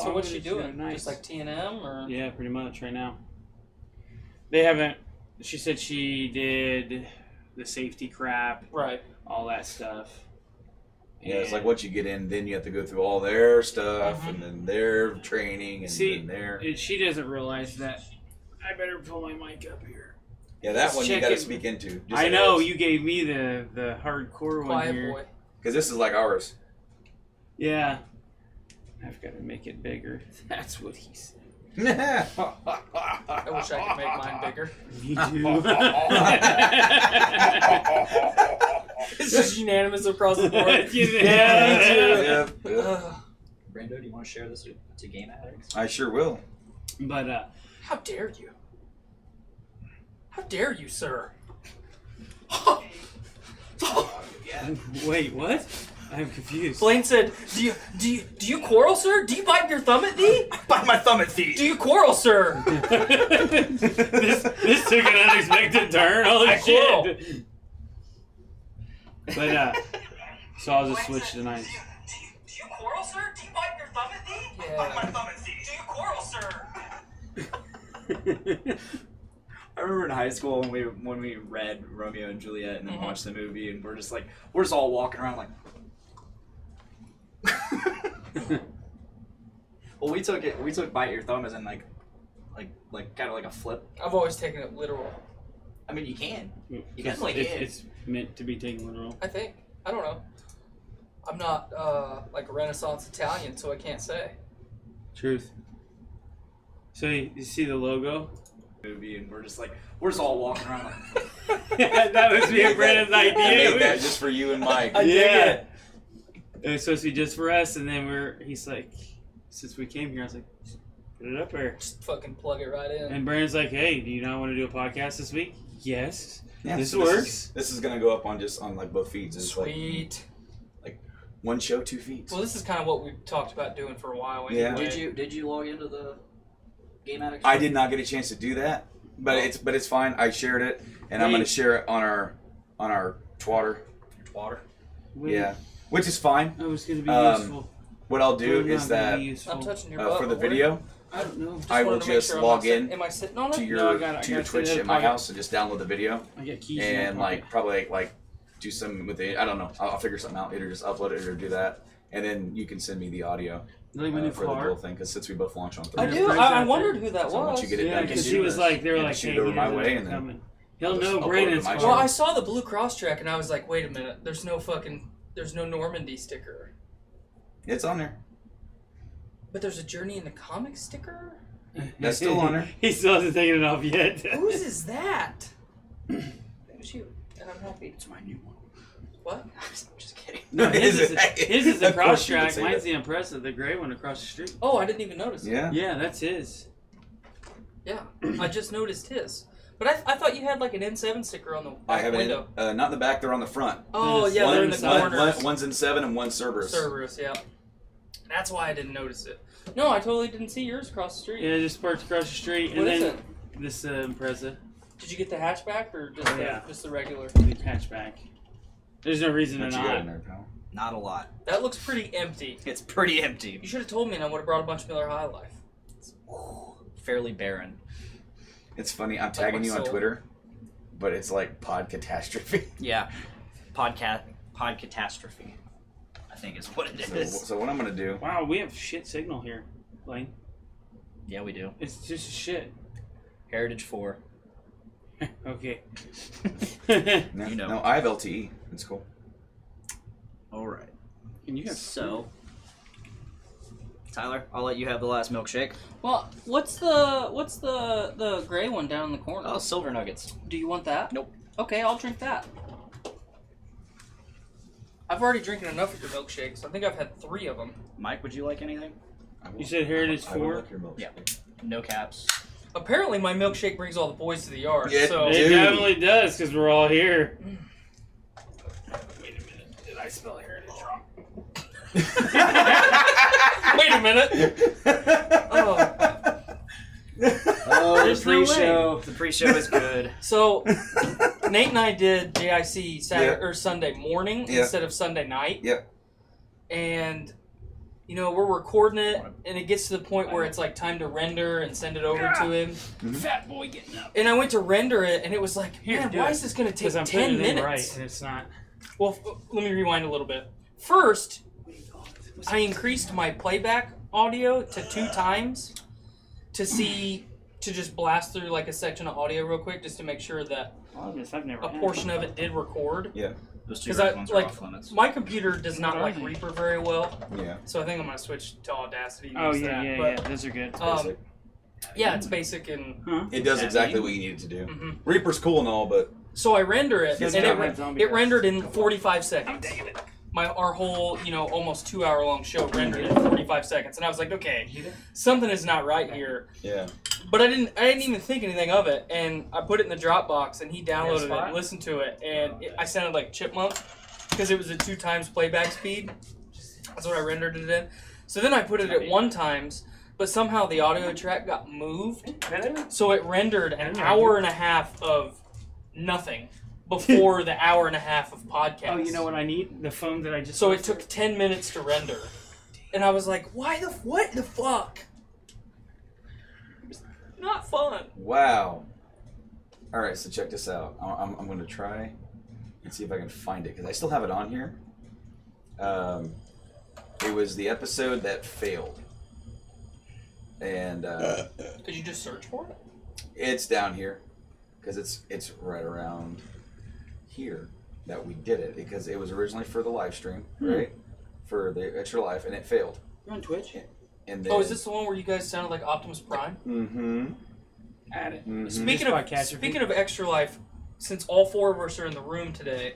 So what's she good. doing? Nice. Just like T&M or? Yeah, pretty much right now. They haven't. She said she did the safety crap, Right? all that stuff. Yeah, it's like what you get in, then you have to go through all their stuff, and then their training, and then their... She doesn't realize that. I better pull my mic up here. Yeah, that one you got to speak into. I know, you gave me the hardcore one here. Boy. Because this is like ours. Yeah. I've got to make it bigger. That's what he said. I wish I could make mine bigger. Me too. It's just unanimous across the board. Yeah. Brando, do you want to share this to Game Addicts? I sure will. But, How dare you? How dare you, sir? wait, what? I'm confused. Blaine said, "Do you quarrel, sir? Do you bite your thumb at thee? I bite my thumb at thee. Do you quarrel, sir?" this took an unexpected turn. Holy shit. But, so I'll just switch to nice. Do you quarrel, sir? Do you bite your thumb at thee? I bite my thumb at thee. Do you quarrel, sir? I remember in high school when we read Romeo and Juliet and then watched the movie, and we're just all walking around like. Well, we took bite your thumb as in like kind of like a flip. I've always taken it literal. I mean, you can. You It's, definitely can. it's meant to be taken literal. I think. I don't know. I'm not like a Renaissance Italian, so I can't say. Truth. So you see the logo? Movie, and we're just all walking around like. That was me and Brandon's I idea. made that just for you and Mike. Yeah. It was supposed to be just for us, and then he's like, since we came here, I was like, put it up there. Just fucking plug it right in. And Brandon's like, hey, do you not want to do a podcast this week? Yes. Yeah, this so works. This is gonna go up on like both feeds. It's Sweet. Like one show, 2 feeds. Well, this is kind of what we've talked about doing for a while. Yeah. Anyway. Did you log into the Game Addicts? I did not get a chance to do that, but it's fine. I shared it, and I'm gonna share it on our Twatter. Twatter. Wait, Yeah, which is fine. I was going to be useful. What I'll do We're is not that gonna be useful. I'm touching your butt. for the but what- video, I don't know. I will wanted to make just sure I'm log not in Am I sitting on it? to your No, I got Twitch it in at my the house and just download the video, I got keys and in my pocket. probably do something with it. I don't know. I'll figure something out. Either just upload it or do that, and then you can send me the audio Like my new for the car. little thing. Because since we both launch on I Thursday, do. Friends I out wondered there. who that So was. once you get it Yeah, done, because you he do was this. like, they were Yeah, like, shoot hey, it over he my doesn't way, know and then coming. He'll I'll know just upload it Brandon's to my car. Well, I saw the blue cross track and I was like, wait a minute. There's no Normandy sticker. it's on there. But there's a Journey in the Comics sticker? That's still on there. He still hasn't taken it off yet. Whose is that? It was you. And I'm happy. It's my new one. What? I'm just kidding. No, his is a Of course cross you would track. say Mine's that. the Impressive, the gray one across the street. Oh, I didn't even notice it. Yeah. Yeah, that's his. Yeah. I just noticed his. But I thought you had like an N7 sticker on the I back have window. it. Not in the back. They're on the front. Oh, Yes. yeah, they're in the corners. One's in 7 and one's Cerberus. Cerberus, yeah. That's why I didn't notice it. No, I totally didn't see yours across the street. Yeah, just parked across the street. What and is then it? This Impreza, Did you get the hatchback or just, just the regular? the hatchback. There's no reason to What you got in not. there, pal? Not a lot. That looks pretty empty. It's pretty empty. You should have told me and I would have brought a bunch of Miller High Life. Fairly barren. It's funny. I'm tagging my you on soul. Twitter, but it's like Podcastrophe. Yeah. Podcastrophe. I think is what it is. So what I'm gonna do? Wow, we have shit signal here, Blaine. Yeah, we do. It's just shit. Heritage 4. Okay. No, You know. no, I have LTE. It's cool. All right. Can you have So, Tyler, I'll let you have the last milkshake. Well, what's the gray one down in the corner? Oh, silver nuggets. Do you want that? Nope. Okay, I'll drink that. I've already drinking enough of your milkshakes. I think I've had 3 of them. Mike, would you like anything? You said Heritage I will 4? like your milkshake. Yeah. No caps. Apparently, my milkshake brings all the boys to the yard. Yeah, so It Dude. definitely does, because we're all here. Wait a minute. Did I spell Heritage wrong? wait a minute. Oh, Oh, There's no way. The pre-show is good. so Nate and I did JIC Saturday Yeah. or Sunday morning Yeah. instead of Sunday night. Yeah. And we're recording it, and it gets to the point where it's like time to render and send it over to him. Fat boy getting up. And I went to render it, and it was like, man, why is this going to take 10 minutes? Right, and it's not. Well, let me rewind a little bit. First, I increased my playback audio to 2 times to just blast through like a section of audio real quick, just to make sure that a portion of it did record. Yeah. Those 2 red ones are off limits. My computer does not like Reaper very well. Yeah. So I think I'm going to switch to Audacity. Oh, yeah. Those are good. Yeah, it's basic and... It does exactly what you need it to do. Reaper's cool and all, but... So I render it, and it rendered in 45 seconds. Our whole, almost 2-hour-long show rendered in 45 seconds. And I was like, okay, something is not right here. Yeah. But I didn't even think anything of it, and I put it in the Dropbox, and he downloaded it and listened to it, and I sounded like a chipmunk because it was at 2 times playback speed. That's what I rendered it in. So then I put it at 1 times, but somehow the audio track got moved, so it rendered an hour and a half of nothing before the hour and a half of podcast. Oh, you know what I need? The phone that I just... So it took 10 minutes to render, and I was like, what the fuck? Not fun. Wow. All right, so check this out. I'm going to try and see if I can find it, because I still have it on here. It was the episode that failed. And Could you just search for it? it's down here, because it's right around here that we did it, because it was originally for the live stream, right? For the Extra Life, and it failed. You're on Twitch? And then, Oh, is this the one where you guys sounded like Optimus Prime? Mm-hmm. Add it. Mm-hmm. Speaking of Extra Life, since all 4 of us are in the room today,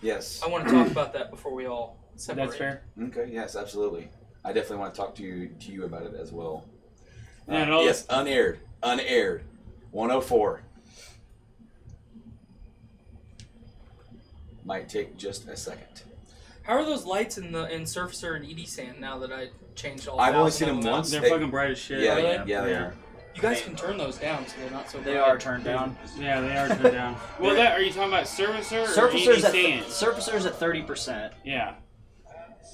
Yes. I want to talk about that before we all separate. That's fair. Okay, yes, absolutely. I definitely want to talk to you about it as well. Yes, unaired. 104. Might take just a second. How are those lights in Surfacer and ED Sand now that I changed all? I've only seen them once. They're fucking bright as shit. Yeah, Are they? yeah, they are. You guys can turn those down so they're not so. They bright. are turned down. Yeah, they are turned down. Well, are you talking about Surfacer or Surfacer's ED Sand? Surfacer's at 30%. Yeah.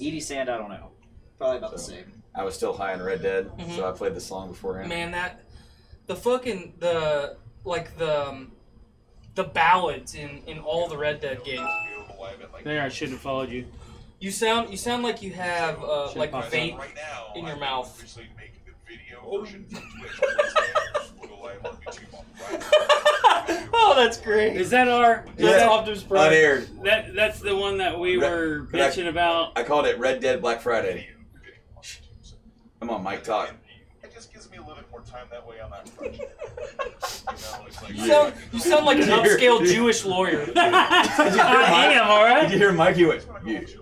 ED Sand, I don't know. Probably about the same. I was still high on Red Dead, Mhm. so I played the song beforehand. Man, the ballads in all the Red Dead games. There, I shouldn't have followed you. You sound like you have like popped vape Right now, in your I'm mouth. obviously making the video version for Twitch on Wednesday. We'll go live on YouTube on Friday. Oh, that's great. Is that our... That's Yeah. Optimus Prime. Unaired. That's the one that we were bitching about. I called it Red Dead Black Friday. Come on, Mike, talk. It just gives me a little bit more time that way on that front. It's like, You sound like an upscale Jewish lawyer. I am, all Did right? you hear Mike? He went, because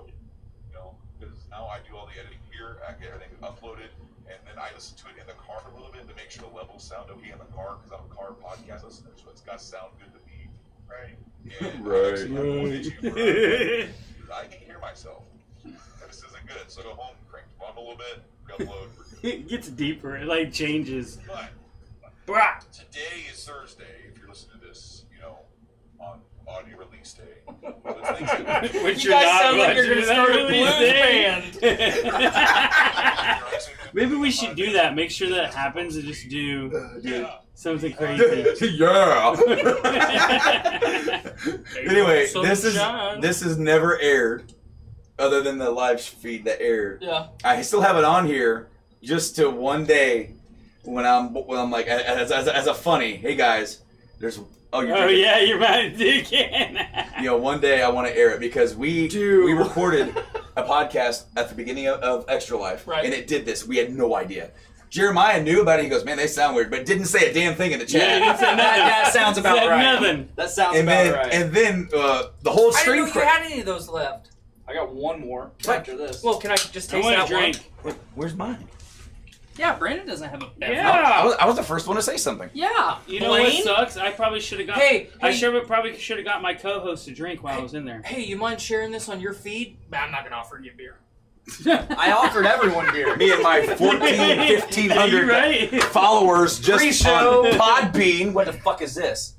now I do all the editing here, I get everything uploaded, and then I listen to it in the car a little bit to make sure the levels sound okay in the car, because I'm a car podcast listener, so it's got to sound good to me, right? And I actually have one issue where I can hear myself, and this isn't good, so I go home, crank the volume a little bit, re-upload. It gets deeper. It like changes. But today is Thursday, if you're listening to this, on audio release day. Well, it's Thanksgiving. Which You you're guys not sound like much you're gonna of start a that blues release day. Right? Maybe we should do that. Make sure that happens and just do Yeah. something crazy. yeah. Anyway, Sunshine. this is never aired, other than the live feed that aired. Yeah. I still have it on here just to one day when I'm like as a funny. Hey guys, there's you're drinking. Yeah, you're about to do again. One day I want to air it because we recorded a podcast at the beginning of Extra Life, Right. and it did this. We had no idea. Jeremiah knew about it. He goes, "Man, they sound weird," but didn't say a damn thing in the chat. Yeah, he didn't say nothing. That sounds about Said right. nothing. That sounds and about then right. and then the whole I stream. didn't know you had any of those left. I got one more What? after this. Well, can I just I taste want that to drink. one? Where's mine? Yeah, Brandon doesn't have a beverage. Yeah. I was the first one to say something. Yeah. You know Blaine? what sucks? I probably should have got. Hey, I hey. probably should have got my co-host to drink while I was in there. Hey, you mind sharing this on your feed? Nah, I'm not gonna offer you a beer. I offered everyone beer. Me and my 1,500 right? followers just Pre-show. on Podbean. What the fuck is this?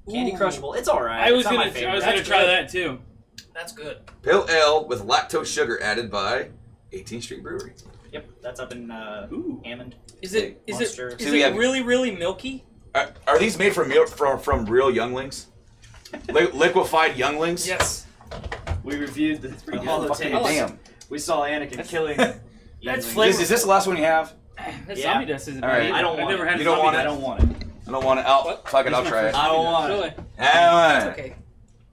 Candy Ooh. Crushable. It's all right. I was It's not my gonna favorite. try That's that good. too. That's good. Pale ale with lactose sugar added by 18th Street Brewery. Yep, that's up in Hammond. Is it Monster. really really milky? Are these made from real younglings? Liquefied younglings? Yes. We reviewed the holotapes. Damn. We saw Anakin killing. That's younglings. Is this the last one you have? That Yeah. zombie dust isn't All right. bad. I don't I've want never it. had You a don't zombie want dust. I don't want it. I don't want it. Oh, fuck it, I'll try it. I don't want it. Really? Ah, Okay.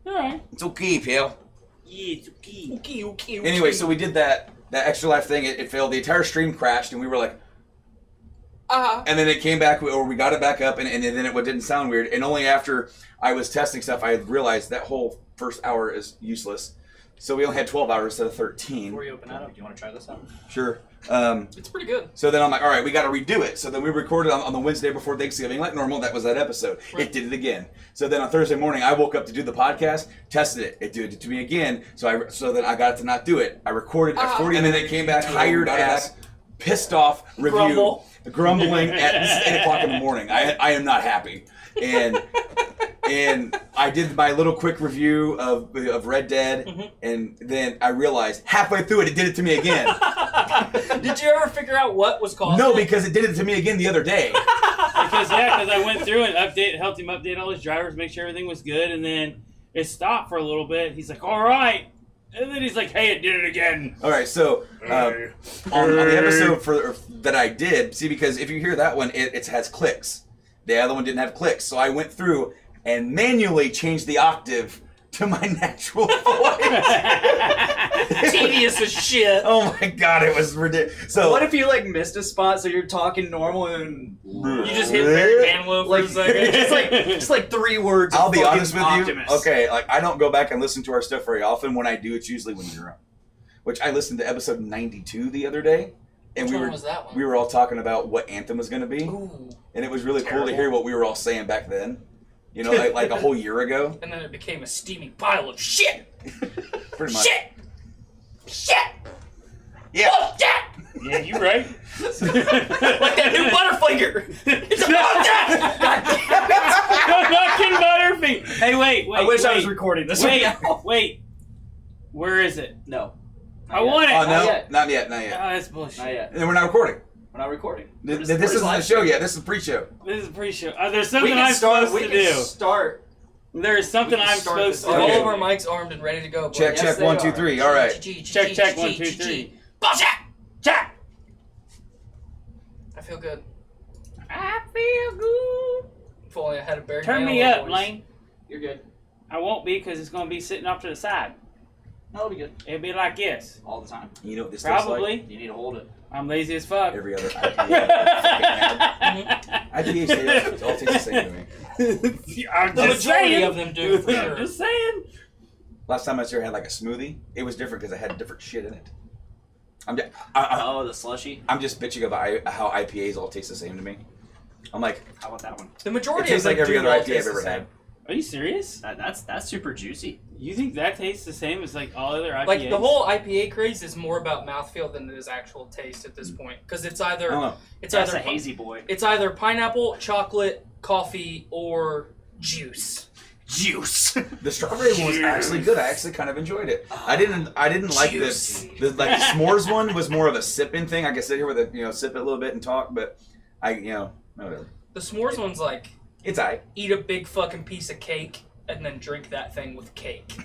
Alright. it's okay, pal. Yeah, it's okay. Okay. Anyway, so we did that Extra Life thing. It failed. The entire stream crashed, and we were like, and then it came back, or we got it back up, and then it didn't sound weird. And only after I was testing stuff, I realized that whole first hour is useless. So we only had 12 hours instead of 13. Before you open that up, do you want to try this out? Sure. It's pretty good. So then I'm like, all right, we got to redo it. So then we recorded on the Wednesday before Thanksgiving, like normal. That was that episode. Right. It did it again. So then on Thursday morning, I woke up to do the podcast, tested it. It did it to me again. So then I got it to not do it. I recorded at 40, and then it came back hired ass, pissed off review, grumbling at 8 o'clock in the morning. I am not happy. And I did my little quick review of Red Dead, and then I realized halfway through it did it to me again. Did you ever figure out what was causing No, it? because it did it to me again the other day. Because I went through and helped him update all his drivers, make sure everything was good, and then it stopped for a little bit. He's like, all right. And then he's like, hey, it did it again. All right, so on the episode that I did, see, because if you hear that one, it has clicks. The other one didn't have clicks. So I went through and manually changed the octave to my natural voice. Tedious as shit. Oh my god, it was ridiculous. So What if you missed a spot, so you're talking normal and You just hit Barry Manilow for a second. just like 3 words. I'll of be fucking honest with Optimus. you. Okay, I don't go back and listen to our stuff very often. When I do, it's usually when you're up. Which I listened to episode 92 the other day. And Which one was that one? we were all talking about what Anthem was going to be. Ooh. And it was really cool to Terrible. hear what we were all saying back then. You know, like a whole year ago. And then it became a steaming pile of shit. Pretty much. Shit. Yeah. Oh, shit. Yeah, you right. Like that new Butterfinger. It's a Fucking Butterfinger. Hey, wait. I wish I was recording this right now. Wait. Where is it? No. I want it. Oh, no. yet. Not yet. Oh, that's bullshit. Not yet. And we're not recording. We're not recording. This isn't the show yet. This is pre-show. This is pre-show. There's We something can I'm start. supposed We to can do. start. There's something we can I'm start supposed this to Are do. all Okay. of our mics armed and ready to go? boys? Check, Yes, check. they 1, 2, are. 3. All right. Check, 1, 2, 3. Bullshit. Check. I feel good. I feel good. If only I had a Barry Turn me Manilow up, voice. Lane. You're good. I won't be because it's going to be sitting off to the side. That'll be good. It'll be like this. All the time. You know what this tastes like? Probably. You need to hold it. I'm lazy as fuck. Every other IPA. IPAs all taste the same to me. I'm The just majority saying. of them do, for I'm sure. just saying. Last time I had like a smoothie, it was different because it had different shit in it. I'm Oh, the slushy. just bitching about how IPAs all taste the same to me. I'm like, How about that one? The it majority of tastes them like every do other all IPA taste I've the ever same. had. Are you serious? That's super juicy. You think that tastes the same as like all other IPAs? Like the whole IPA craze is more about mouthfeel than it is actual taste at this point, because it's I don't either know. That's a hazy boy. it's either pineapple, chocolate, coffee, or juice. Juice. The strawberry one was actually good. I actually kind of enjoyed it. I didn't like Juice. the s'mores one was more of a sipping thing. I could sit here with sip it a little bit and talk, but whatever. The s'mores one's like It's aight. eat a big fucking piece of cake and then drink that thing with cake.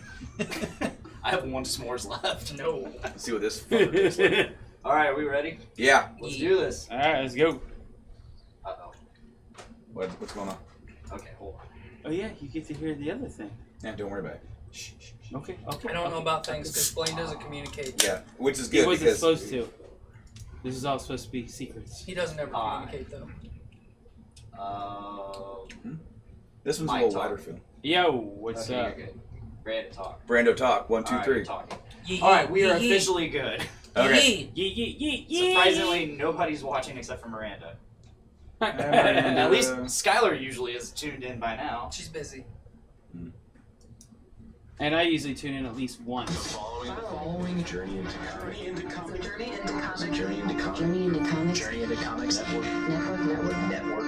I have 1 s'mores left. No. Let's see what this fucker tastes like. All right, are we ready? Yeah. Let's do this. All right, let's go. Uh-oh. What's going on? Okay, hold on. Oh yeah, you get to hear the other thing. Yeah, don't worry about it. Shh, shh, shh. Okay. I don't know about things because Blaine doesn't communicate. Yeah, which is He good wasn't because supposed to. This is all supposed to be secrets. He doesn't ever communicate though. this one's a My little talk. wider feel. Yo, what's Okay, up? you're good. Brandon, talk. Brando talk. 1, 2, All right, 3. you're talking. Yeah, All right, we are yeah, officially good. Okay. Yeah. Surprisingly, nobody's watching except for Miranda. And, At least Skylar usually is tuned in by now. She's busy. And I usually tune in at least once. Following Journey into Comics. Journey into Comics. Journey into Comics. Journey into Comics. Journey into Comics Network.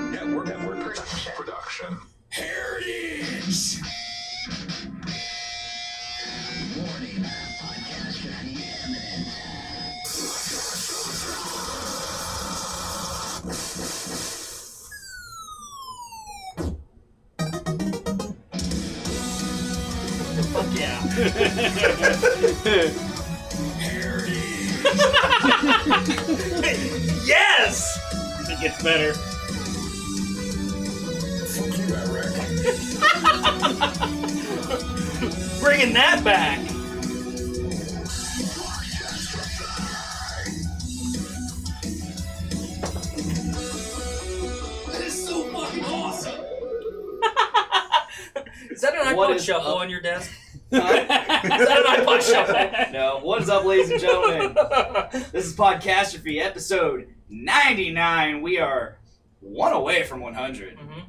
Network production. Heritage. Warning, podcast journey imminent. Fuck yeah. Yes! It gets better. Fuck you, Eric. Bringing that back. That is so fucking awesome. Is that an What iPod is shuffle up? on your desk? Is that an iPod shuffle? No, what is up, ladies and gentlemen? This is Podcastrophe, episode 99. We are one away from 100. Mm-hmm.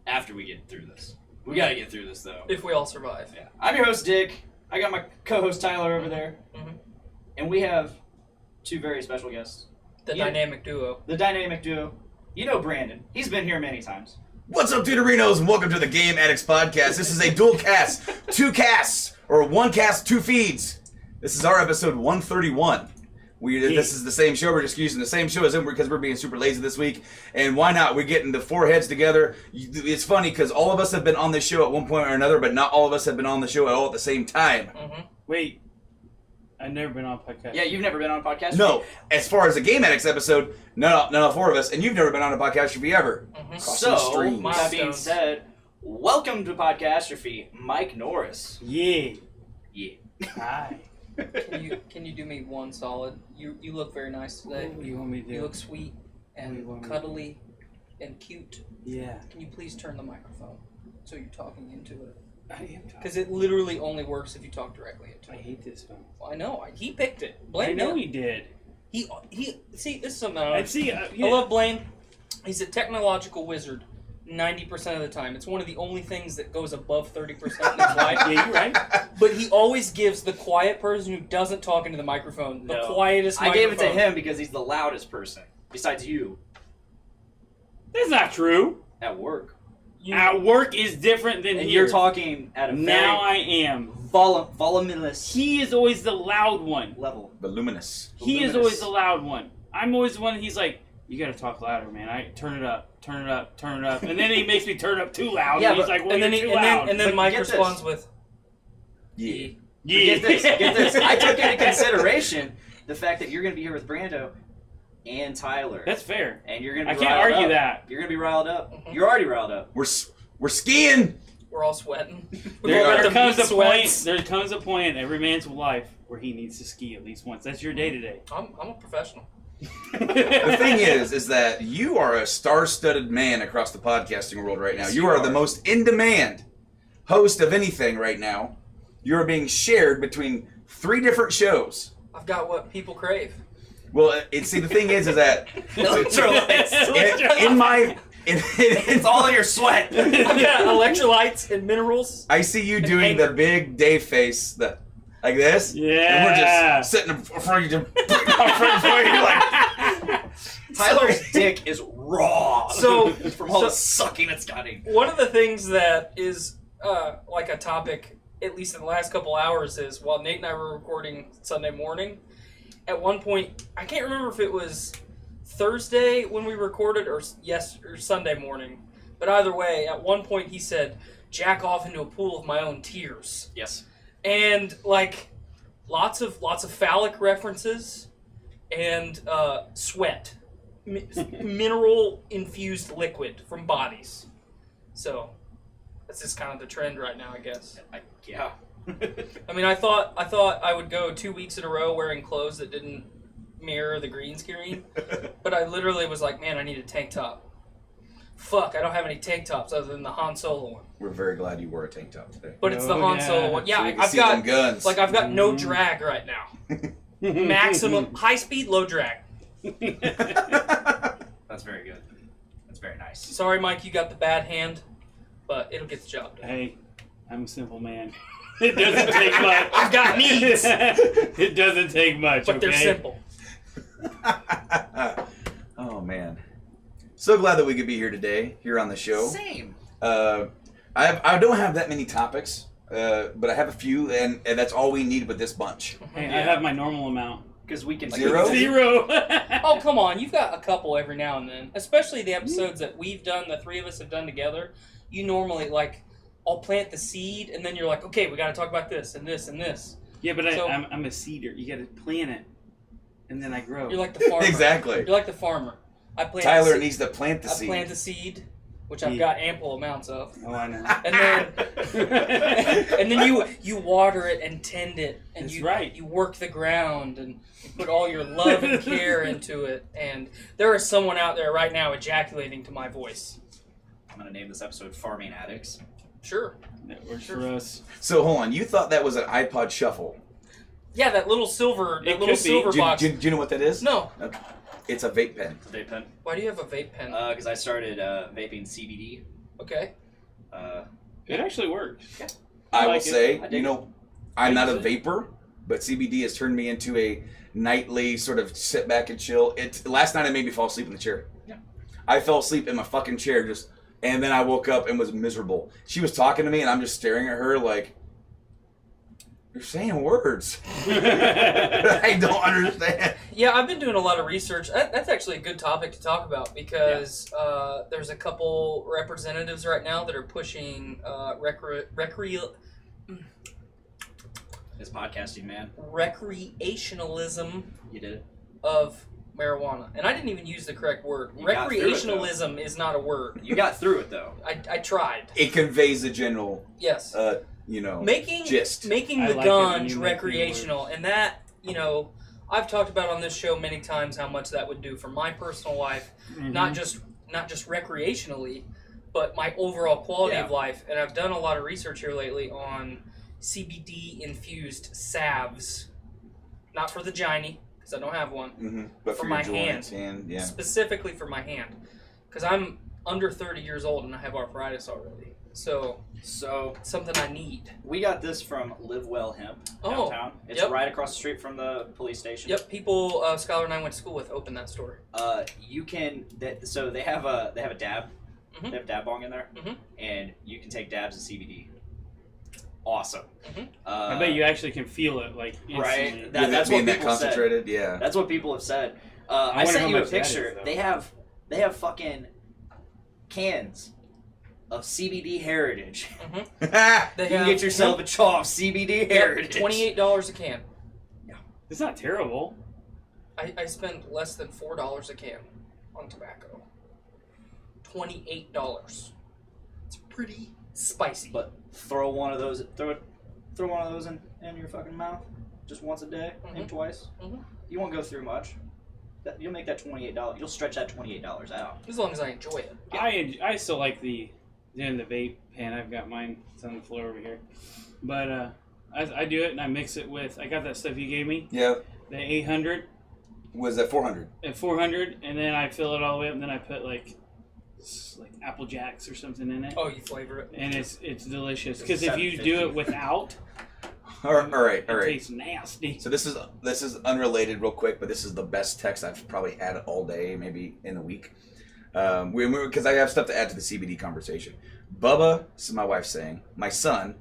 After we get through this. We gotta get through this, though. If we all survive. Yeah. I'm your host, Dick. I got my co-host, Tyler, over there. Mhm. And we have two very special guests. The Yeah. dynamic duo. The dynamic duo. You know Brandon. He's been here many times. What's up, Tutorinos, and welcome to the Game Addicts podcast. This is a dual cast, two casts, or one cast, two feeds. This is our episode 131. This is the same show. We're just using the same show as them because we're being super lazy this week. And why not? We're getting the four heads together. It's funny because all of us have been on this show at one point or another, but not all of us have been on the show at all at the same time. Mm-hmm. Wait, I've never been on a podcast. Yeah, you've never been on a podcast? No, as far as the Game Addicts episode, none of four of us, and you've never been on a podcast should be ever. Mm-hmm. Crossing the So, streams. that being Milestones. said, welcome to Podcastrophe, Mike Norris. Yeah. Yeah. Hi. Can you do me one solid? You look very nice today. What do you want me to do? You look sweet What do you want and me to cuddly and cute. Yeah. Can you please turn the microphone so you're talking into it? I am talking. Because it literally only works if you talk directly into I it. hate this phone. Well, I know. He picked it. I Blame know him. he did. He see, this is something I don't I see. I love Blaine. He's a technological wizard 90% of the time. It's one of the only things that goes above 30% in his life. Yeah, you're right. But he always gives the quiet person who doesn't talk into the microphone the No. quietest I microphone. gave it to him because he's the loudest person, besides you, That's not true. at work. At work is different than And here. you're talking at a Now very I am. voluminous He is always the loud one. level. Voluminous. He is Voluminous. always the loud one. I'm always the one. He's like, you gotta talk louder, man. I turn it up, turn it up, turn it up, and then he makes me turn up too loud. Yeah, and he's but- like, well, and then you're he, too and loud. then But Mike get this. responds with, Yeah. yeah. Get this, get this. I took into consideration the fact that you're going to be here with Brando and Tyler. That's fair. And you're going to I be can't riled argue up. that. You're going to be riled up. Mhm. You're already riled up. We're skiing. we're all sweating. We There, all got there the comes meat a point. sweats. There comes a point in every man's life where he needs to ski at least once. That's your day to day. I'm a professional. The thing is that you are a star-studded man across the podcasting world right now. Yes, You you are are. the most in-demand host of anything right now. You are being shared between 3 different shows. I've got what people crave. Well, see, the thing is that Electrolytes. in my It's all in your sweat. I've got electrolytes and minerals. I see you doing the big Dave face that like this. And we're Yeah. just sitting in front of you, you're like, Tyler's dick is raw. So- from all so- the sucking it's gotten. One of the things that is like a topic, at least in the last couple hours, is while Nate and I were recording Sunday morning, at one point, I can't remember if it was Thursday when we recorded or Sunday morning, but either way, at one point he said, "Jack off into a pool of my own tears," Yes. and like lots of phallic references and sweat, mineral infused liquid from bodies. So that's just kind of the trend right now, I guess. Yeah. I mean, I thought I would go 2 weeks in a row wearing clothes that didn't mirror the green screen, but I literally was like, man, I need a tank top. Fuck, I don't have any tank tops other than the Han Solo one. we're very glad you wore a tank top today. But it's the Oh, Han yeah. Solo one. Yeah, So we can I've see got them guns. I've got no drag right now. Maximum high speed, low drag. That's very good. That's very nice. Sorry, Mike, you got the bad hand, but it'll get the job done. Hey, I'm a simple man. It doesn't take much. I've got needs, It doesn't take much, but they're okay? simple. Oh man, so glad that we could be here today, here on the show. Same. I don't have that many topics, but I have a few, and that's all we need with this bunch. Hey, I have my normal amount. Because we can Zero? Zero. Oh, come on. You've got a couple every now and then. Especially the episodes that we've done, the three of us have done together. You normally, like, I'll plant the seed, and then you're like, okay, we got to talk about this and this and this. Yeah, but I'm a seeder. You got to plant it, and then I grow. You're like the farmer. Exactly. You're like the farmer. Tyler needs to plant the seed. I plant the seed, which I've got ample amounts of. Oh, I know. And then you water it and tend it, and That's you right. you work the ground and you put all your love and care into it. And there is someone out there right now ejaculating to my voice. I'm going to name this episode Farming Addicts. Sure. That works for us. So hold on, you thought that was an iPod Shuffle? Yeah, that little silver, It could be. box. Do you know what that is? No. Okay. It's a vape pen. It's a vape pen. Why do you have a vape pen? Because I started vaping CBD. Okay. It actually works. I will like it. say, I dig you know, I'm not a it. vapor, but CBD has turned me into a nightly sort of sit back and chill. Last night it made me fall asleep in the chair. Yeah. I fell asleep in my fucking chair and then I woke up and was miserable. She was talking to me and I'm just staring at her like, you're saying words. I don't understand. Yeah, I've been doing a lot of research. That's actually a good topic to talk about because there's a couple representatives right now that are pushing It's podcasting, man. recreationalism You did it. of marijuana. And I didn't even use the correct word. You got through it, Recreationalism is not a word. You got through it, though. I tried. It conveys the general, Yes. Making gist. making I the like it when guns you make recreational, and that, I've talked about on this show many times how much that would do for my personal life, Mm-hmm. not just recreationally, but my overall quality of life. And I've done a lot of research here lately on CBD infused salves, not for the gynae because I don't have one, But for for my your joints and specifically for my hand, because I'm under 30 years old and I have arthritis already. So something I need. We got this from Live Well Hemp downtown. It's right across the street from the police station. Yep, people Skylar and I went to school with opened that store. You can. So they have a dab. Mhm. They have a dab bong in there, Mhm. and you can take dabs of CBD. Awesome. Mhm. I bet you actually can feel it, like, instantly. Right? That's being what that people said. concentrated, yeah. That's what people have said. I I wonder sent how you a much that picture. is, though. They have fucking cans of CBD Heritage. They You can get yourself a chaw of CBD Heritage. $28 a can. It's not terrible. I spend less than $4 a can on tobacco. $28. It's pretty spicy. But throw one of those. Throw one of those in your fucking mouth, just once a day, maybe twice. Mhm. You won't go through much. You'll make that $28. You'll stretch that $28 out. As long as I enjoy it. I still like the vape pen. I've got mine. It's on the floor over here. But I do it and I mix it with. I got that stuff you gave me. Yeah. The 800 Was that 400? and 400, and then I fill it all the way up, and then I put like Apple Jacks or something in it. Oh, you flavor it. And it's delicious It's because if you do it without, All right. it tastes nasty. So this is unrelated, real quick, but this is the best text I've probably had all day, maybe in the week. Because I have stuff to add to the CBD conversation. Bubba, this is my wife saying, my son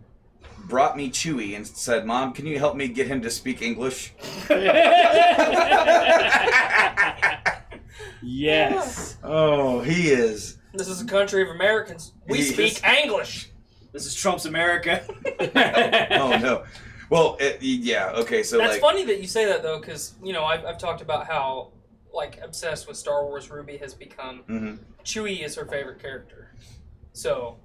brought me Chewy and said, "Mom, can you help me get him to speak English?" Yes. Oh, he is. This is a country of Americans. We He speak English. This is Trump's America. Oh no. Well, yeah. Okay, so That's like, funny that you say that though, because I've talked about how obsessed with Star Wars Ruby has become. Mhm. Chewie is her favorite character. So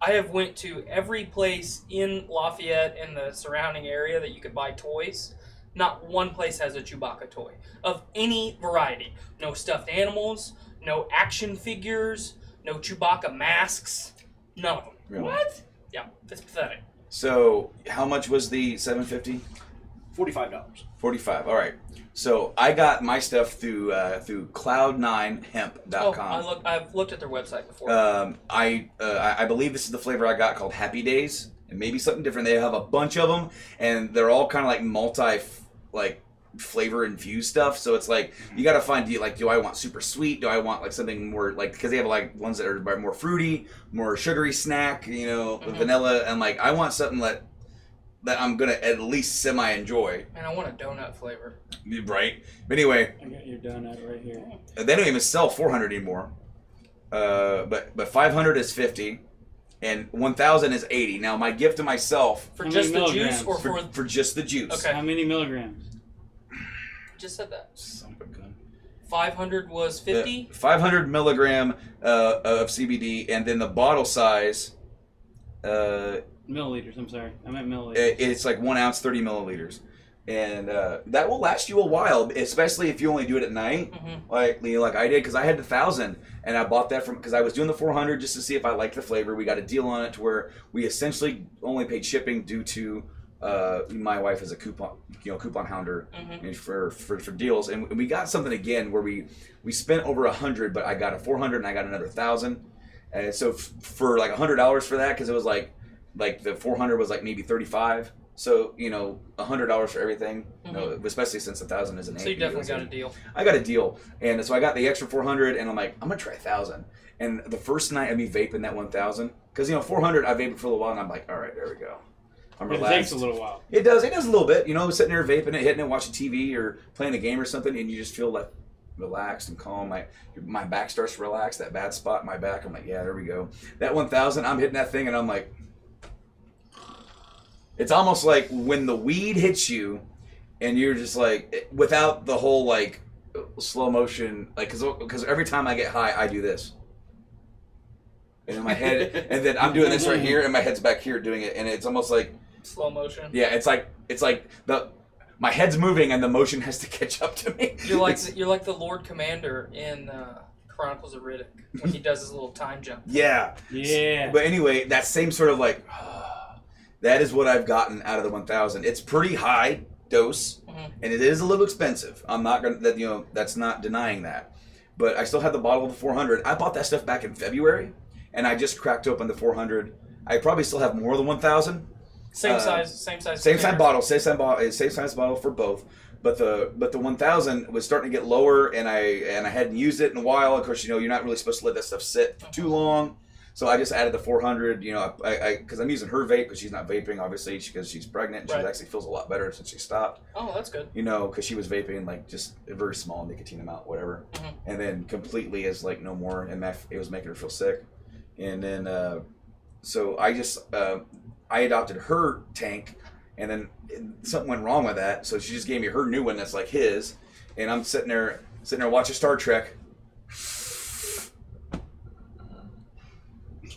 I have went to every place in Lafayette and the surrounding area that you could buy toys. Not one place has a Chewbacca toy of any variety. No stuffed animals, no action figures, no Chewbacca masks, none of them. Really? What? Yeah, it's pathetic. So how much was the $750? $45. 45. All right. So I got my stuff through cloud9hemp.com. Oh, I've looked at their website before. I believe this is the flavor I got called Happy Days, and maybe something different. They have a bunch of them, and they're all kind of like flavor infused stuff. So it's like you got to find do I want super sweet? Do I want like something more because they have like ones that are more fruity, more sugary snack, vanilla, and I want something that that I'm gonna at least semi enjoy. Man, I want a donut flavor. Right. But anyway, I got your donut right here. they don't even sell 400 anymore. But 500 is 50, and 1,000 is 80. Now my gift to myself For How just many the juice or milligrams? for just the juice. Okay. How many milligrams? Just said that. Son of a gun. 500 was 50? 500 milligram of CBD, and then the bottle size. Milliliters, I'm sorry. I meant milliliters. It's like 1 ounce, 30 milliliters. And that will last you a while, especially if you only do it at night, like I did, because I had the 1,000, and I bought that because I was doing the 400 just to see if I liked the flavor. We got a deal on it to where we essentially only paid shipping due to my wife is a coupon hounder for deals, and we got something again where we spent over 100, but I got a 400 and I got another 1,000, and so for like $100 for that, because it was like the 400 was like maybe 35. So, $100 for everything, especially since 1,000 is an So you definitely got a deal. I got a deal. And so I got the extra 400, and I'm like, I'm going to try 1,000. And the first night of me vaping that 1,000, because, 400, I vaped for a little while, and I'm like, all right, there we go. I'm relaxed. It takes a little while. It does a little bit. Sitting there vaping it, hitting it, watching TV, or playing a game or something, and you just feel like relaxed and calm. My back starts to relax, that bad spot in my back. I'm like, yeah, there we go. That 1,000, I'm hitting that thing, and I'm like, it's almost like when the weed hits you and you're just like, without the whole like slow motion, like, because every time I get high, I do this. And in my head, and then I'm doing this right here, and my head's back here doing it, and it's almost like slow motion. Yeah, it's like my head's moving and the motion has to catch up to me. You're like the Lord Commander in Chronicles of Riddick when he does his little time jump. Yeah. Yeah. But anyway, that same sort of like. That is what I've gotten out of the 1,000. It's pretty high dose, and it is a little expensive. I'm not gonna that's not denying that. But I still have the bottle of the 400. I bought that stuff back in February, and I just cracked open the 400. I probably still have more than 1,000. Same size bottle, same size bottle for both. But the 1,000 was starting to get lower, and I hadn't used it in a while. Of course, you're not really supposed to let that stuff sit for too long. So I just added the 400, because I'm using her vape, because she's not vaping, obviously, because she's pregnant, and she actually feels a lot better since she stopped. Oh, that's good. Because she was vaping, like, just a very small nicotine amount, whatever. And then completely is, like, no more, and it was making her feel sick. And then, so I just, I adopted her tank, and then something went wrong with that, so she just gave me her new one that's like his, and I'm sitting there watching Star Trek.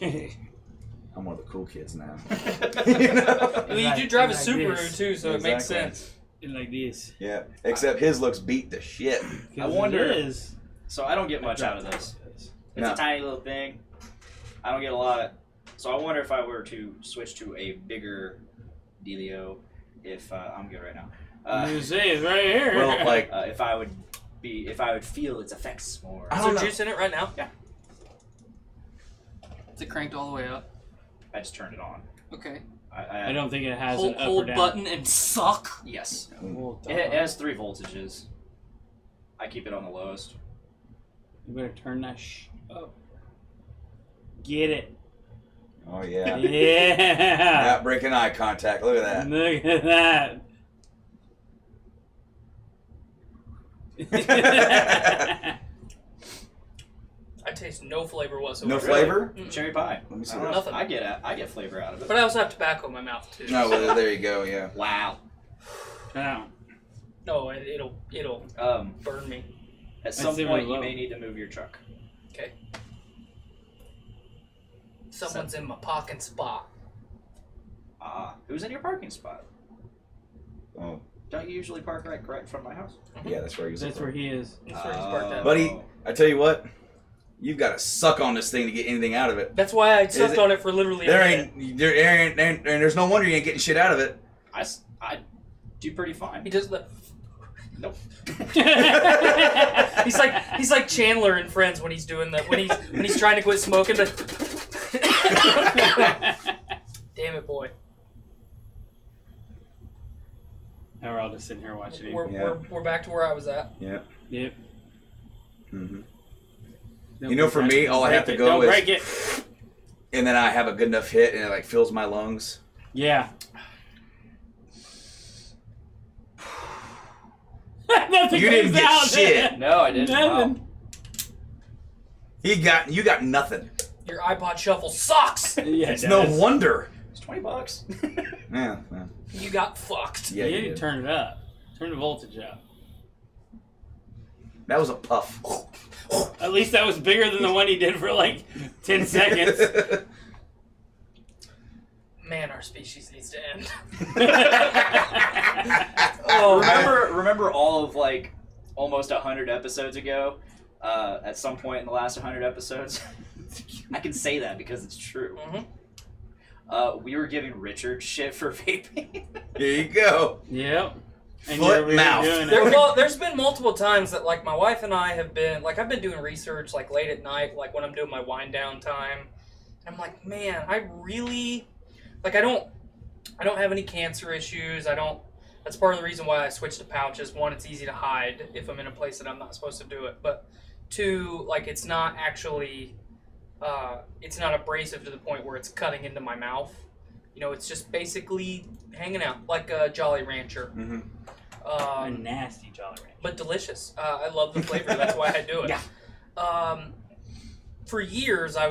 I'm one of the cool kids now. Well, you do drive a Subaru too, so it makes sense. Like this. Yeah, except his looks beat to shit. I wonder. So I don't get much out of this. It's No. a tiny little thing. I don't get a lot. So I wonder if I were to switch to a bigger dealio, if I'm good right now. You see, it's right here. Well, like, if I would feel its effects more. Is there juice in it right now? Yeah. Is it cranked all the way up? I just turned it on. Okay. I don't think it has an up or Hold down. button and suck. Yes. Hold It on. has 3 voltages. I keep it on the lowest. You better turn that up. Get it. oh yeah. Yeah. Not breaking eye contact. Look at Look at that. that. I taste no flavor whatsoever. No flavor? Cherry pie. Let me see I don't know that. if I get flavor out of it. But I also have tobacco in my mouth too. No, well, there you go. Yeah. Wow. Now, No, it'll burn me. At some see point, what you I may love. need to move your truck. Okay. Someone's in my parking spot. Who's in your parking spot? Oh, Don't you usually park right in front of my house? yeah. That's where he was. that's where he is. That's where he's parked at. Buddy, I tell you what. You've got to suck on this thing to get anything out of it. That's why I sucked on it for literally a minute. There's no wonder you ain't getting shit out of it. I do pretty fine. He does the. Nope. He's like Chandler in Friends when he's doing that when he's trying to quit smoking. But damn it, boy. Now we're all just sitting here watching him. We're back to where I was at. Yeah. Yep. Mm-hmm. Don't For break me, it. all I have to Don't go is, break it. and then I have a good enough hit, and it like fills my lungs. Yeah. Nothing. You didn't comes get out. shit. No, I didn't. Nothing. You got nothing. Your iPod Shuffle sucks. Yeah, It's no wonder. It's $20. Yeah. You got fucked. Yeah, you you need to did. turn it up. Turn the voltage up. That was a puff. At least that was bigger than the one he did for like 10 seconds. Man, our species needs to end. Oh, remember all of like almost 100 episodes ago? At some point in the last 100 episodes, I can say that because it's true. We were giving Richard shit for vaping. Here you go. Yep. And Foot you're really mouth. doing it. There's been multiple times that like my wife and I have been like I've been doing research like late at night, like when I'm doing my wind down time, and I'm like, man, I really like I don't have any cancer issues. That's part of the reason why I switched to pouches. One, it's easy to hide if I'm in a place that I'm not supposed to do it, but two, like it's not actually it's not abrasive to the point where it's cutting into my mouth. You know, it's just basically hanging out like a Jolly Rancher. Mm-hmm. A nasty Jolly Rancher. But delicious. I love the flavor. That's why I do it. Yeah. For years, I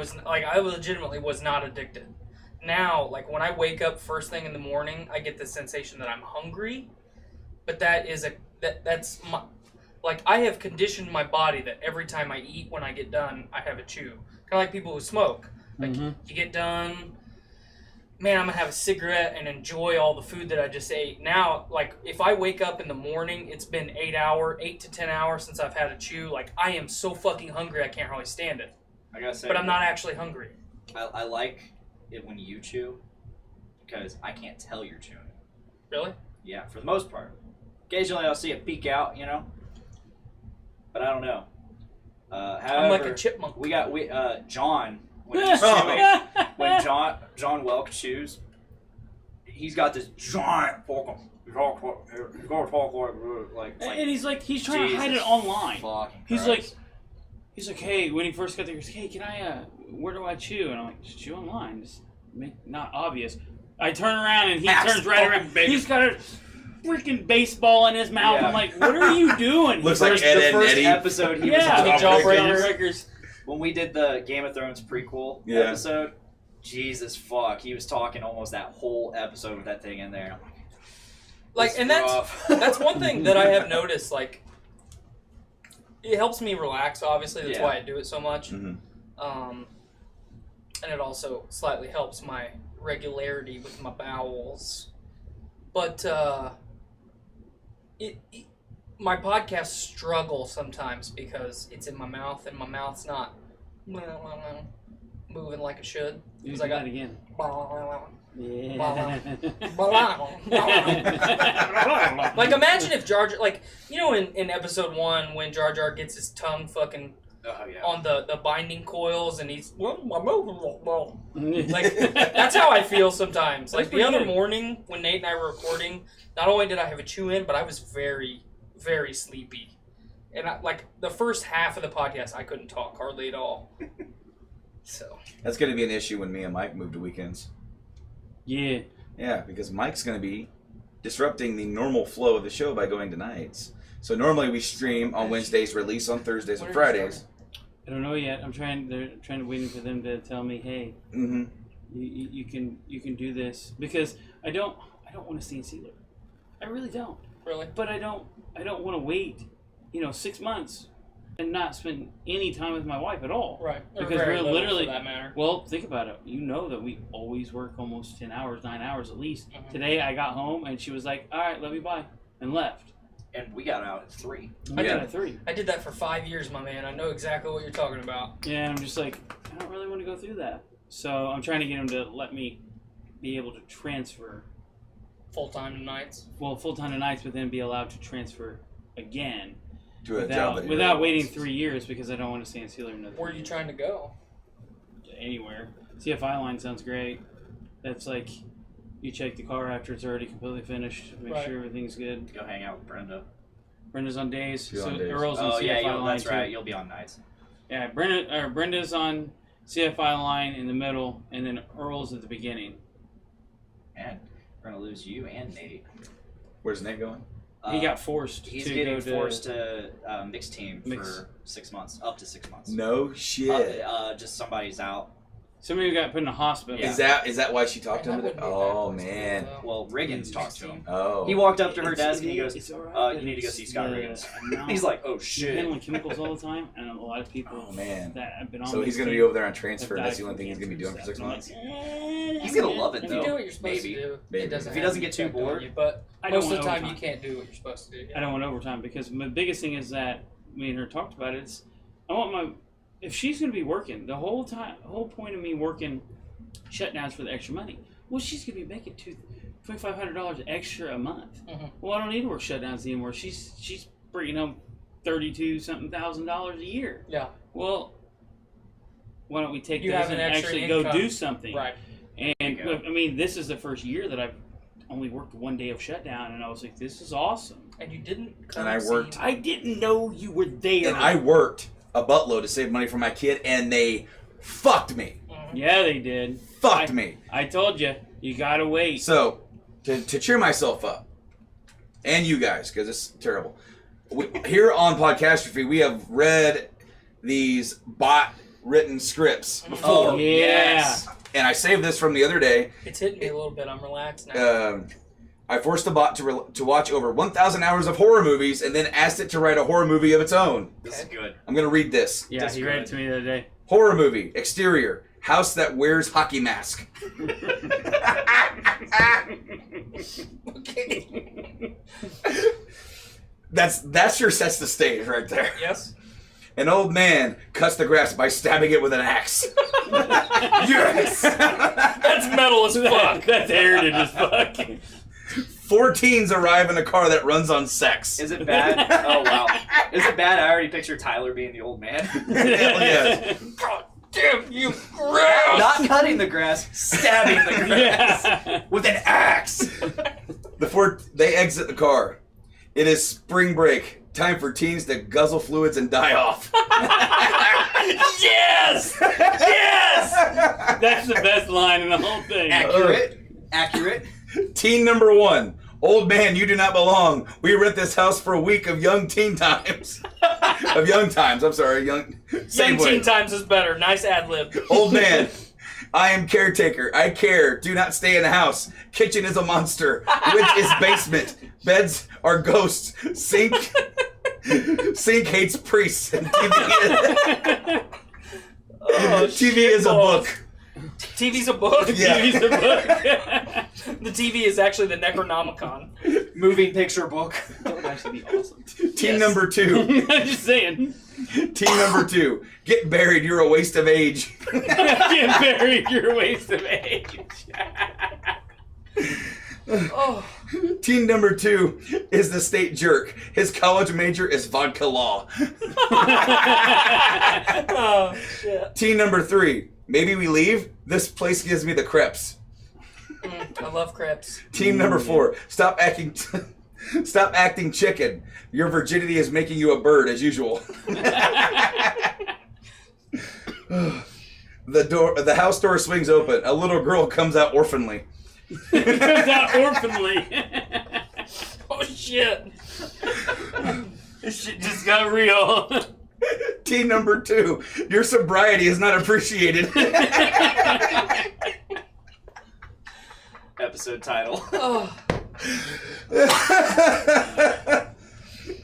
legitimately was not addicted. Now, like when I wake up first thing in the morning, I get the sensation that I'm hungry. But that's my, like I have conditioned my body that every time I eat, when I get done, I have a chew. Kind of like people who smoke. Like you get done. Man, I'm gonna have a cigarette and enjoy all the food that I just ate. Now, like, if I wake up in the morning, it's been 8 to 10 hours since I've had a chew. Like, I am so fucking hungry, I can't hardly stand it. I gotta say, but I'm not actually hungry. I like it when you chew because I can't tell you're chewing. Really? Yeah, for the most part. Occasionally, I'll see it peek out, you know. But I don't know. However, I'm like a chipmunk. We John. When he's chewing, when John Welk chews, he's got this giant fucking. He's gonna talk like and he's trying to hide it online. He's like, hey, when he first got there, he's like, hey, can I, where do I chew? And I'm like, just chew online. Just make not obvious. I turn around and he turns right around. He's got a freaking baseball in his mouth. Yeah. I'm like, what are you doing? Looks like Ed the first Eddie. episode he was on Jawbreakers. When we did the Game of Thrones prequel episode, Jesus fuck, he was talking almost that whole episode with that thing in there. And that's one thing that I have noticed. Like, it helps me relax. Obviously, that's why I do it so much. Mm-hmm. And it also slightly helps my regularity with my bowels. But my podcasts struggle sometimes because it's in my mouth and my mouth's not moving like it should. Use that again. Like imagine if Jar Jar, like you know in episode 1 when Jar Jar gets his tongue fucking on the binding coils and he's like that's how I feel sometimes. Like the other morning when Nate and I were recording, not only did I have a chew in, but I was very, very sleepy. And like the first half of the podcast, I couldn't talk hardly at all. So that's going to be an issue when me and Mike move to weekends. Yeah. Yeah, because Mike's going to be disrupting the normal flow of the show by going to nights. So normally we stream on Wednesdays, release on Thursdays and Fridays. I don't know yet. They're waiting for them to tell me, hey, you can do this because I don't want to see a sealer. I really don't. Really? But I don't want to wait, 6 months and not spend any time with my wife at all. Right. Because we're literally, for that matter. Well, think about it. You know that we always work almost 10 hours, 9 hours at least. Today I got home and she was like, all right, love you, bye, and left. And we got out at 3. I got at 3. I did that for 5 years, my man. I know exactly what you're talking about. Yeah, I'm just like, I don't really want to go through that. So I'm trying to get him to let me be able to transfer. Full-time to nights? Well, full-time to nights, but then be allowed to transfer again. To a job that without waiting 3 years because I don't want to stay in Sealer another. Where are you trying to go? Anywhere. CFI line sounds great. That's like you check the car after it's already completely finished, make sure everything's good. Go hang out with Brenda. Brenda's on days. You're on days. Earl's on CFI line that's too. right. You'll be on nights. Yeah, Brenda's on CFI line in the middle, and then Earl's at the beginning. Man, we're gonna lose you and Nate. Where's Nate going? He got forced. He's getting forced to mixed team for 6 months, up to 6 months. No shit. Just somebody's out. Somebody got put in a hospital. Yeah. Is that why she talked to him? Oh man. Well, Riggins talked to him. Oh. He walked up to her desk and he goes, right, "You need to go see Scott Riggins." He's like, "Oh shit." You're handling chemicals all the time, and a lot of people. Oh man. That have been on. So he's gonna be over there on transfer. That's the only thing he's gonna be doing for 6 months. He's gonna love it If though. you do what you're supposed to do, Maybe. it doesn't. If he doesn't get too bored, but I don't most of want the time overtime. you can't do what you're supposed to do. I don't want overtime because my biggest thing is that me and her talked about it. Is I want my if she's gonna be working the whole time. The whole point of me working shutdowns for the extra money. Well, she's gonna be making $2,500 extra a month. Mm-hmm. Well, I don't need to work shutdowns anymore. She's bringing home $32-something thousand a year. Yeah. Well, why don't we take You this have and an extra actually income. go do something? Right. And I mean, this is the first year that I've only worked 1 day of shutdown, and I was like, "This is awesome." And you didn't. And I worked. I didn't know you were there. And I worked a buttload to save money for my kid, and they fucked me. Yeah, they did. Fucked me. I told you, you gotta wait. So, to cheer myself up, and you guys, because it's terrible, here on Podcastrophe, we have read these bot-written scripts before. Oh, yeah. Yes. And I saved this from the other day. It's hitting me a little bit. I'm relaxed now. I forced the bot to watch over 1,000 hours of horror movies and then asked it to write a horror movie of its own. This is good. I'm going to read this. Yeah, he read it to me the other day. Horror movie, exterior, house that wears hockey mask. Okay. That's your sets the stage right there. Yes. An old man cuts the grass by stabbing it with an axe. Yes! That's metal as fuck. That's heritage as fuck. 4 teens arrive in a car that runs on sex. Is it bad? Oh wow. Is it bad? I already picture Tyler being the old man. Hell yeah. God damn you, gross! Not cutting the grass, stabbing the grass with an axe. They exit the car. It is spring break. Time for teens to guzzle fluids and die off. Yes! Yes! That's the best line in the whole thing. Accurate. Teen number 1. Old man, you do not belong. We rent this house for a week of young teen times. Of young times, I'm sorry. Young teen times is better. Nice ad lib. Old man, I am caretaker. I care. Do not stay in the house. Kitchen is a monster. Witch is basement. Beds are ghosts. Sink hates priests. And TV is a book. TV's a book? Yeah. TV's a book. The TV is actually the Necronomicon. Moving picture book. That would actually be awesome. Team number 2. I'm just saying. Team number 2. Get buried. You're a waste of age. Get buried. You're a waste of age. Oh. Team number 2 is the state jerk. His college major is vodka law. Oh, shit. Team number 3. Maybe we leave? This place gives me the creeps. I love crepes. Team number 4. Stop acting chicken. Your virginity is making you a bird as usual. The house door swings open. A little girl comes out orphanly. Comes out orphanly. Oh, shit. This shit just got real. Team number 2. Your sobriety is not appreciated. Episode title. Oh.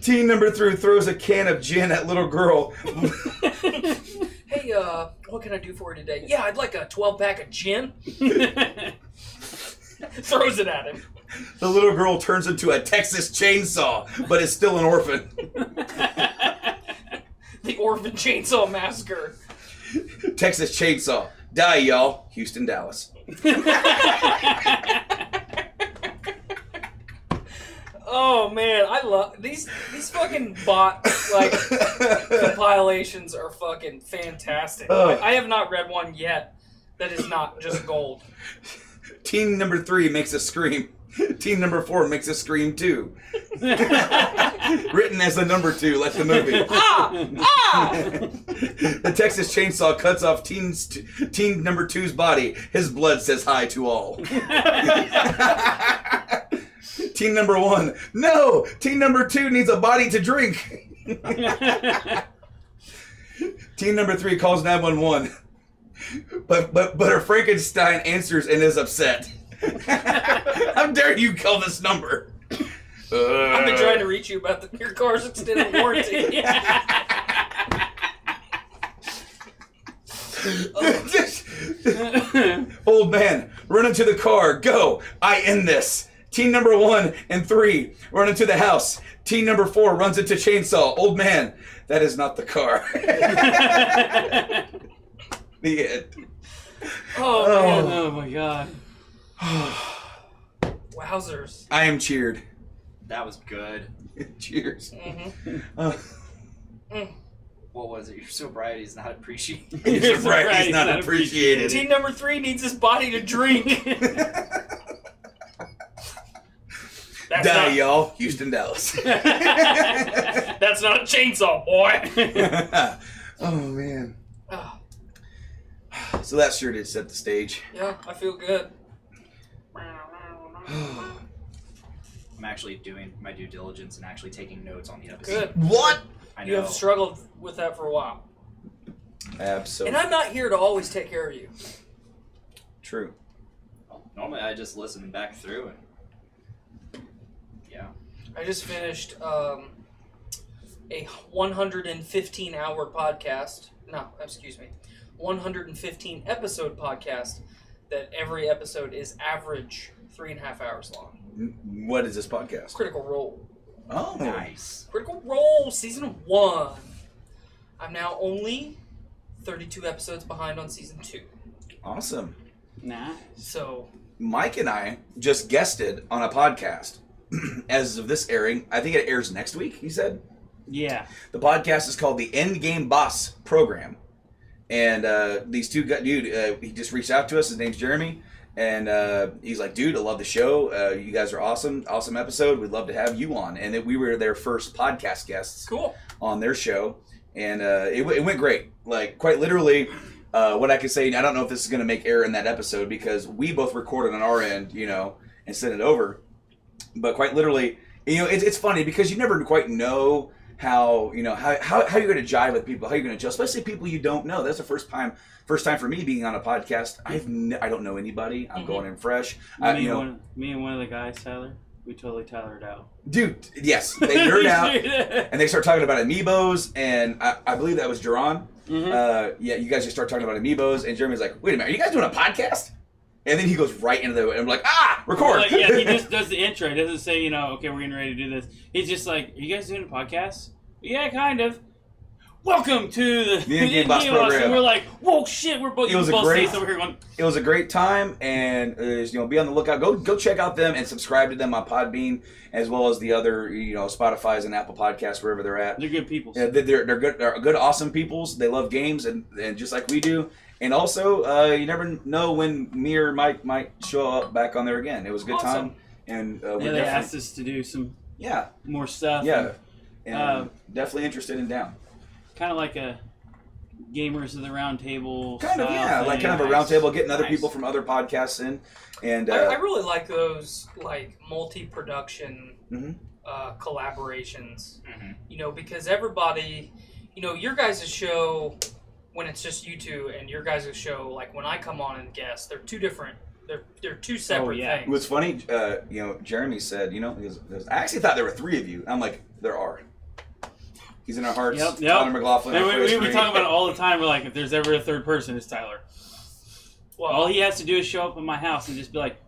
Team number 3 throws a can of gin at little girl. Hey, what can I do for you today? Yeah, I'd like a 12-pack of gin. Throws it at him. The little girl turns into a Texas chainsaw, but is still an orphan. The Orphan Chainsaw Massacre. Texas chainsaw. Die, y'all. Houston, Dallas. Oh man, I love these fucking bot compilations are fucking fantastic. I have not read one yet that is not just gold. Team number 3 makes a scream. Team number 4 makes a scream too. Written as the number 2, like the movie. The Texas chainsaw cuts off teen number 2's body. His blood says hi to all. Team number 1, no. Team number 2 needs a body to drink. Team number 3 calls 911. But her Frankenstein answers and is upset. How dare you call this number? I've been trying to reach you about your car's extended warranty. Old man, run into the car. Go. I end this. Team number 1 and 3 run into the house. Team number 4 runs into chainsaw. Old man, that is not the car. The end. Oh, man. Oh my god. Wowzers. I am cheered. That was good. Cheers. Mm-hmm. What was it? Your sobriety is not appreciated. You're right. He's not appreciated. Team number 3 needs his body to drink. Die, y'all. Houston, Dallas. That's not a chainsaw, boy. Oh, man. Oh, So that sure did set the stage. yeah, I feel good. I'm actually doing my due diligence and actually taking notes on the episode. Good. What? I know. You have struggled with that for a while. Absolutely. And I'm not here to always take care of you. True. Well, normally I just listen back through and yeah. I just finished a 115-hour podcast. No, excuse me. 115 episode podcast that every episode is average 3.5 hours long. What is this podcast? Critical Role. Oh. Nice. Critical Role Season 1. I'm now only 32 episodes behind on Season 2. Awesome. Nice. So, Mike and I just guested on a podcast. As of this airing, I think it airs next week, he said. Yeah. The podcast is called the Endgame Boss Program. And these two guys, he just reached out to us. His name's Jeremy. And he's like, dude, I love the show. You guys are awesome. Awesome episode. We'd love to have you on. And we were their first podcast guests cool. on their show. And it went great. Like, quite literally, what I could say, I don't know if this is going to make air in that episode because we both recorded on our end, and sent it over. But quite literally, it's funny because you never quite know how you're going to jive with people, how you're going to adjust, especially people you don't know. That's the first time for me being on a podcast. I don't know anybody. I'm going in fresh. Me and one of the guys, Tyler, we totally Tylered out. Dude, yes, they nerd out and they start talking about amiibos, and I believe that was Jerron. Mm-hmm. Yeah, you guys just start talking about amiibos, and Jeremy's like, "Wait a minute, are you guys doing a podcast?" And then he goes right into the, and I'm like, record. Well, yeah, he just does the intro. He doesn't say, okay, we're getting ready to do this. He's just like, are you guys doing a podcast? Yeah, kind of. Welcome to the Endgame Boss Program. And we're like, whoa, shit, we're both over here going. It was a great time, and be on the lookout. Go check out them and subscribe to them on Podbean, as well as the other Spotify's and Apple Podcasts, wherever they're at. They're good people. Yeah, they're good. They're good, awesome peoples. They love games, and just like we do. And also, you never know when me or Mike might show up back on there again. It was a good time, and they asked us to do some more stuff. Yeah, and definitely interested and down. Kind of like a Gamers of the Round Table. Kind of, yeah, like kind of a round table, getting other people from other podcasts in. And I really like those multi-production collaborations. Mm-hmm. Because everybody, your guys' show, when it's just you two, and your guys' show, like when I come on and guest, they're two different. They're two separate things. What's funny, Jeremy said, he goes, I actually thought there were 3 of you. I'm like, there are. He's in our hearts. Yep. Tyler McLaughlin. We talk about it all the time. We're like, if there's ever a third person, it's Tyler. Well, all he has to do is show up at my house and just be like,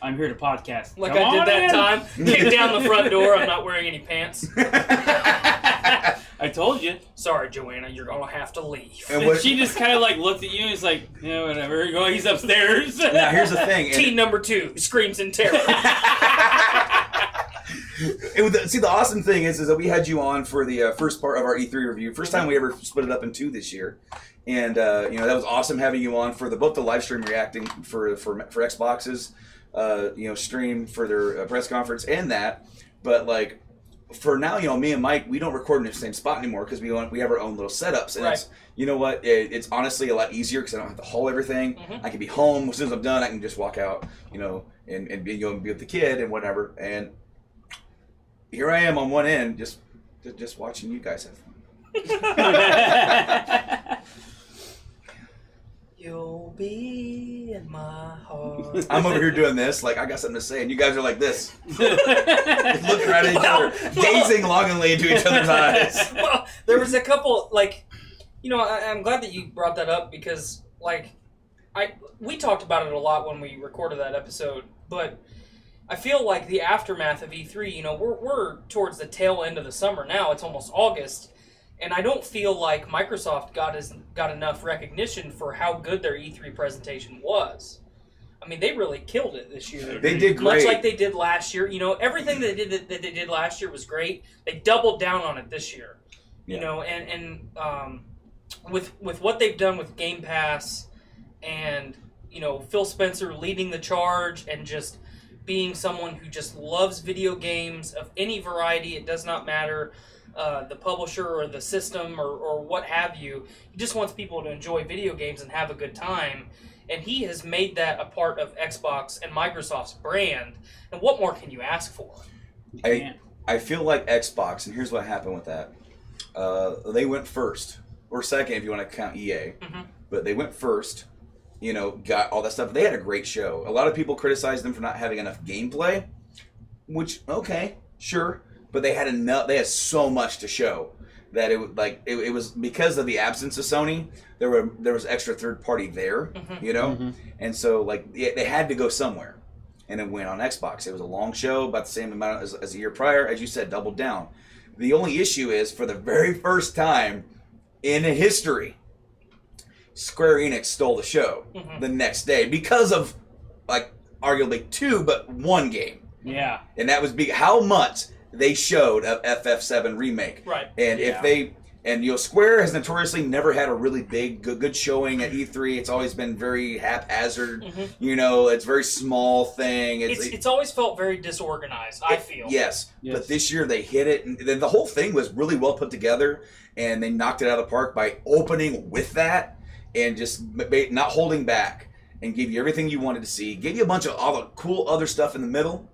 I'm here to podcast. Like I did that time. Kick down the front door. I'm not wearing any pants. I told you. Sorry, Joanna. You're going to have to leave. And she just kind of looked at you and is like, whatever. He's upstairs. Now, here's the thing. Team number 2 screams in terror. See, the awesome thing is that we had you on for the first part of our E3 review. First time we ever split it up in 2 this year. And, that was awesome having you on for both the live stream reacting for Xbox's, stream for their press conference and that. But, for now, me and Mike, we don't record in the same spot anymore because we have our own little setups. And it's, you know what? It's honestly a lot easier because I don't have to haul everything. I can be home as soon as I'm done. I can just walk out, and be with the kid and whatever. And here I am on one end, just watching you guys have fun. You'll be in my heart. I'm over here doing this, like I got something to say, and you guys are like this, looking right at each other, gazing longingly into each other's eyes. Well, there was a couple, I'm glad that you brought that up because, we talked about it a lot when we recorded that episode, but I feel like the aftermath of E3, we're towards the tail end of the summer now. It's almost August. And I don't feel like Microsoft got enough recognition for how good their E3 presentation was. I mean, they really killed it this year. They did great. Much like they did last year. Everything that they did last year was great. They doubled down on it this year. And with what they've done with Game Pass and, Phil Spencer leading the charge and just being someone who just loves video games of any variety, it does not matter. The publisher or the system or what have you. He just wants people to enjoy video games and have a good time. And he has made that a part of Xbox and Microsoft's brand. And what more can you ask for? I feel like Xbox, and here's what happened with that. They went first, or second if you want to count EA. But they went first, got all that stuff. They had a great show. A lot of people criticized them for not having enough gameplay, which, okay, sure. But they had enough. They had so much to show that it was because of the absence of Sony. There was extra third party there, and so they had to go somewhere, and it went on Xbox. It was a long show, about the same amount as a year prior, as you said, doubled down. The only issue is for the very first time in history, Square Enix stole the show the next day because of arguably two, but one game. Yeah, and that was how much they showed a FF7 remake. Right. And if they... And, Square has notoriously never had a really big, good showing at E3. It's always been very haphazard. It's a very small thing. It's always felt very disorganized, I feel. Yes. But this year they hit it. And the whole thing was really well put together. And they knocked it out of the park by opening with that. And just not holding back. And gave you everything you wanted to see. Gave you a bunch of all the cool other stuff in the middle.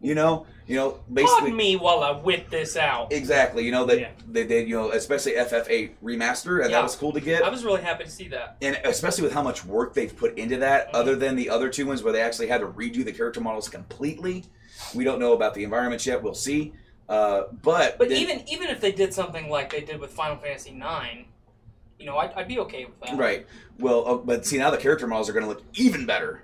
Basically. Pardon me while I whip this out. Exactly. They did, especially FF8 remaster, and that was cool to get. I was really happy to see that. And especially with how much work they've put into that, other than the other two ones where they actually had to redo the character models completely. We don't know about the environments yet. We'll see. But even if they did something like they did with Final Fantasy IX, I'd be okay with that. Right. Well, but see, now the character models are going to look even better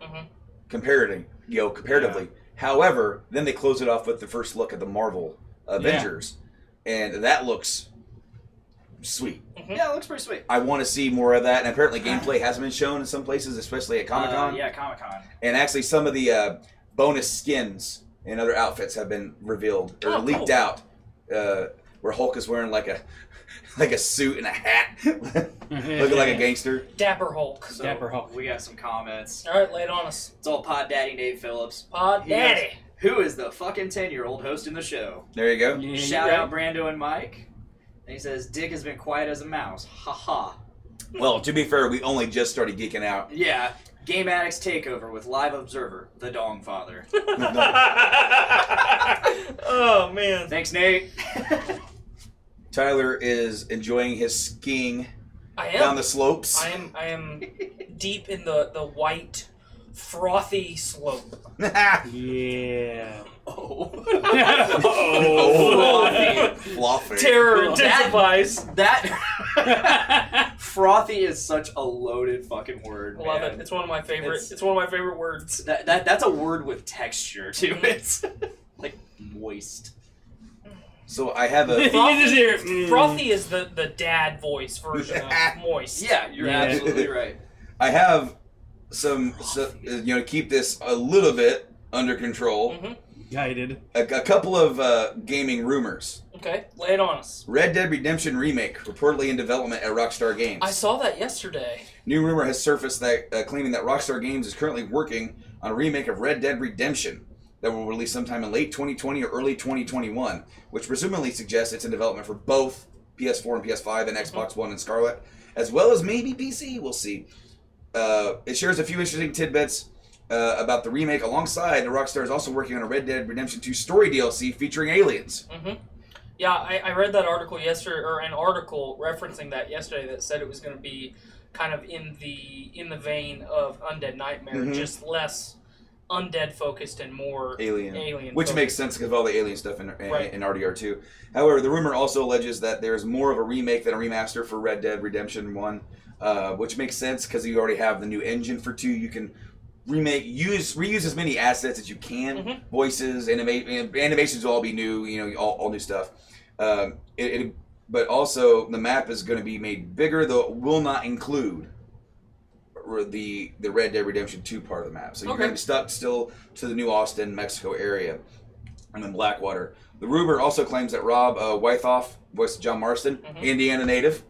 comparatively. Yeah. However, then they close it off with the first look at the Marvel Avengers, and that looks sweet. Yeah, it looks pretty sweet. I want to see more of that, and apparently gameplay hasn't been shown in some places, especially at Comic-Con. Yeah, Comic-Con. And actually some of the bonus skins and other outfits have been revealed, or leaked out, where Hulk is wearing like a suit and a hat, looking like a gangster. Dapper Hulk. So Dapper Hulk. We got some comments. All right, lay it on us. It's all Pod Daddy Nate Phillips. Pod Daddy. Who is the fucking 10-year-old hosting the show? There you go. Yeah, Shout out Brando and Mike. And he says, Dick has been quiet as a mouse. Ha ha. Well, to be fair, we only just started geeking out. Yeah. Game Addicts Takeover with Live Observer, the Dong Father. Oh, man. Thanks, Nate. Tyler is enjoying his skiing I am. down the slopes. I am deep in the white, frothy slope. Yeah. Oh. Frothy. Terror intensifies. That frothy is such a loaded fucking word. I love man. it. It's one of my favorite. It's one of my favorite words. That's a word with texture too. It's like moist. So I have a... Frothy is the dad voice version of moist. Yeah, you're absolutely right. I have some keep this a little bit under control. Guided. A couple of gaming rumors. Okay, lay it on us. Red Dead Redemption Remake, reportedly in development at Rockstar Games. I saw that yesterday. New rumor has surfaced that claiming that Rockstar Games is currently working on a remake of Red Dead Redemption. that will release sometime in late 2020 or early 2021, which presumably suggests it's in development for both PS4 and PS5 and Xbox One and Scarlet, as well as maybe PC. We'll see. It shares a few interesting tidbits about the remake, alongside Rockstar is also working on a Red Dead Redemption 2 story DLC featuring aliens. Yeah, I read that article yesterday, or an article referencing that yesterday, that said it was going to be kind of in the vein of Undead Nightmare, just less undead focused and more alien which makes sense because of all the alien stuff in RDR2. However, the rumor also alleges that there's more of a remake than a remaster for Red Dead Redemption 1, which makes sense because you already have the new engine for 2. You can reuse as many assets as you can. Voices, animations will all be new, all new stuff. But also the map is going to be made bigger, though it will not include the Red Dead Redemption 2 part of the map. So you're going to be stuck still to the New Austin, Mexico area, and then Blackwater. The rumor also claims that Rob Wythoff, voice of John Marston, Indiana native,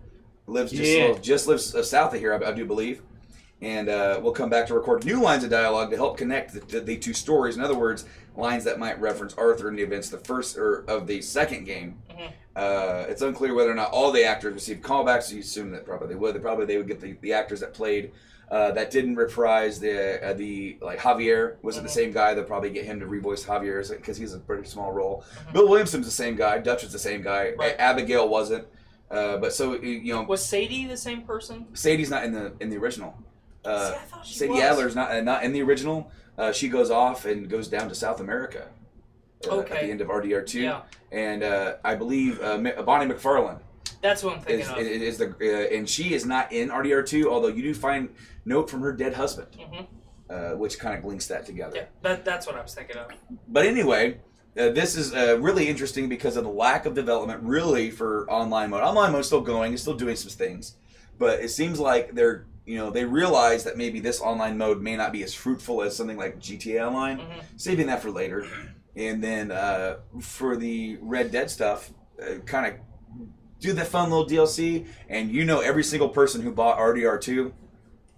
lives south of here, I do believe, and will come back to record new lines of dialogue to help connect the two stories. In other words, lines that might reference Arthur in the events of the second game. It's unclear whether or not all the actors received callbacks, so you assume that probably they would. They would get the actors that played that didn't reprise the like Javier wasn't the same guy. They'll probably get him to revoice Javier because he's a pretty small role. Bill Williamson's the same guy. Dutch was the same guy. Right. Abigail wasn't. But so was Sadie the same person? Sadie's not in the original. See, I thought she Sadie was. Adler's not in the original. She goes off and goes down to South America at the end of RDR2. Yeah. And I believe Bonnie McFarlane. That's what I'm thinking of. And she is not in RDR2, although you do find note from her dead husband, which kind of links that together. Yeah, that's what I was thinking of. But anyway, this is really interesting because of the lack of development, really, for online mode. Online mode's still going, it's still doing some things, but it seems like they realize that maybe this online mode may not be as fruitful as something like GTA Online, saving that for later. And then for the Red Dead stuff, kind of do the fun little DLC, and every single person who bought RDR2,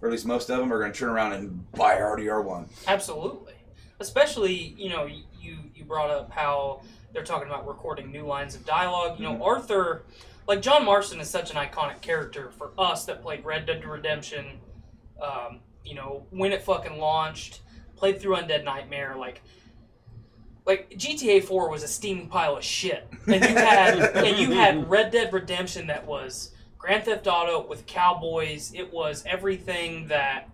or at least most of them, are going to turn around and buy RDR1. Absolutely. Especially, you brought up how they're talking about recording new lines of dialogue. Arthur, like John Marston is such an iconic character for us that played Red Dead Redemption, when it fucking launched, played through Undead Nightmare, like GTA 4 was a steaming pile of shit, and you had Red Dead Redemption that was Grand Theft Auto with cowboys. It was everything that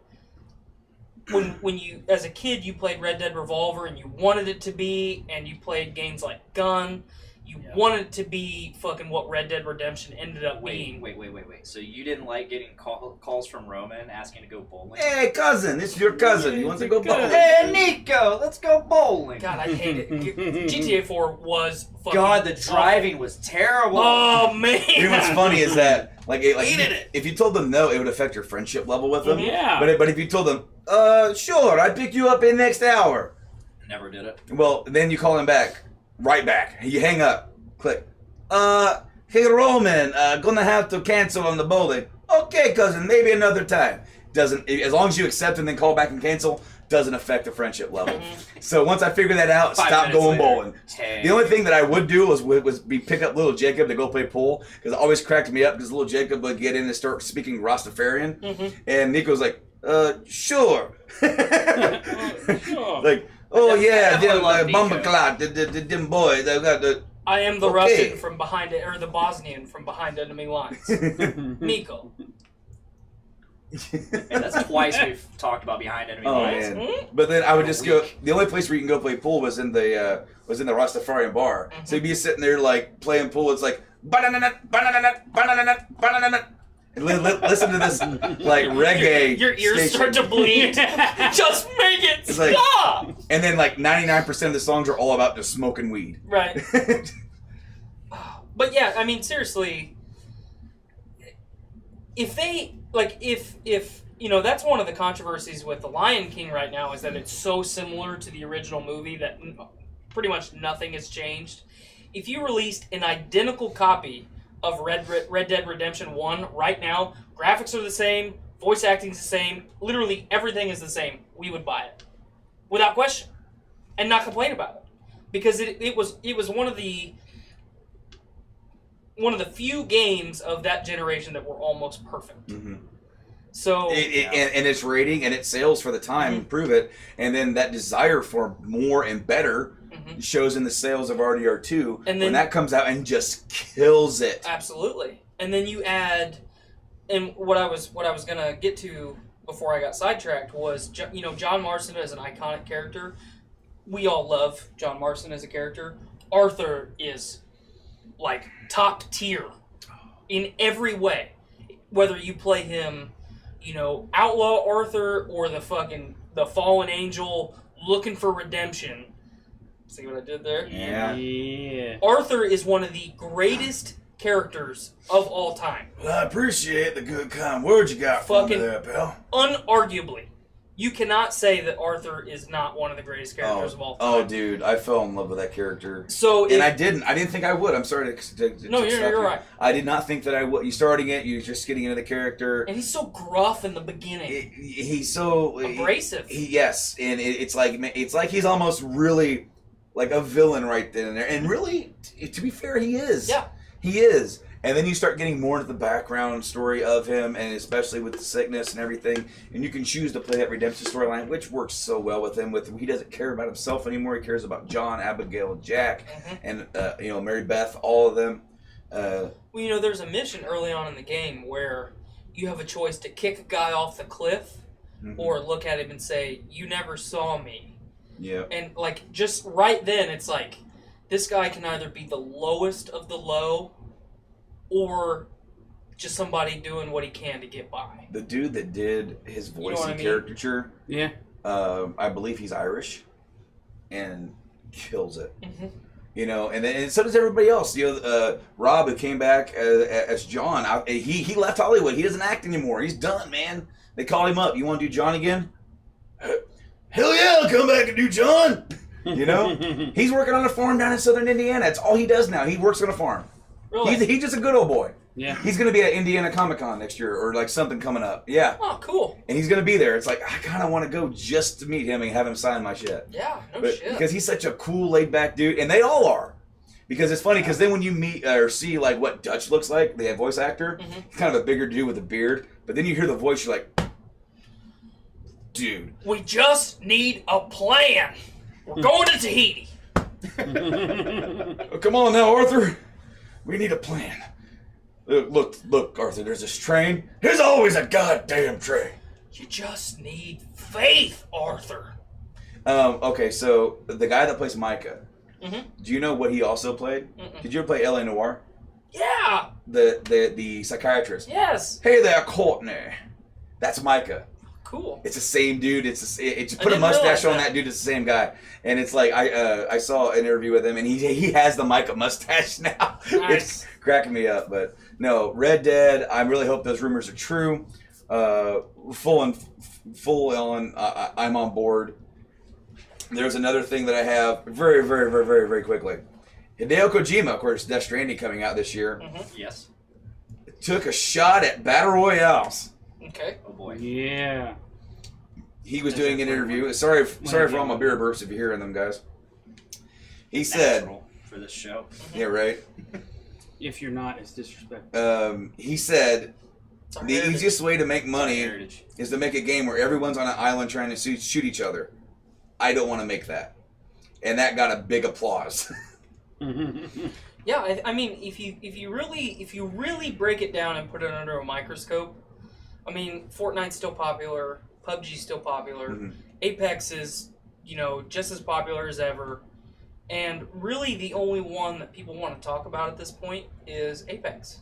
when you as a kid you played Red Dead Revolver and you wanted it to be, and you played games like Gun. You wanted it to be fucking what Red Dead Redemption ended up being. Wait. So you didn't like getting calls from Roman asking to go bowling? Hey, cousin, it's your cousin. You want to go bowling? Hey, Nico, let's go bowling. God, I hate it. GTA 4 was fucking... God, the driving was terrible. Oh, man. What's funny is that, if you told them no, it would affect your friendship level with them. Yeah. But if you told them, sure, I'd pick you up in next hour. Never did it. Well, then you call him back. Right back. You hang up. Click. Hey Roman, gonna have to cancel on the bowling. Okay, cousin, maybe another time. Doesn't, as long as you accept and then call back and cancel, doesn't affect the friendship level. So once I figured that out, stop going bowling. The only thing that I would do was pick up little Jacob to go play pool, because it always cracked me up because little Jacob would get in and start speaking Rastafarian, and Nico's like, sure. Sure. Like, oh yeah, them Bumbleclot, them boys. I got the. I am the Russian from behind it, or the Bosnian from behind enemy lines. Nico. And that's twice we've talked about behind enemy lines. Man. But then I would just go. The only place where you can go play pool was in the Rastafarian bar. So you'd be sitting there like playing pool. It's like banana nut, banana nut, banana nut, banana nut. And listen to this like reggae. Your ears station. start to bleed. Just make it stop. And then like 99% of the songs are all about just smoking weed. Right. But yeah, I mean seriously, if they if that's one of the controversies with The Lion King right now, is that it's so similar to the original movie that pretty much nothing has changed. If you released an identical copy of Red Dead Redemption 1 right now, graphics are the same, voice acting's the same, literally everything is the same, we would buy it. Without question. and not complain about it, because it was one of the few games of that generation that were almost perfect. Mm-hmm. So and its rating and its sales for the time prove it, and then that desire for more and better shows in the sales of RDR2 and then, when that comes out and just kills it. Absolutely. And then you add, and what I was gonna get to before I got sidetracked was, you know, John Marston as an iconic character. We all love John Marston as a character. Arthur is like top tier in every way, whether you play him, you know, outlaw Arthur or the fallen angel looking for redemption. See what I did there? Yeah. Arthur is one of the greatest characters of all time. Well, I appreciate the good kind words you got from me there, pal. Unarguably, you cannot say that Arthur is not one of the greatest characters of all time. Oh, dude, I fell in love with that character. And I didn't think I would. I'm sorry to no, you're right. I did not think that I would. You starting it, you're just getting into the character, and he's so gruff in the beginning. He's so abrasive. Yes, and it's like he's almost really like a villain right then and there. And really, to be fair, he is. Yeah, he is. And then you start getting more into the background story of him, and especially with the sickness and everything. And you can choose to play that redemption storyline, which works so well with him. He doesn't care about himself anymore. He cares about John, Abigail, Jack, and Mary Beth, all of them. Well, you know, there's a mission early on in the game where you have a choice to kick a guy off the cliff, or look at him and say, "You never saw me." Yeah. And like just right then, it's like this guy can either be the lowest of the low, or just somebody doing what he can to get by. The dude that did his voice and caricature, I believe he's Irish, and kills it. You know, and so does everybody else. You know, Rob, who came back as John, he left Hollywood. He doesn't act anymore. He's done, man. They call him up. You want to do John again? Hell yeah, I'll come back and do John. You know, he's working on a farm down in southern Indiana. That's all he does now. He works on a farm. Really? He's just a good old boy. Yeah. He's going to be at Indiana Comic-Con next year, or like something coming up. Yeah. Oh, cool. And he's going to be there. It's like, I kind of want to go just to meet him and have him sign my shit. Yeah, shit. Because he's such a cool, laid-back dude. And they all are. Because it's funny, because then when you meet or see like what Dutch looks like, the voice actor, he's kind of a bigger dude with a beard. But then you hear the voice, you're like, dude. We just need a plan. We're going to Tahiti. Oh, come on now, Arthur. We need a plan. Look, Arthur, there's this train. There's always a goddamn train. You just need faith, Arthur. Okay, so the guy that plays Micah, do you know what he also played? Did you ever play L.A. Noire? Yeah. The psychiatrist. Yes. Hey there, Courtney. That's Micah. Cool. It's the same dude. It's put a mustache on that dude. It's the same guy. And it's like I saw an interview with him, and he has the Micah mustache now. Nice. It's cracking me up. But no, Red Dead. I really hope those rumors are true. Full on. I'm on board. There's another thing that I have very, very, very, very, very quickly. Hideo Kojima, of course, Death Stranding coming out this year. Yes. Took a shot at battle royales. Okay. Oh boy. Yeah. He was doing an interview. Sorry for all my beer burps if you're hearing them, guys. He said for this show. Yeah, right. If you're not, it's disrespectful. He said the easiest way to make money is to make a game where everyone's on an island trying to shoot each other. I don't want to make that, and that got a big applause. Yeah, I mean, if you really break it down and put it under a microscope, I mean, Fortnite's still popular, PUBG's still popular, Apex is, just as popular as ever, and really the only one that people want to talk about at this point is Apex.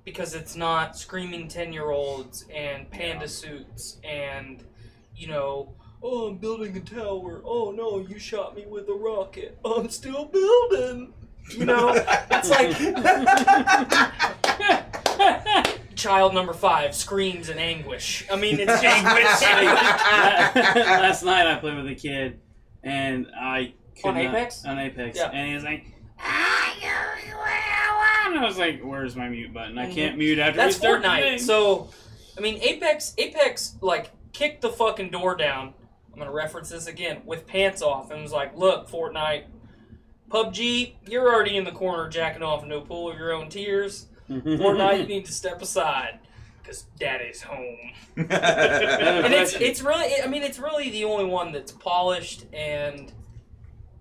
Because it's not screaming 10-year-olds and panda suits and, oh, I'm building a tower. Oh, no, you shot me with a rocket. I'm still building. It's like child number 5 screams in anguish. I mean, it's just Last night I played with a kid, and I could On Apex? On Apex. Yeah. And he was like, and I was like, where's my mute button? I can't mute after That's we start Fortnite. the thing. So, I mean, Apex, like, kicked the fucking door down I'm going to reference this again, with pants off and was like, look, Fortnite, PUBG, you're already in the corner jacking off in a pool of your own tears. Fortnite, you need to step aside because Daddy's home. And it's really the only one that's polished and,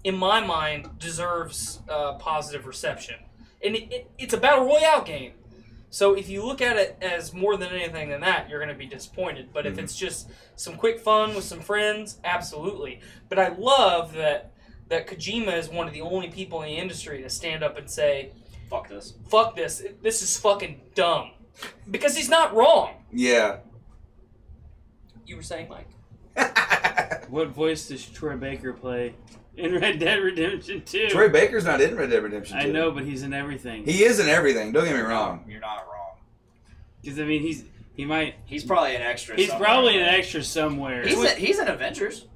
in my mind, deserves positive reception. And it's a battle royale game. So if you look at it as more than anything than that, you're going to be disappointed. But if it's just some quick fun with some friends, absolutely. But I love that Kojima is one of the only people in the industry to stand up and say, fuck this. Fuck this. This is fucking dumb. Because he's not wrong. Yeah. You were saying, Mike? What voice does Troy Baker play in Red Dead Redemption 2? Troy Baker's not in Red Dead Redemption 2. I know, but he's in everything. He is in everything. Don't get me wrong. You're not wrong. Because, I mean, he's probably an extra He's somewhere. probably an extra somewhere. He's in Avengers.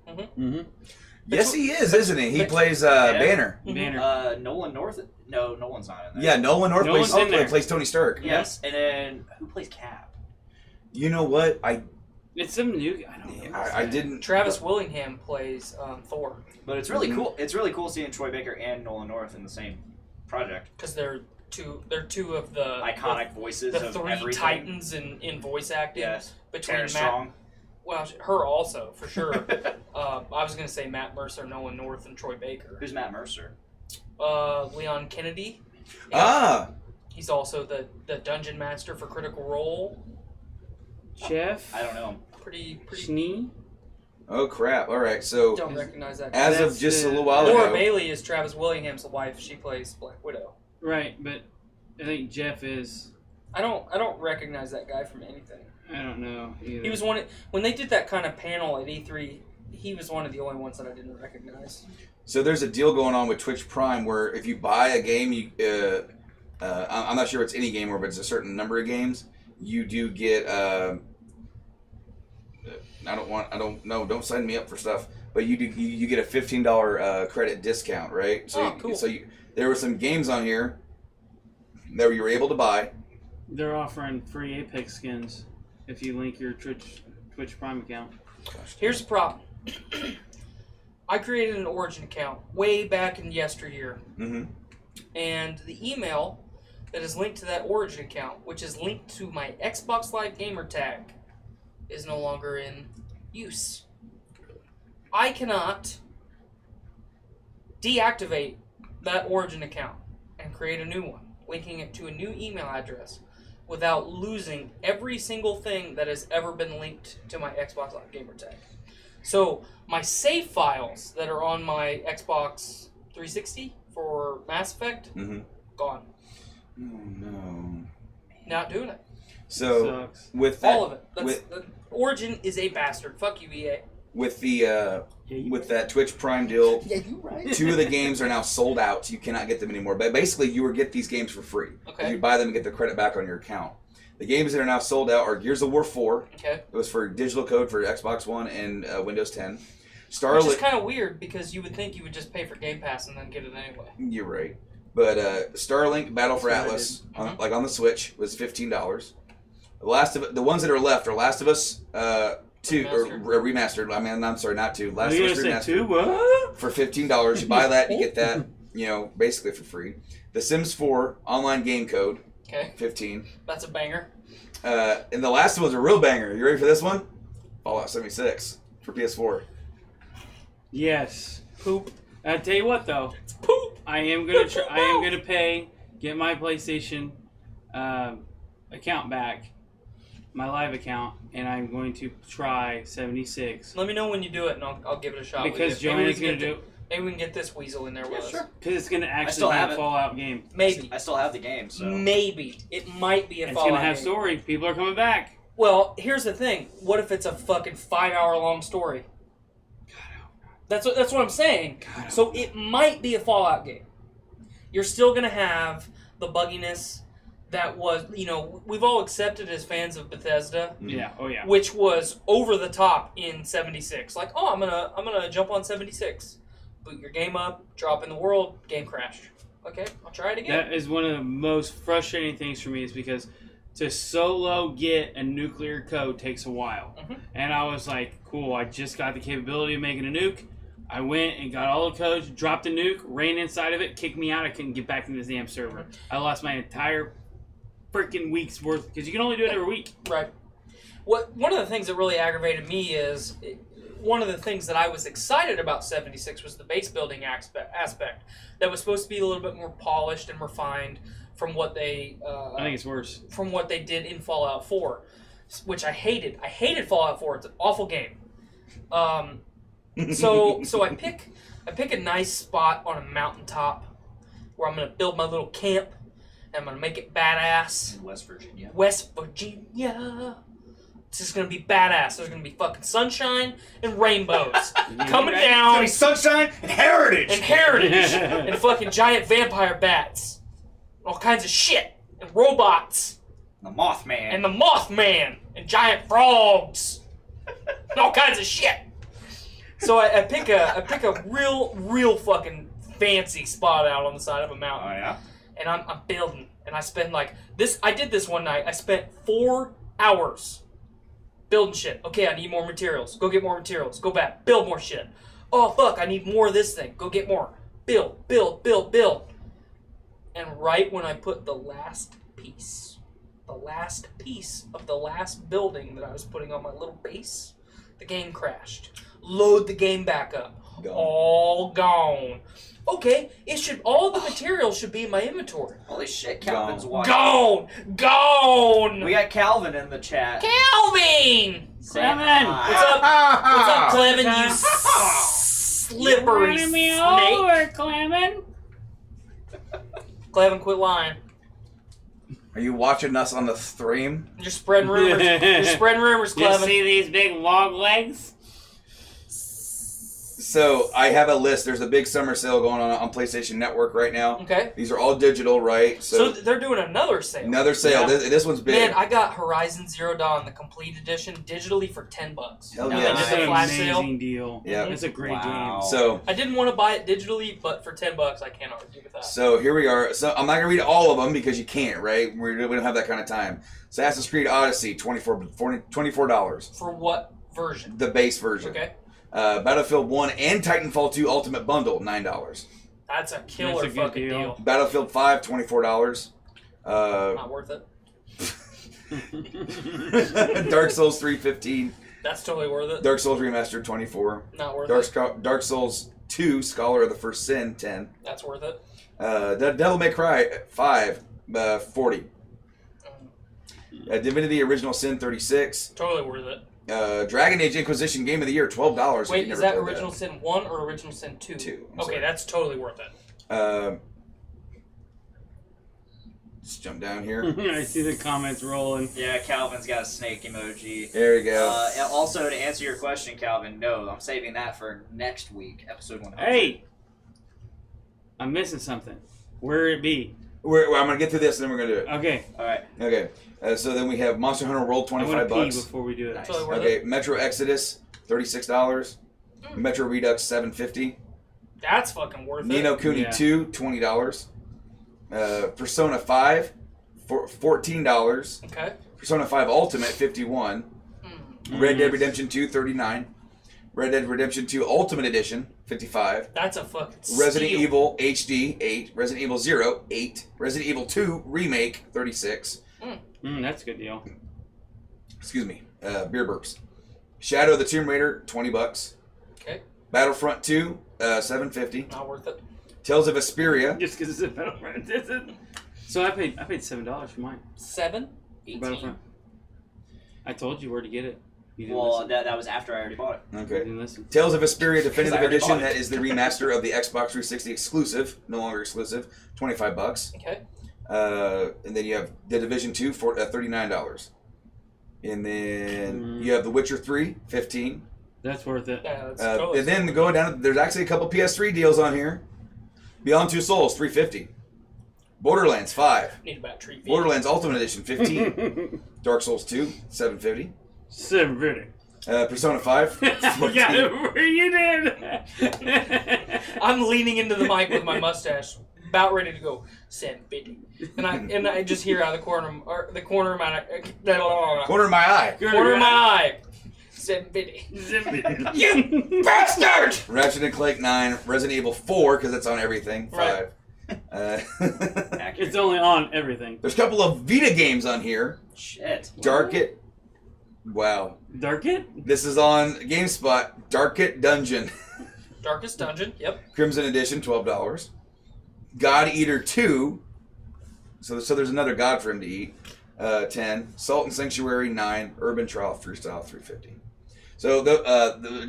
Yes, he is, isn't he? He plays Banner. Banner. Nolan North. No, Nolan's not in there. Yeah, Nolan North plays Tony Stark. Yes, and then who plays Cap? You know what? It's some new. I don't know. I didn't. Travis Willingham plays Thor. But it's really cool. It's really cool seeing Troy Baker and Nolan North in the same project. Because they're two of the iconic voices the of three everything. titans in voice acting. Yes, between Tara Strong. Well, her also for sure. I was gonna say Matt Mercer, Nolan North, and Troy Baker. Who's Matt Mercer? Leon Kennedy. He's also the dungeon master for Critical Role. Jeff? I don't know. Pretty. Schnee? Oh crap! All right, so Don't recognize that. As of just a little while Laura ago, Bailey is Travis Willingham's wife. She plays Black Widow. Right, but I think Jeff is. I don't recognize that guy from anything. I don't know either. He was when they did that kind of panel at E3. He was one of the only ones that I didn't recognize. So there's a deal going on with Twitch Prime where if you buy a game, I'm not sure if it's any game or if it's a certain number of games, you do get. Don't sign me up for stuff. But you get a $15 credit discount, right? So cool. There were some games on here that you were able to buy. They're offering free Apex skins if you link your Twitch Prime account. Here's the problem. I created an Origin account way back in yesteryear. And the email that is linked to that Origin account, which is linked to my Xbox Live gamer tag, is no longer in use. I cannot deactivate that Origin account and create a new one, linking it to a new email address without losing every single thing that has ever been linked to my Xbox Live gamer tag. So my save files that are on my Xbox 360 for Mass Effect, gone. Oh no. Not doing it. So with that, all of it. Origin is a bastard. Fuck you, EA. With that Twitch Prime deal, two of the games are now sold out. You cannot get them anymore. But basically, you would get these games for free. Okay. You buy them and get the credit back on your account. The games that are now sold out are Gears of War 4. Okay. It was for digital code for Xbox One and Windows 10. Which is kind of weird because you would think you would just pay for Game Pass and then get it anyway. You're right. But Starlink Battle for Atlas, on the Switch, was $15. The ones that are left are Last of Us 2 or remastered. I mean, I'm sorry, not 2. Last of Us remastered. 2? What? For $15, you buy that, you get that, basically for free. The Sims 4 online game code. Okay. $15. That's a banger. And the last one's a real banger. You ready for this one? Fallout 76 for PS4. Yes. Poop. I tell you what, though. Poop. I am gonna pay, get my PlayStation account back, my live account, and I'm going to try 76. Let me know when you do it, and I'll give it a shot. Because Joanna's gonna do. Maybe we can get this weasel in there with us. Sure. Because it's gonna actually be a Fallout game. Maybe. I still have the game, so Maybe it might be a Fallout. It's gonna have game. story. People are coming back. Well, here's the thing. What if it's a fucking 5-hour long story? That's what I'm saying. So it might be a Fallout game. You're still gonna have the bugginess that was, we've all accepted as fans of Bethesda. Yeah. Oh yeah. Which was over the top in 76. Like, I'm gonna jump on 76, boot your game up, drop in the world, game crashed. Okay, I'll try it again. That is one of the most frustrating things for me, is because to solo get a nuclear code takes a while. Mhm. And I was like, cool, I just got the capability of making a nuke. I went and got all the codes, dropped the nuke, ran inside of it, kicked me out. I couldn't get back into this damn server. I lost my entire freaking week's worth, because you can only do it every week. Right. One of the things that really aggravated me is, one of the things that I was excited about 76 was the base building aspect. That was supposed to be a little bit more polished and refined from what they... I think it's worse. From what they did in Fallout 4, which I hated. I hated Fallout 4. It's an awful game. So I pick a nice spot on a mountaintop where I'm going to build my little camp, and I'm going to make it badass. In West Virginia. West Virginia. It's just going to be badass. There's going to be fucking sunshine and rainbows coming down. It's gonna be sunshine and heritage. And heritage. And fucking giant vampire bats. All kinds of shit. And robots. The Mothman. And the Mothman. And giant frogs. And all kinds of shit. So I pick a real fucking fancy spot out on the side of a mountain. Oh, yeah? And I'm building. And I spend like this. I did this one night. I spent 4 hours building shit. Okay, I need more materials. Go get more materials. Go back. Build more shit. Oh, fuck, I need more of this thing. Go get more. Build. And right when I put the last piece of the last building that I was putting on my little base, the game crashed. Load the game back up. Gone. All gone. Okay, all the materials should be in my inventory. Holy shit, Calvin's watching. Gone! We got Calvin in the chat. Calvin! Clevin! What's up, Clevin, you slippery You're running me snake? over, Clevin! Clevin, quit lying. Are you watching us on the stream? You're spreading rumors. You're spreading rumors, You Clevin. see these big log legs? So I have a list. There's a big summer sale going on PlayStation Network right now. Okay. These are all digital, right? So they're doing another sale. Another sale. Yeah. This one's big. Man, I got Horizon Zero Dawn, the complete edition, digitally for $10. Hell Now yeah. they That's did an the flash sale. amazing deal. Yeah. It's a great Wow. game. So I didn't want to buy it digitally, but for $10, I can't argue with that. So here we are. So I'm not gonna read all of them because you can't, right? We don't have that kind of time. Assassin's Creed Odyssey, $24. For what version? The base version. Okay. Battlefield 1 and Titanfall 2 Ultimate Bundle, $9. That's a killer That's a good fucking deal. deal. Battlefield 5, $24. Not worth it. Dark Souls 3, $15. That's totally worth it. Dark Souls Remastered, $24. Not worth it. Dark Souls 2 Scholar of the First Sin, $10. That's worth it. Devil May Cry 5, $40. Divinity Original Sin, $36. Totally worth it. Dragon Age Inquisition Game of the Year, $12. Wait, is that Original Sin 1 or Original Sin 2? 2. I'm Okay, sorry. that's totally worth it. Let's jump down here. I see the comments rolling. Yeah, Calvin's got a snake emoji. There we go. And also, to answer your question, Calvin, no, I'm saving that for next week, episode 100. Hey! I'm missing something. Where it be? I'm gonna get to this, and then we're gonna do it. Okay. All right. Okay. So then we have Monster Hunter World, I want to pee $25. before we do it. Nice. Totally worth Okay. it. Metro Exodus, $36. Metro Redux, $7.50. That's fucking worth Ni no it. Kuni Yeah. 2, $20. Persona 5, $14. Okay. Persona 5 Ultimate, $51. Red Dead Redemption 2, $39. Red Dead Redemption 2 Ultimate Edition, $55. That's a fucking Resident steal. Evil HD, $8. Resident Evil 0, $8. Resident Evil 2 Remake, $36. That's a good deal. Excuse me. Beer burps. Shadow of the Tomb Raider, $20. Okay. Battlefront 2, $7.50. Not worth it. Tales of Vesperia, Just because it's a Battlefront. So I paid $7 for mine. 7? For 18. Battlefront. I told you where to get it. You didn't Well, listen. that was after I already bought it. You okay. didn't listen. Tales of Vesperia Definitive I already Edition, bought it. that is the remaster of the Xbox 360 exclusive, no longer exclusive, $25. Okay. And then you have The Division 2 for $39. And then you have The Witcher 3, $15. That's worth it. Yeah, that's totally And then going down, there's actually a couple PS3 deals on here. Beyond Two Souls, $350. Borderlands 5. need a bad treat. Borderlands Ultimate Edition, $15. Dark Souls 2, $750. $750. Persona 5, You $14. got it where you did. I'm leaning into the mic with my mustache about ready to go, send 50. And I just hear out of the corner of my eye, send 50. You bastard! Ratchet and Clank 9, Resident Evil 4 because it's on everything. 5. It's only on everything. There's a couple of Vita games on here. Shit. Dark-It. Wow. Dark-It? This is on GameSpot. Dark-It Dungeon. Darkest Dungeon, yep. Crimson Edition, $12. God Eater 2. So there's another god for him to eat. 10. Salt and Sanctuary, 9. Urban Trial Freestyle, $3.50. So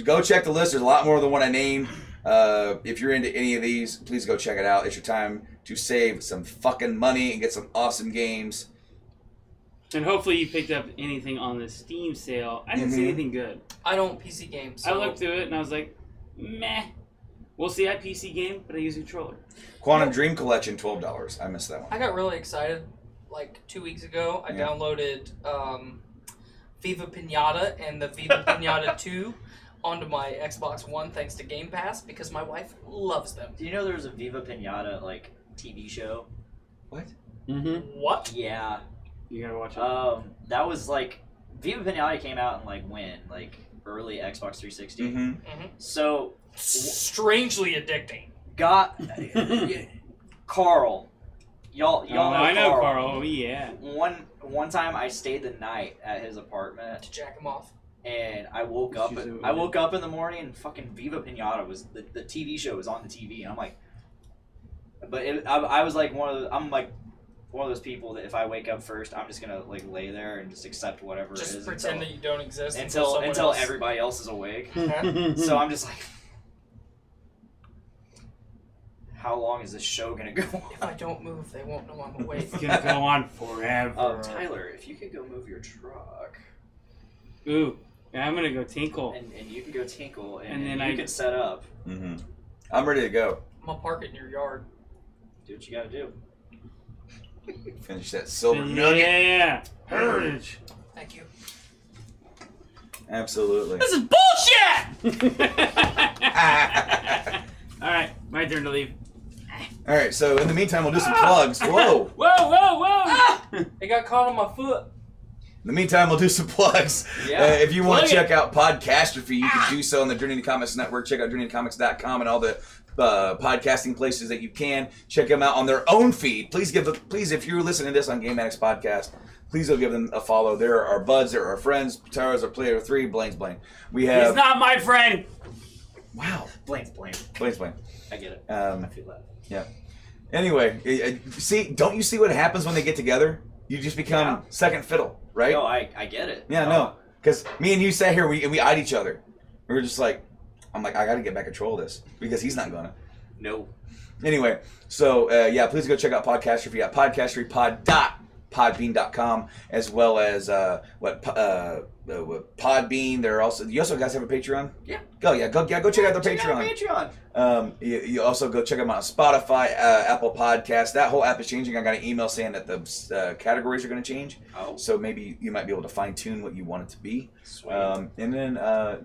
go check the list. There's a lot more than what I named. If you're into any of these, please go check it out. It's your time to save some fucking money and get some awesome games. And hopefully you picked up anything on the Steam sale. I didn't see anything good. I don't PC game. So. I looked through it and I was like, meh. We'll see. I PC game, but I use a controller. Quantum Dream Collection, $12. I missed that one. I got really excited like 2 weeks ago. I downloaded Viva Pinata and the Viva Pinata 2 onto my Xbox One thanks to Game Pass because my wife loves them. Do you know there was a Viva Pinata like TV show? What? Mm-hmm. What? Yeah. You gotta watch it. That was like Viva Pinata came out in like when? Like early Xbox 360. Mm-hmm. So strangely addicting. Carl. Y'all know I know Carl. Carl. Oh yeah. One time I stayed the night at his apartment To jack him off. and I woke up in the morning and fucking Viva Pinata was the TV show was on the TV and I'm like, but I was like I'm like one of those people that if I wake up first, I'm just gonna like lay there and just accept whatever Just it is pretend that you don't exist until else. everybody else is awake. Huh? So I'm just like, how long is this show gonna go on? If I don't move, they won't know I'm awake. It's gonna go on forever. Tyler, if you could go move your truck. Ooh, yeah, I'm gonna go tinkle. And you can go tinkle, And then you I can set up. Mm-hmm. I'm ready to go. I'm gonna park it in your yard. Do what you gotta do. Finish that silver nugget. Yeah. Heritage. Thank you. Absolutely. This is bullshit! All My turn to leave. right, so in the meantime, we'll do some plugs. Whoa. Whoa, whoa, whoa! Ah! It got caught on my foot. In the meantime, we'll do some plugs. Yeah. If you want to Plug check out Podcastrophe, you can do so on the Journey to Comics Network. Check out journeytocomics.com and all the podcasting places that you can. Check them out on their own feed. Please, if you're listening to this on Game Addicts Podcast, please go give them a follow. They're our buds, they're our friends. Tara's our player 3, Blaine's Blaine. We have... He's not my friend! Wow. Blaine's Blaine. Blaine's Blaine. I get it. I feel that. Yeah. Anyway, don't you see what happens when they get together? You just become second fiddle, right? No, I get it. Yeah, no. Because me and you sat here, we eyed each other. We were just like, I'm like, I got to get back control of this because he's not going to. No. Anyway, so please go check out Podcastrophe at podcastrophe.podbean.com as well as Podbean. They're also, you also guys have a Patreon? Yeah. Go check out their Patreon. You also go check them out on Spotify, Apple Podcasts. That whole app is changing. I got an email saying that the categories are going to change. Oh. So maybe you might be able to fine tune what you want it to be. Sweet. And then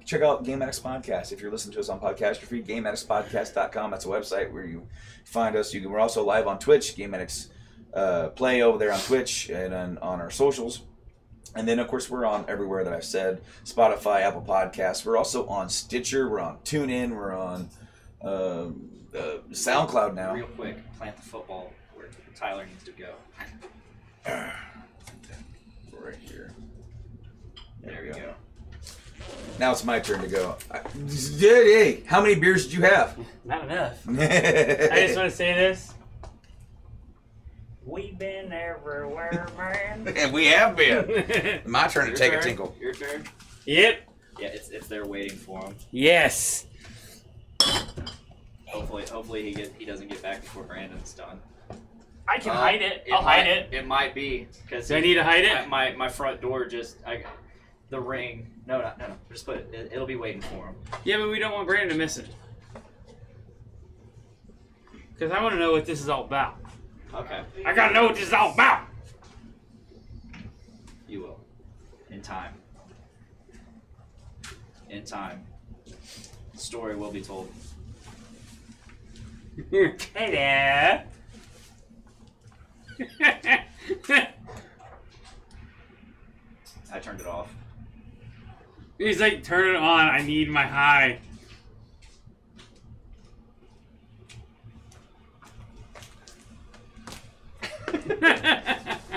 check out Game Addicts Podcast. If you're listening to us on Podcastrophe, GameAddictsPodcast.com. That's a website where you find us. We're also live on Twitch, Game Addicts Play over there on Twitch and on our socials. And then, of course, we're on everywhere that I've said. Spotify, Apple Podcasts. We're also on Stitcher. We're on TuneIn. We're on SoundCloud now. Real quick, plant the football where Tyler needs to go. Right here. There we go. Now it's my turn to go. Hey, how many beers did you have? Not enough. I just want to say this. We've been everywhere, man. And we have been. My turn to take a tinkle. Your turn? Yep. Yeah, it's there waiting for him. Yes. Hopefully he doesn't get back before Brandon's done. I can hide it. I'll hide it. It might be because Do I need to hide it? My front door the ring. No. Just put it. It'll be waiting for him. Yeah, but we don't want Brandon to miss it. Because I want to know what this is all about. Okay. I gotta know what this is all about. You will. In time. In time. The story will be told. Hey there. I turned it off. He's like, turn it on. I need my high.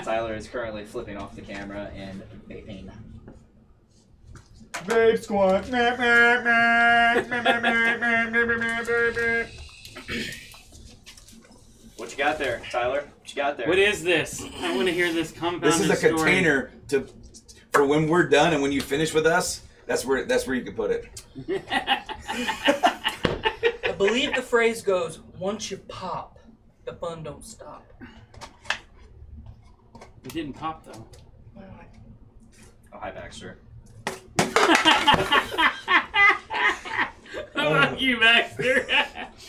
Tyler is currently flipping off the camera and vaping. Babe squat. What you got there, Tyler? What you got there? What is this? I want to hear this compounded This is a story. container for when we're done and when you finish with us. That's where you can put it. I believe the phrase goes, once you pop, the fun don't stop. It didn't pop, though. Oh, hi, Baxter. How about you, Baxter?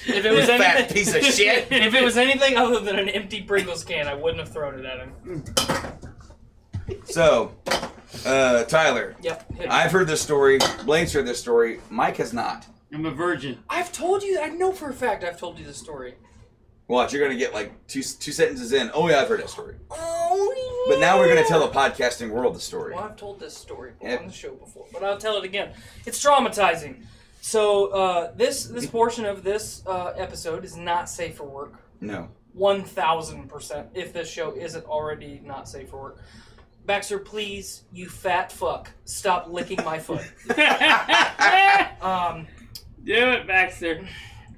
If it was Fat anything, piece of shit. if it was anything other than an empty Pringles can, I wouldn't have thrown it at him. So, Tyler. Yep. hit it. I've heard this story. Blaine's heard this story. Mike has not. I'm a virgin. I've told you. I know for a fact I've told you this story. Watch, you're gonna get like two sentences in. Oh yeah, I've heard that story. Oh, yeah. But now we're gonna tell the podcasting world the story. Well, I've told this story Yep. on the show before, but I'll tell it again. It's traumatizing. So this portion of this episode is not safe for work. No. 1,000%. If this show isn't already not safe for work. Baxter, please, you fat fuck, stop licking my foot. Do it, Baxter.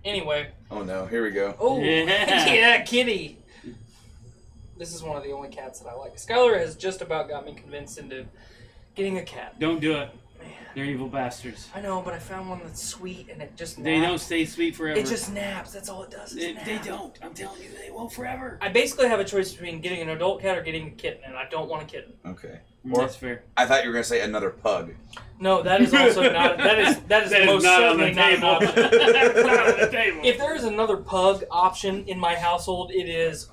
Anyway. Oh no, here we go. Oh, Yeah. yeah, kitty. This is one of the only cats that I like. Skylar has just about got me convinced into getting a cat. Don't do it. Man. They're evil bastards. I know, but I found one that's sweet and it just naps. They don't stay sweet forever. It just naps. That's all it does. They don't. I'm telling you, they won't forever. I basically have a choice between getting an adult cat or getting a kitten, and I don't want a kitten. Okay. That's fair. I thought you were gonna say another pug. No, that is also not. That is most not on certainly the not an table. option. Not on the table. If there is another pug option in my household, it is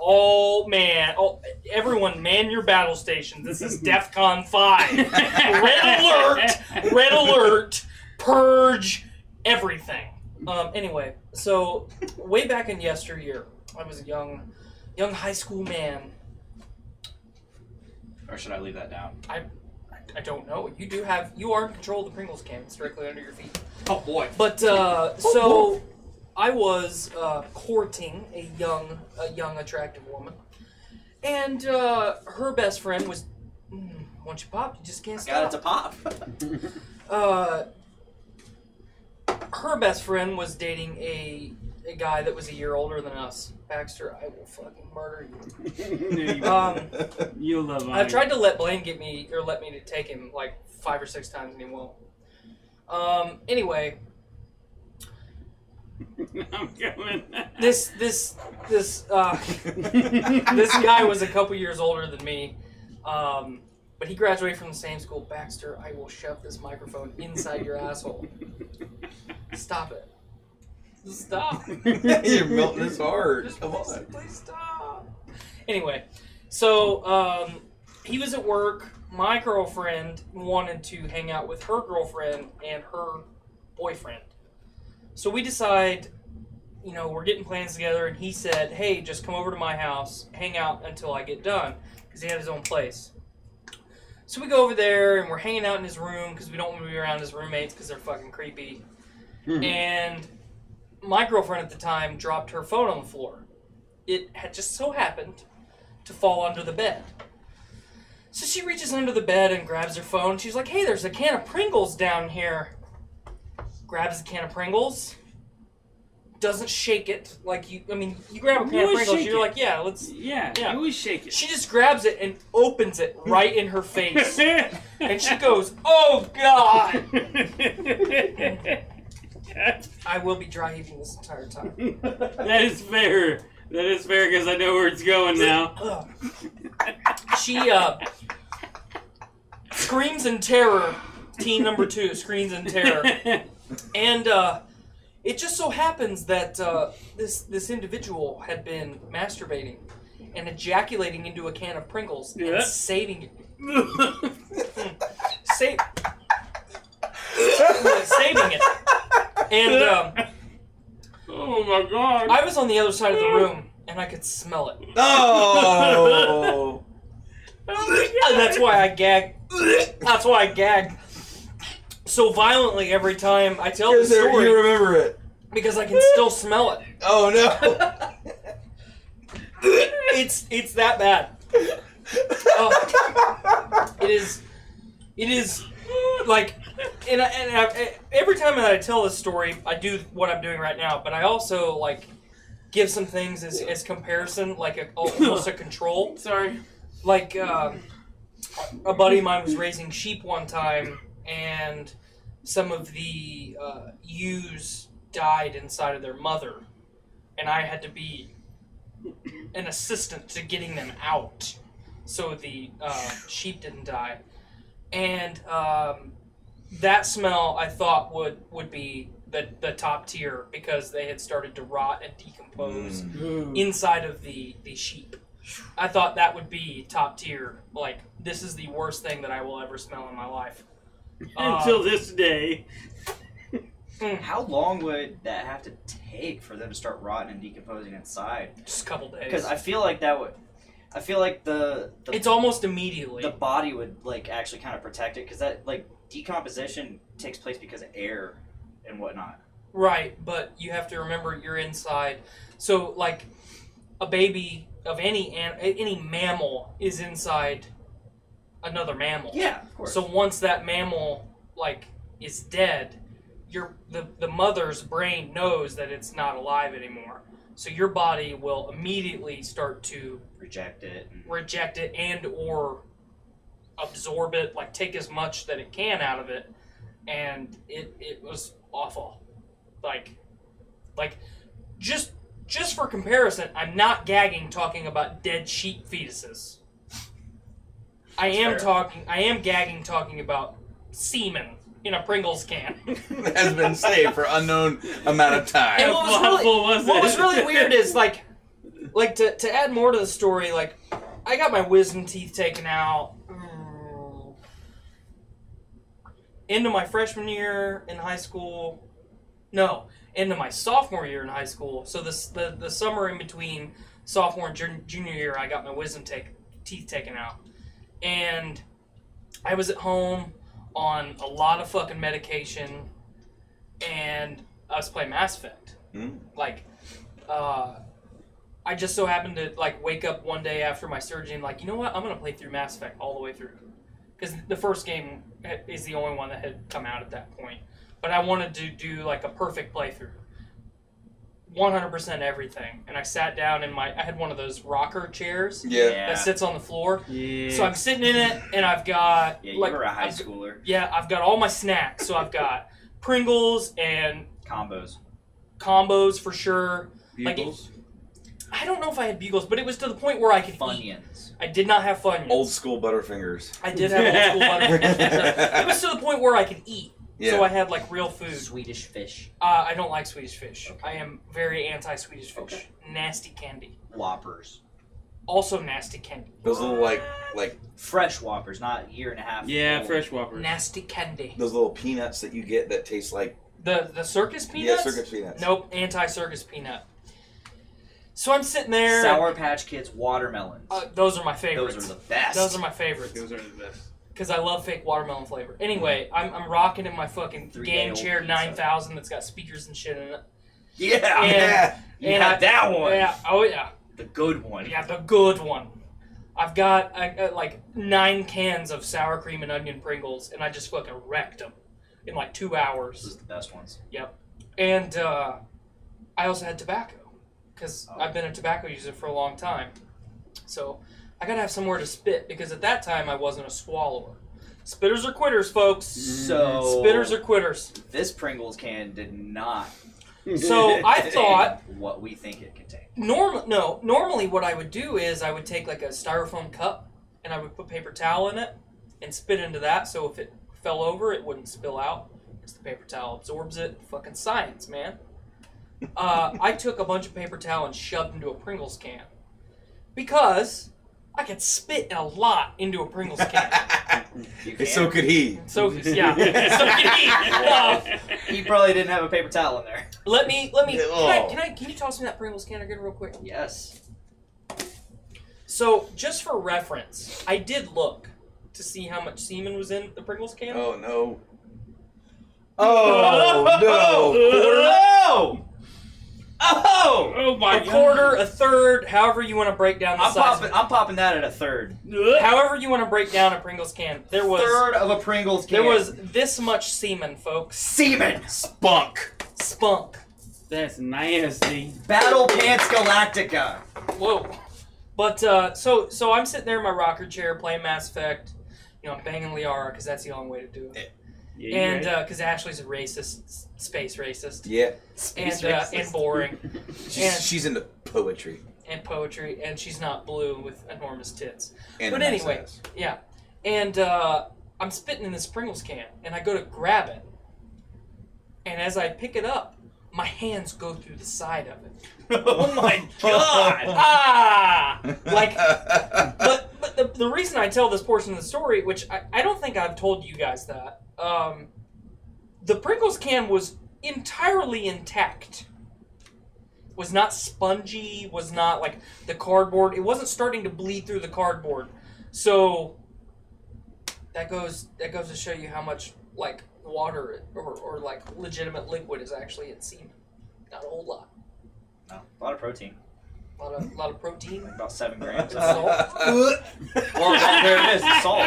everyone man your battle stations. This is DEFCON 5. Red alert, purge, everything. Anyway, so way back in yesteryear, I was a young high school man. Or should I leave that down? I don't know. You are in control of the Pringles can. It's directly under your feet. Oh boy. But so I was courting a young attractive woman, and her best friend was. Once you pop, you just can't stop. Got it to pop. Her best friend was dating a guy that was a year older than us. Baxter, I will fucking murder you. You'll love I've tried to let Blaine let me to take him like 5 or 6 times and he won't. Anyway. I'm coming. This guy was a couple years older than me. But he graduated from the same school. Baxter, I will shove this microphone inside your asshole. Stop it. Stop. You're melting his heart. Come on. Please stop. Anyway, so he was at work. My girlfriend wanted to hang out with her girlfriend and her boyfriend. So we decide, we're getting plans together, and he said, hey, just come over to my house, hang out until I get done, because he had his own place. So we go over there, and we're hanging out in his room, because we don't want to be around his roommates, because they're fucking creepy. Mm-hmm. And my girlfriend at the time dropped her phone on the floor. It had just so happened to fall under the bed. So she reaches under the bed and grabs her phone. She's like, hey, there's a can of Pringles down here. Grabs the can of Pringles. Doesn't shake it. You grab a can of Pringles, you're like, yeah, let's... Yeah, you always shake it. She just grabs it and opens it right in her face. And she goes, oh, God! I will be dry heaving this entire time. That is fair. That is fair because I know where it's going now. She screams in terror. Teen number 2 screams in terror. And it just so happens that this individual had been masturbating and ejaculating into a can of Pringles and saving it. Saving it. And oh my God! I was on the other side of the room, and and I could smell it. Oh! And that's why I gag. That's why I gag so violently every time I tell the story. You remember it. Because I can still smell it. Oh, no. It's that bad. It is like, and every time that I tell this story, I do what I'm doing right now, but I also, like, give some things as comparison, like almost a control. Sorry. Like, a buddy of mine was raising sheep one time, and some of the ewes died inside of their mother, and I had to be an assistant to getting them out so the sheep didn't die. And that smell I thought would be the top tier because they had started to rot and decompose inside of the sheep. I thought that would be top tier. Like, this is the worst thing that I will ever smell in my life. Until this day. How long would that have to take for them to start rotting and decomposing inside? Just a couple days. Because I feel like that would... I feel like the it's almost immediately. The body would, like, actually kind of protect it, because that, like, decomposition takes place because of air and whatnot. Right, but you have to remember you're inside. So, like, a baby of any mammal is inside another mammal. Yeah, of course. So once that mammal, like, is dead, the mother's brain knows that it's not alive anymore. So your body will immediately start to reject it and or absorb it, like take as much that it can out of it, and it was awful. Like just for comparison, I'm not gagging talking about dead sheep fetuses. I am gagging talking about semen in a Pringles can. Has been saved for unknown amount of time. And what was really weird is like to add more to the story, like I got my wisdom teeth taken out into my freshman year in high school. No, into my sophomore year in high school. So the summer in between sophomore and junior year, I got my wisdom teeth taken out, and I was at home on a lot of fucking medication, and I was playing Mass Effect. Like, I just so happened to like wake up one day after my surgery and like, you know what? I'm gonna play through Mass Effect all the way through, because the first game is the only one that had come out at that point. But I wanted to do like a perfect playthrough, 100% everything. And I sat down in I had one of those rocker chairs that sits on the floor. Yeah. So I'm sitting in it, and I've got you were a high schooler. Yeah, I've got all my snacks. So I've got Pringles and combos for sure. Bugles? Like, I don't know if I had Bugles, but it was to the point where I could eat. I did not have Funyuns. Old school Butterfingers. I did have old school Butterfingers. It was to the point where I could eat. Yeah. So I had like real food. Swedish fish. I don't like Swedish fish. Okay. I am very anti-Swedish fish. Okay. Nasty candy. Whoppers. Also nasty candy. Those little like fresh Whoppers, not year and a half. Yeah, old. fresh Whoppers. Nasty candy. those little peanuts that you get that taste like the circus peanuts. Yeah, circus peanuts. Nope, anti-circus peanut. So I'm sitting there. Sour Patch Kids watermelons. Those are my favorites. Those are the best. Those are my favorites. Those are the best. Because I love fake watermelon flavor. Anyway, I'm rocking in my fucking game chair 9000 that's got speakers and shit in it. Yeah, you had that one. Yeah, oh yeah. The good one. Yeah, the good one. I've got like 9 cans of sour cream and onion Pringles, and I just fucking wrecked them in like 2 hours. Those are the best ones. Yep. And I also had tobacco, because I've been a tobacco user for a long time. So I gotta have somewhere to spit, because at that time I wasn't a swallower. Spitters are quitters, folks. So spitters are quitters. This Pringles can did not. So I thought what we think it contained. Normally what I would do is I would take like a styrofoam cup and I would put paper towel in it and spit into that, so if it fell over it wouldn't spill out because the paper towel absorbs it. Fucking science, man. I took a bunch of paper towel and shoved into a Pringles can because I could spit a lot into a Pringles can. So could he. So yeah. So could he. He probably didn't have a paper towel in there. Can you toss me that Pringles can again real quick? Yes. So, just for reference, I did look to see how much semen was in the Pringles can. Oh, no. Oh, no. Oh my A quarter, a third, however you want to break down the size. I'm popping that at a third. However you want to break down a Pringles can. There was Third of a Pringles can. There was this much semen, folks. Semen! Spunk. That's nasty. Battle Pants Galactica. Whoa. But, so I'm sitting there in my rocker chair playing Mass Effect. You know, I'm banging Liara because that's the only way to do it. Yeah, And, because Ashley's a racist, space racist. Yeah. And boring. She's into poetry. And poetry, and she's not blue with enormous tits. And but anyway, ass. yeah. And, I'm spitting in this Pringles can, and I go to grab it. And as I pick it up, my hands go through the side of it. Oh my god! But the reason I tell this portion of the story, which I don't think I've told you guys that, the Pringles can was entirely intact. Was not spongy, was not like the cardboard. It wasn't starting to bleed through the cardboard. So that goes to show you how much like water or like legitimate liquid is actually in semen. Not a whole lot. No, a lot of protein. A lot of protein. Like about 7 grams. Of salt. Well, there it is. Salt.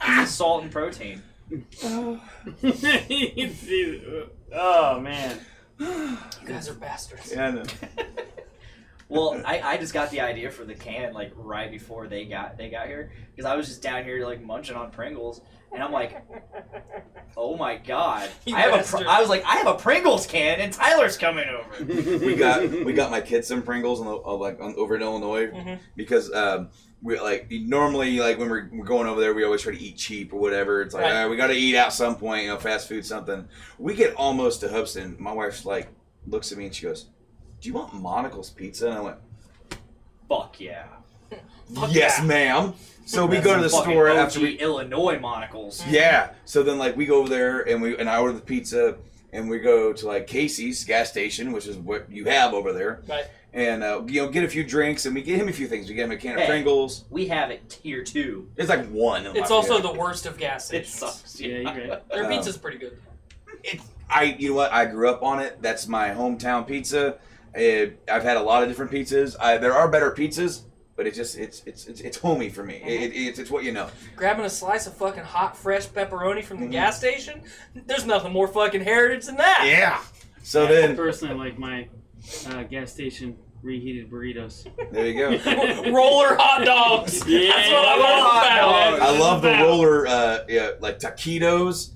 It's salt and protein. Oh man. You guys are bastards. Yeah, I know. Well, I just got the idea for the can like right before they got here because I was just down here like munching on Pringles and I'm like, oh my god, I was like, I have a Pringles can and Tyler's coming over. we got my kids some Pringles over in Illinois because we like normally like when we're going over there we always try to eat cheap or whatever. It's like we got to eat out some point, fast food something. We get almost to Hubston. My wife's like looks at me and she goes, "Do you want Monocle's pizza?" And I went, "Fuck yeah." Yes, ma'am. So we go to the store after we Illinois Monocles. Yeah. So then like we go over there and I order the pizza and we go to like Casey's gas station, which is what you have over there. Right. And get a few drinks and we get him a few things. We get him a can of Pringles. We have it here too. It's like one. It's also the worst of gas stations. It sucks. Yeah, you're right. Their pizza's pretty good. You know what? I grew up on it. That's my hometown pizza. I've had a lot of different pizzas. There are better pizzas, but it's homey for me. It's what you know. Grabbing a slice of fucking hot, fresh pepperoni from the gas station, there's nothing more fucking heritage than that. Yeah. So then, personally, like my gas station reheated burritos. There you go. Roller hot dogs. Yeah. That's what I'm all about. I love the roller, like taquitos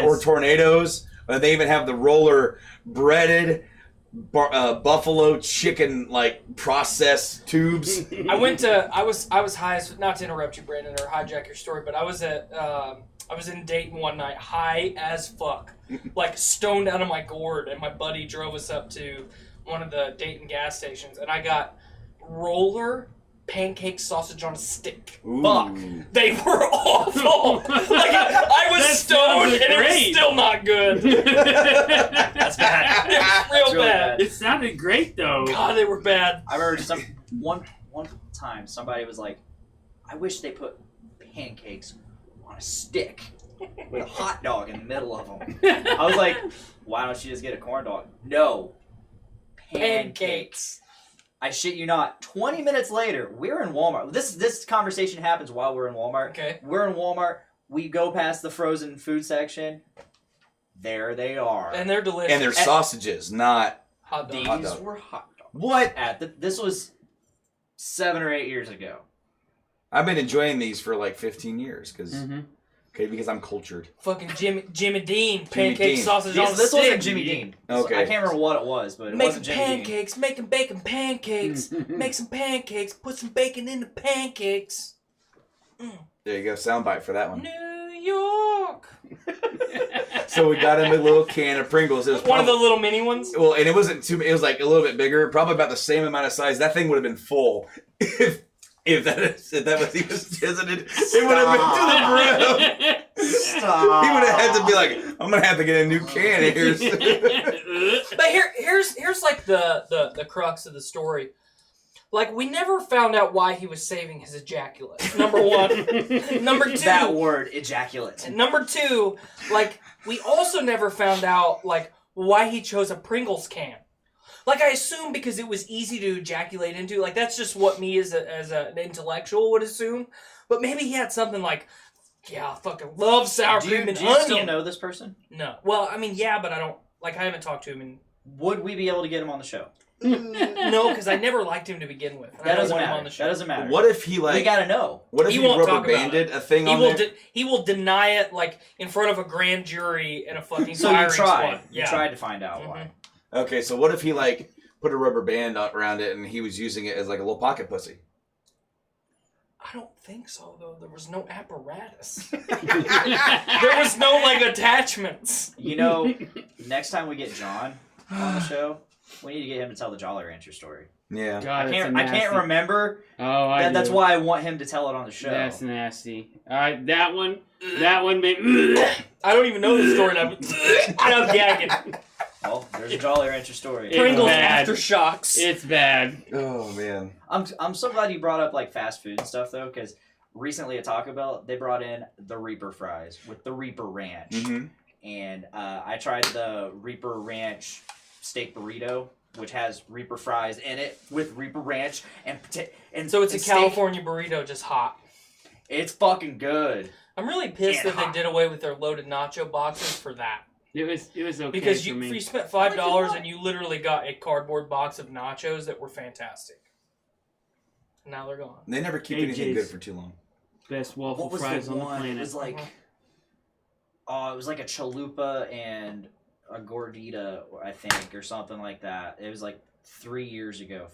or tornadoes. They even have the roller breaded buffalo chicken like processed tubes. I was high as, not to interrupt you, Brandon, or hijack your story, but I was in Dayton one night, high as fuck, like stoned out of my gourd, and my buddy drove us up to one of the Dayton gas stations, and I got roller pancake sausage on a stick. Ooh. Fuck. They were awful. Like I was stoned and it was still not good. That's bad. It was real bad. It sounded great though. God, they were bad. I remember one time somebody was like, I wish they put pancakes on a stick with a hot dog in the middle of them. I was like, why don't you just get a corn dog? No. Pancakes. I shit you not. 20 minutes later, we're in Walmart. This conversation happens while we're in Walmart. Okay. We're in Walmart. We go past the frozen food section. There they are. And they're delicious. And they're sausages, not hot dogs. These were hot dogs. What? This was 7 or 8 years ago. I've been enjoying these for like 15 years because I'm cultured. Fucking Jimmy Dean pancake Dean. sausage on a This stick. wasn't Jimmy Dean. Okay. I can't remember what it was, but it wasn't Jimmy pancakes, making bacon pancakes, make some pancakes, put some bacon in the pancakes. There you go, soundbite for that one. New York. So we got him a little can of Pringles. It was one of the little mini ones. Well, and it wasn't too. It was like a little bit bigger, probably about the same amount of size. That thing would have been full if that was he was hesitant. It would have been to the brim. Stop. He would have had to be like, I'm gonna have to get a new can here. But here's like the crux of the story. Like, we never found out why he was saving his ejaculate. Number one. Number two. That word, ejaculate. And number two, like, we also never found out, like, why he chose a Pringles can. Like, I assume because it was easy to ejaculate into. Like, that's just what me as an intellectual would assume. But maybe he had something like, yeah, I fucking love sour cream and onion. Do you still know this person? No. Well, I mean, yeah, but I don't, like, I haven't talked to him in... Would we be able to get him on the show? No, because I never liked him to begin with. That doesn't matter. On the show. That doesn't matter. What if he, like... We gotta know. What if he rubber banded a thing on there? He will deny it, like, in front of a grand jury and a fucking so firing you tried. squad. You tried to find out why. Okay, so what if he, like, put a rubber band around it and he was using it as, like, a little pocket pussy? I don't think so, though. There was no apparatus. There was no, like, attachments. You know, next time we get John on the show, we need to get him to tell the Jolly Rancher story. Yeah. God, I can't remember. Oh, that's why I want him to tell it on the show. That's nasty. All right, that one made... I don't even know the story. I'm gagging. Well, there's a Jolly Rancher story. Pringles aftershocks. It's bad. Oh, man. I'm so glad you brought up, like, fast food and stuff, though, because recently at Taco Bell, they brought in the Reaper fries with the Reaper Ranch. Mm-hmm. And I tried the Reaper Ranch steak burrito, which has Reaper fries in it with Reaper Ranch. And so it's a California burrito, just hot. It's fucking good. I'm really pissed that they did away with their loaded nacho boxes for that. It was okay because for me. You spent $5 and you literally got a cardboard box of nachos that were fantastic. Now they're gone. They never keep anything good for too long. Best waffle fries on the planet. It was like, it was like a chalupa and a gordita, I think, or something like that. It was like 4 years ago,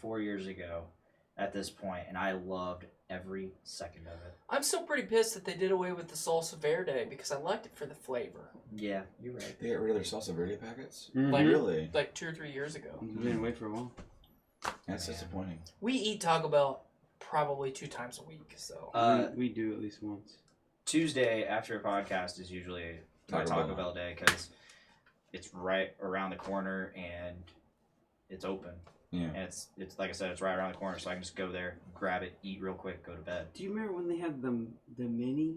at this point, and I loved every second of it. I'm still pretty pissed that they did away with the salsa verde because I liked it for the flavor. Yeah, you're right. They got rid of their salsa verde packets? Mm-hmm. Like, really? Like 2 or 3 years ago. You've been away for a while. That's disappointing. We eat Taco Bell probably 2 times a week, so... we do at least once. Tuesday after a podcast is usually my Taco Bell day because it's right around the corner and it's open. Yeah. And it's like I said, it's right around the corner, so I can just go there, grab it, eat real quick, go to bed. Do you remember when they had the mini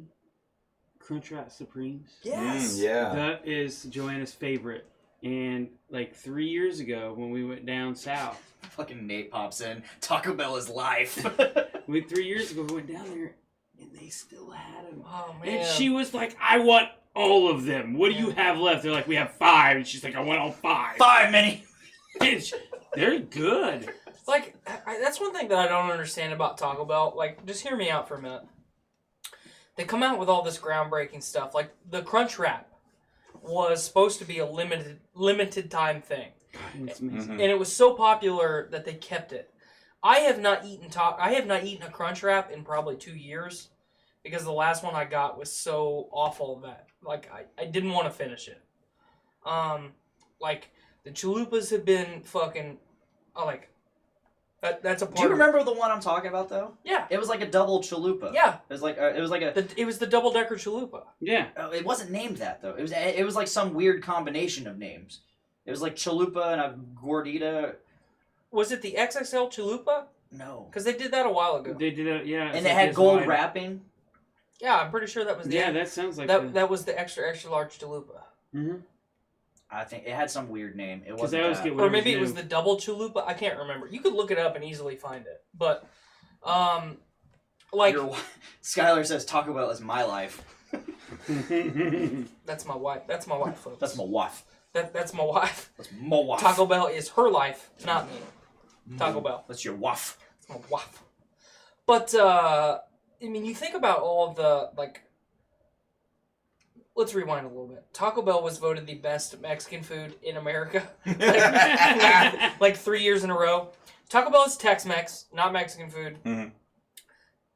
Crunchwrap Supremes? Yes. Yeah. That is Joanna's favorite. And like 3 years ago when we went down south. Fucking Nate pops in. Taco Bell is life. 3 years ago we went down there and they still had them. Oh man. And she was like, I want all of them. What do you have left? They're like, we have 5. And she's like, I want all 5. 5 mini. They're good. Like, that's one thing that I don't understand about Taco Bell. Like, just hear me out for a minute. They come out with all this groundbreaking stuff. Like, the Crunchwrap was supposed to be a limited time thing. It's amazing. And it was so popular that they kept it. I have not eaten a Crunchwrap in probably 2 years because the last one I got was so awful that, like, I didn't want to finish it. Like, the chalupas have been fucking, that's a part. Do you remember the one I'm talking about though? Yeah. It was like a double chalupa. Yeah. It was like it was the double decker chalupa. Yeah. It wasn't named that though. It was like some weird combination of names. It was like chalupa and a gordita. Was it the XXL chalupa? No. Because they did that a while ago. They did it, yeah. And it had gold wrapping. Yeah, I'm pretty sure that was the... Yeah, that sounds like that was the extra large chalupa. Mm-hmm. I think it had some weird name. It wasn't that. Or maybe it was the double chalupa. I can't remember. You could look it up and easily find it. But, like... Skylar says Taco Bell is my life. That's my wife. That's my wife, folks. That's my wife. That's my wife. That's my wife. Taco Bell is her life, not me. Taco Bell. That's your wife. That's my wife. But, I mean, you think about all the, like... Let's rewind a little bit. Taco Bell was voted the best Mexican food in America. like 3 years in a row. Taco Bell is Tex-Mex, not Mexican food. Mm-hmm.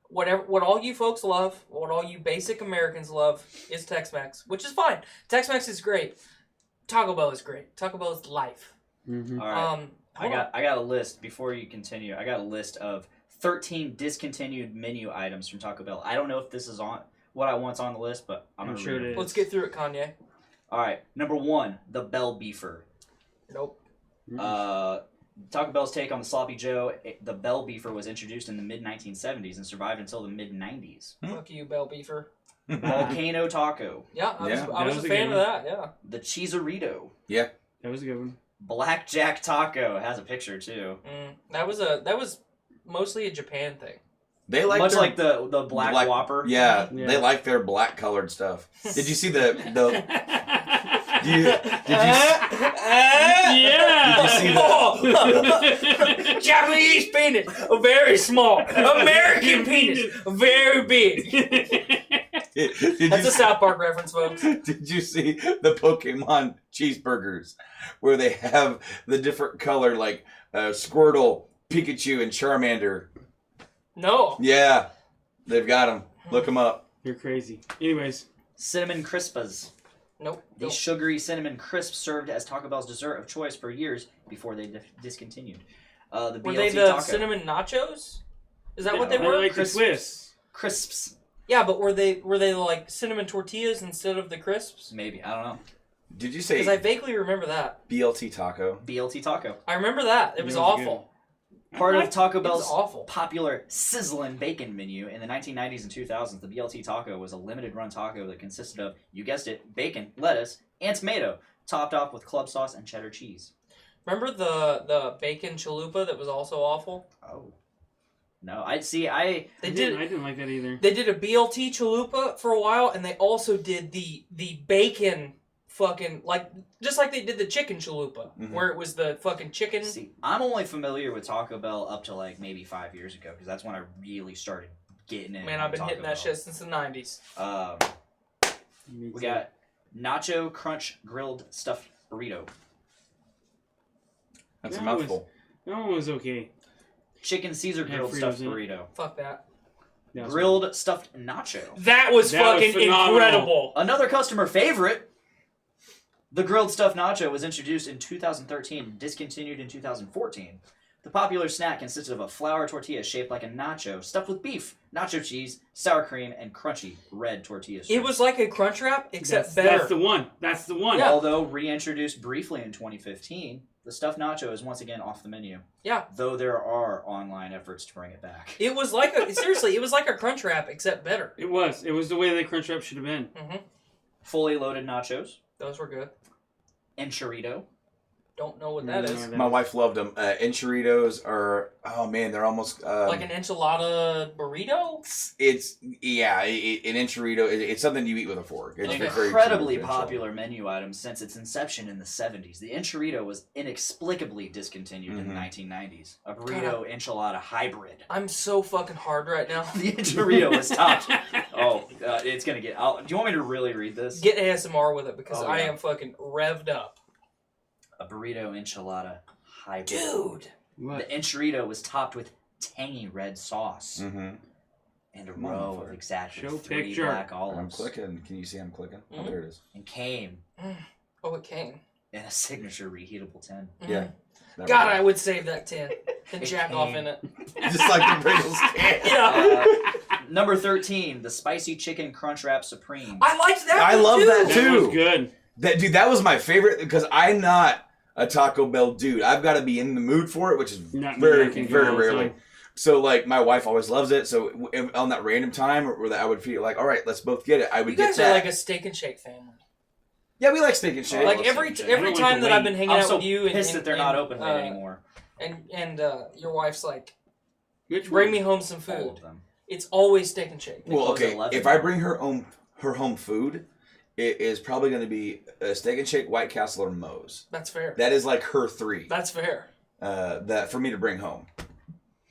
What all you folks love, what all you basic Americans love, is Tex-Mex, which is fine. Tex-Mex is great. Taco Bell is great. Taco Bell is life. Mm-hmm. All right. I got a list before you continue. I got a list of 13 discontinued menu items from Taco Bell. I don't know if this is on what I want's on the list, but I'm sure it is. Let's get through it, Kanye. All right. Number 1, the Bell Beefer. Nope. Taco Bell's take on the Sloppy Joe, the Bell Beefer, was introduced in the mid-1970s and survived until the mid-90s. Fuck you, Bell Beefer. Volcano Taco. Yeah, I was a fan of that, yeah. The Cheeserito. Yeah. That was a good one. Blackjack Taco has a picture, too. That was mostly a Japan thing. They like Much like the Black Whopper. Yeah, they like their black colored stuff. Did you see the Did you see that? Japanese penis, very small. American penis, very big. That's a South Park reference, folks. Did you see the Pokemon cheeseburgers where they have the different color, like Squirtle, Pikachu, and Charmander? No. Yeah, they've got them. Look them up. You're crazy. Anyways. Cinnamon Crispas. Nope. These sugary cinnamon crisps served as Taco Bell's dessert of choice for years before they discontinued. The BLT were they the taco. cinnamon nachos? Is that what they were? Like crisps. Crisps. Yeah, but were they like cinnamon tortillas instead of the crisps? Maybe, I don't know. Did you say? Because I vaguely remember that. BLT taco. BLT taco. I remember that. It was awful. Part of Taco Bell's awful. popular sizzling bacon menu in the 1990s and 2000s, the BLT taco was a limited run taco that consisted of, you guessed it, bacon, lettuce, and tomato, topped off with club sauce and cheddar cheese. Remember the bacon chalupa that was also awful? Oh. No, I didn't like that either. They did a BLT chalupa for a while, and they also did the bacon fucking, just like they did the chicken chalupa, where it was the fucking chicken. See, I'm only familiar with Taco Bell up to maybe 5 years ago, because that's when I really started getting in. Man, I've been Taco hitting that Bell. shit since the 90s. We got Nacho Crunch Grilled Stuffed Burrito. That's a mouthful. That one was okay. Chicken Caesar Grilled Stuffed Burrito. Fuck that. Grilled Stuffed Nacho. That was fucking incredible. Another customer favorite. The grilled stuffed nacho was introduced in 2013 and discontinued in 2014. The popular snack consisted of a flour tortilla shaped like a nacho, stuffed with beef, nacho cheese, sour cream, and crunchy red tortilla strips. It was like a Crunchwrap, except better. That's the one. That's the one. Yeah. Although reintroduced briefly in 2015, the stuffed nacho is once again off the menu. Yeah. Though there are online efforts to bring it back. It was like seriously, it was like a Crunchwrap, except better. It was. It was the way that Crunchwrap should have been. Mm-hmm. Fully loaded nachos. Those were good. Enchilito. Don't know what that is. My wife loved them. Enchiladas are, oh man, they're almost like an enchilada burrito. It's an enchilada. It's something you eat with a fork. It's An incredibly popular menu item since its inception in the 70s. The enchilada was inexplicably discontinued in the 1990s. A burrito enchilada hybrid. I'm so fucking hard right now. The enchilada was topped. It's gonna get. Do you want me to really read this? Get ASMR with it because I am fucking revved up. A burrito enchilada hybrid. Dude! What? The enchilada was topped with tangy red sauce and a row of exactly 3 black olives. I'm clicking. Can you see I'm clicking? Oh, there it is. And came. Oh, it came. In a signature reheatable tin. Yeah. God, I would save that tin and jack off in it. Just like the Pringles can. Yeah. Number 13, the spicy chicken Crunchwrap Supreme. I liked that. I love that too. That was good. That was my favorite because I'm not a Taco Bell dude. I've got to be in the mood for it, which is very rarely. So, my wife always loves it. So, on that random time where I would feel like, all right, let's both get it. I would you get guys that. are like a Steak and Shake family. Yeah, we like Steak and Shake. Like every time that I've been hanging out with you, pissed that they're not open late anymore. And your wife's like, bring me home some food. All of them. It's always Steak and Shake. Well, okay, if I bring her home food, it is probably going to be a Steak and Shake, White Castle, or Moe's. That's fair. That is like her 3. That's fair. That for me to bring home.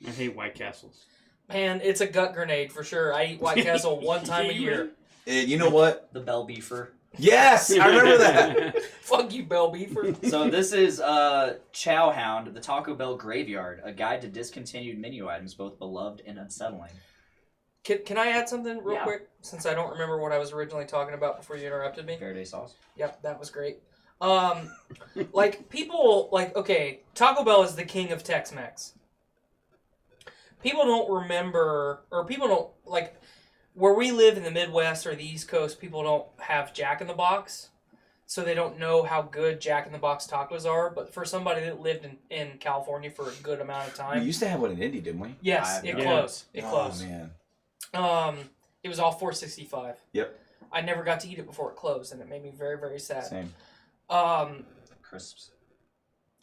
I hate White Castles. Man, it's a gut grenade for sure. I eat White Castle one time a year. You know what? The Bell Beefer. Yes, I remember that. Fuck you, Bell Beefer. So this is Chow Hound, the Taco Bell Graveyard, a guide to discontinued menu items, both beloved and unsettling. Can I add something real quick? Since I don't remember what I was originally talking about before you interrupted me. Faraday sauce. Yep, that was great. People, okay, Taco Bell is the king of Tex-Mex. People don't remember, or people don't, where we live in the Midwest or the East Coast, people don't have Jack in the Box. so they don't know how good Jack in the Box tacos are. But for somebody that lived in California for a good amount of time, We used to have one in Indy, didn't we? yes, it closed. It closed. Oh man. It was all $4.65. Yep. I never got to eat it before it closed, and it made me very, very sad. Same. Crisps.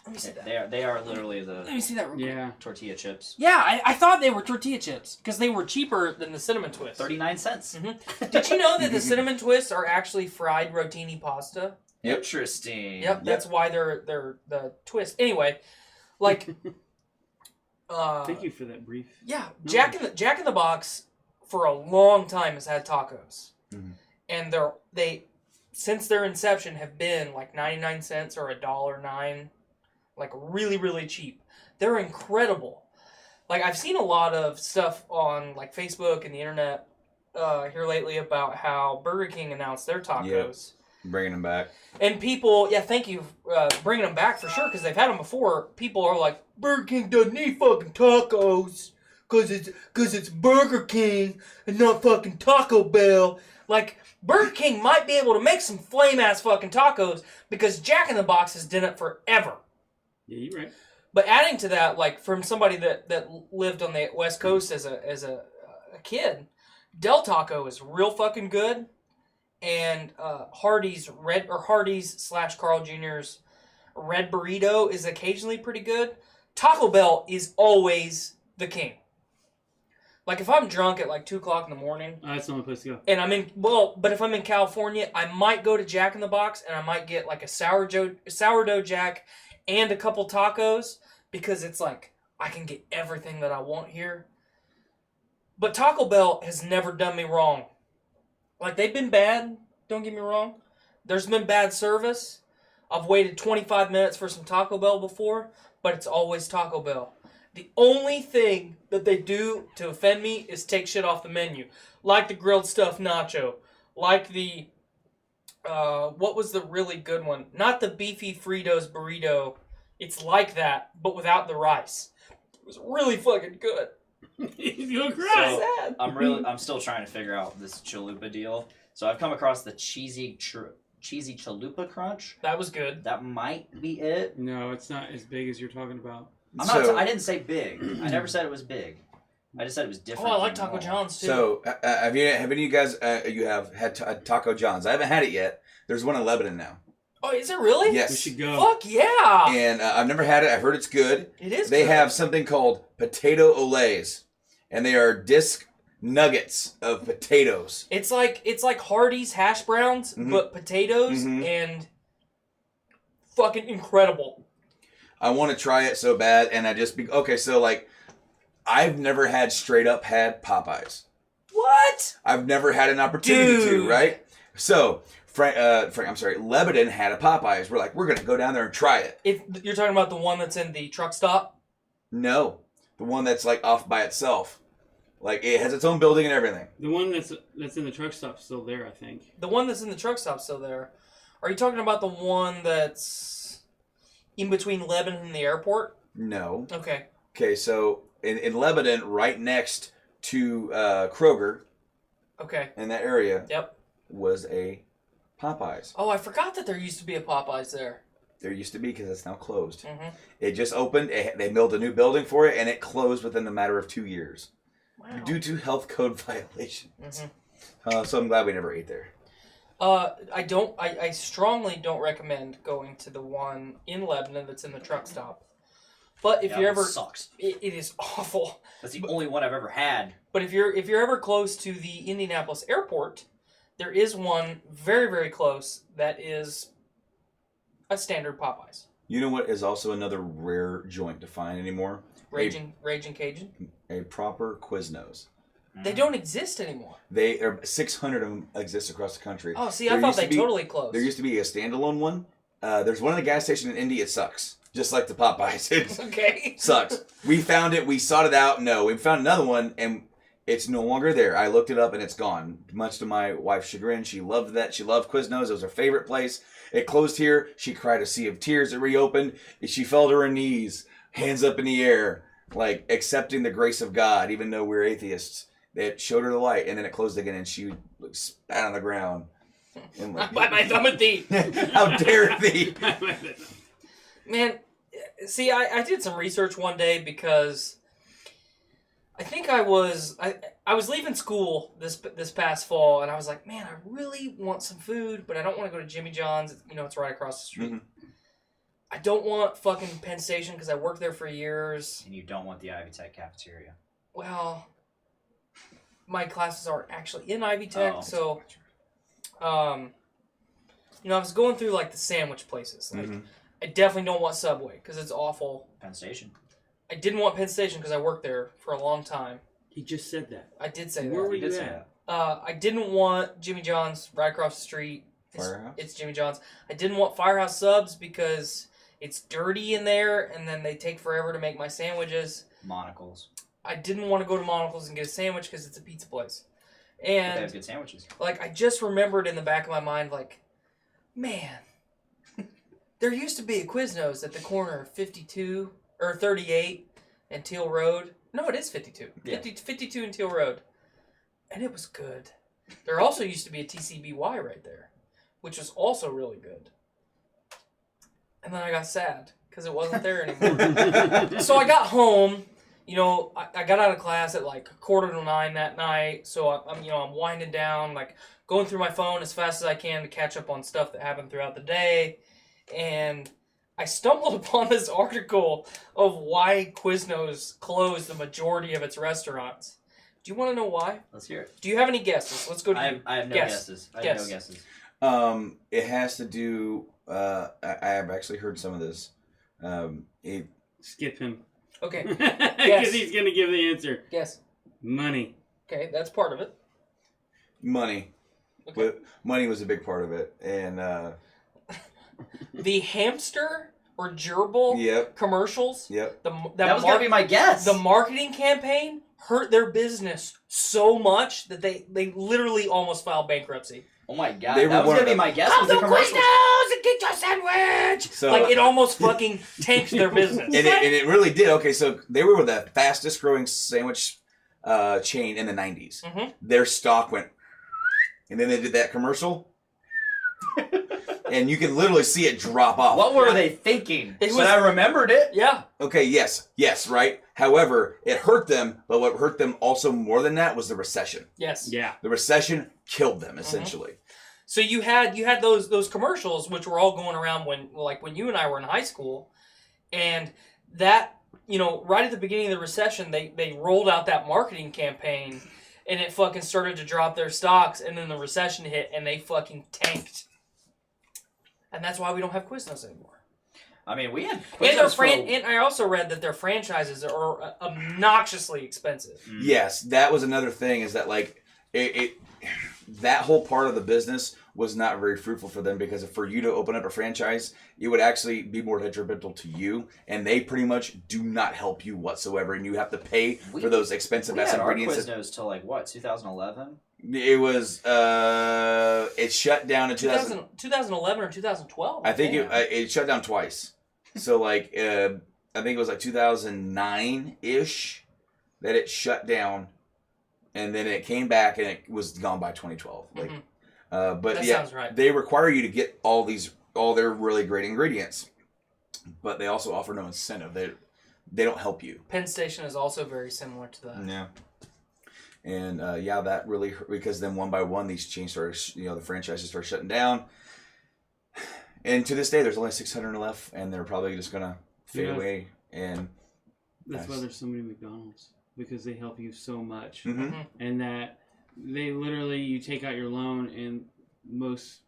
Let me see that. They are literally the Let me see that real quick. Yeah. tortilla chips. Yeah, I thought they were tortilla chips because they were cheaper than the cinnamon twists. 39 cents. Mm-hmm. Did you know that the cinnamon twists are actually fried rotini pasta? Yep. Interesting. Yep, that's why they're the twist. Anyway, like, Thank you for that brief. yeah, Jack in the Box for a long time has had tacos, and they since their inception have been like 99 cents or $1.09, like really really cheap. They're incredible. Like I've seen a lot of stuff on like Facebook and the internet here lately about how Burger King announced their tacos. Yep. Bringing them back. And people, thank you bringing them back for sure, because they've had them before. People are like, Burger King doesn't need fucking tacos, because it's Burger King and not fucking Taco Bell. Like, Burger King might be able to make some flame-ass fucking tacos, because Jack in the Box has done it forever. Yeah, you're right. But adding to that, like, from somebody that lived on the West Coast as a kid, Del Taco is real fucking good. And Hardee's / Carl Jr.'s Red Burrito is occasionally pretty good. Taco Bell is always the king. Like if I'm drunk at like 2 o'clock in the morning, That's the only place to go. and but if I'm in California, I might go to Jack in the Box and I might get like a sourdough Jack and a couple tacos, because it's like I can get everything that I want here. But Taco Bell has never done me wrong. Like, they've been bad, don't get me wrong. There's been bad service. I've waited 25 minutes for some Taco Bell before, but it's always Taco Bell. The only thing that they do to offend me is take shit off the menu. Like the grilled stuffed nacho. Like the, what was the really good one? Not the beefy Fritos burrito. It's like that, but without the rice. It was really fucking good. You'll cry. Sad. I'm still trying to figure out this chalupa deal. So I've come across the cheesy chalupa crunch. That was good. That might be it. No, it's not as big as you're talking about. I didn't say big. I never said it was big. I just said it was different. Oh, I like Taco John's too. So, have any of you guys you have had Taco John's? I haven't had it yet. There's one in Lebanon now. Oh, is it really? Yes. We should go. Fuck yeah! And I've never had it. I've heard it's good. It is. They good. have something called potato olays, and they are disc nuggets of potatoes. It's like Hardee's hash browns, but potatoes and fucking incredible. I want to try it so bad, and okay. So like, I've never had straight up had Popeyes. What? I've never had an opportunity to. Right. So. Lebanon had a Popeyes. We're like, we're going to go down there and try it. You're talking about the one that's in the truck stop? No. The one that's like off by itself. Like it has its own building and everything. The one that's in the truck stop's still there, I think. The one that's in the truck stop's still there. Are you talking about the one that's in between Lebanon and the airport? No. Okay. Okay, so in Lebanon, right next to Kroger. Okay. In that area. Yep. Was a Popeyes. Oh, I forgot that there used to be a Popeyes there. There used to be, because it's now closed. Mm-hmm. It just opened. They built a new building for it, and it closed within the matter of 2 years. Wow. Due to health code violations. Mm-hmm. So I'm glad we never ate there. I strongly don't recommend going to the one in Lebanon that's in the truck stop. But if you're ever, sucks. It is awful. That's the only one I've ever had. But if you're ever close to the Indianapolis airport, there is one very, very close that is a standard Popeyes. You know what is also another rare joint to find anymore? Raging Cajun? A proper Quiznos. They don't exist anymore. 600 of them exist across the country. Oh, see, I thought they totally closed. There used to be a standalone one. There's one in the gas station in Indy. It sucks. Just like the Popeyes. It okay. sucks. We found it. We sought it out. No, we found another one, and it's no longer there. I looked it up, and it's gone. Much to my wife's chagrin. She loved that. She loved Quiznos. It was her favorite place. It closed here. She cried a sea of tears. It reopened. She fell to her knees, hands up in the air, like accepting the grace of God, even though we're atheists. It showed her the light, and then it closed again, and she spat on the ground. And like, Bite my thumb with thee. how dare thee? Man, see, I did some research one day because I think I was leaving school this past fall, and I was like, man, I really want some food, but I don't want to go to Jimmy John's. You know, it's right across the street. Mm-hmm. I don't want fucking Penn Station because I worked there for years. And you don't want the Ivy Tech cafeteria. Well, my classes aren't actually in Ivy Tech, so you know, I was going through like the sandwich places. Like, I definitely don't want Subway because it's awful. Penn Station. I didn't want Penn Station because I worked there for a long time. He just said that. I did say Where that. were you at? I didn't want Jimmy John's right across the street. Firehouse? It's Jimmy John's. I didn't want Firehouse Subs because it's dirty in there, and then they take forever to make my sandwiches. Monocles. I didn't want to go to Monocle's and get a sandwich because it's a pizza place. But they And have good sandwiches. like, I just remembered in the back of my mind, like, man, there used to be a Quiznos at the corner of 52 or 38 and Teal Road. No, it is 52. Yeah. 52 and Teal Road. And it was good. There also used to be a TCBY right there, which was also really good. And then I got sad because it wasn't there anymore. So I got home. You know, I got out of class at like 8:45 that night. So I'm winding down, like going through my phone as fast as I can to catch up on stuff that happened throughout the day. And I stumbled upon this article of why Quiznos closed the majority of its restaurants. Do you want to know why? Let's hear it. Do you have any guesses? Let's go to you. I have no Guess. guesses. I have Guess. no guesses. It has to do. I have actually heard some of this. Skip him. Okay. Because he's going to give the answer. Guess. Money. Okay, that's part of it. Money. Okay. But money was a big part of it, and The hamster or gerbil Yep. commercials. Yep. That was going to be my guess. The marketing campaign hurt their business so much that they literally almost filed bankruptcy. Oh my god. They were That was one going of to be the- my guess. Come Was the to commercials. Quiznos and get your sandwich! So- like, it almost fucking tanked their business. And it really did. Okay, so they were the fastest growing sandwich chain in the 90s. Mhm. Their stock went, and then they did that commercial, and you can literally see it drop off. What were they thinking? It was- But I remembered it. Yeah. Okay, yes, right? However, it hurt them, but what hurt them also more than that was the recession. Yes. Yeah. The recession killed them, essentially. So you had those commercials which were all going around when you and I were in high school, and that, you know, right at the beginning of the recession they rolled out that marketing campaign, and it fucking started to drop their stocks, and then the recession hit and they fucking tanked. And that's why we don't have Quiznos anymore. I mean, we had And their Quiznos and I also read that their franchises are obnoxiously expensive. Yes, that was another thing, is that like it that whole part of the business was not very fruitful for them, because for you to open up a franchise, it would actually be more detrimental to you, and they pretty much do not help you whatsoever, and you have to pay for those expensive we ass had our ingredients. Quiznos till like what, 2011? It was it shut down in 2011 or 2012. I think it shut down twice. So like I think it was like 2009-ish that it shut down, and then it came back and it was gone by 2012. Like, but That yeah, sounds right. they require you to get all their really great ingredients, but they also offer no incentive. They don't help you. Penn Station is also very similar to that. Yeah. And that really hurt, because then one by one these chains started, the franchises started shutting down. And to this day, there's only 600 left, and they're probably just gonna fade away. And that's why there's so many McDonald's, because they help you so much, Mm-hmm. and that they literally, you take out your loan, and most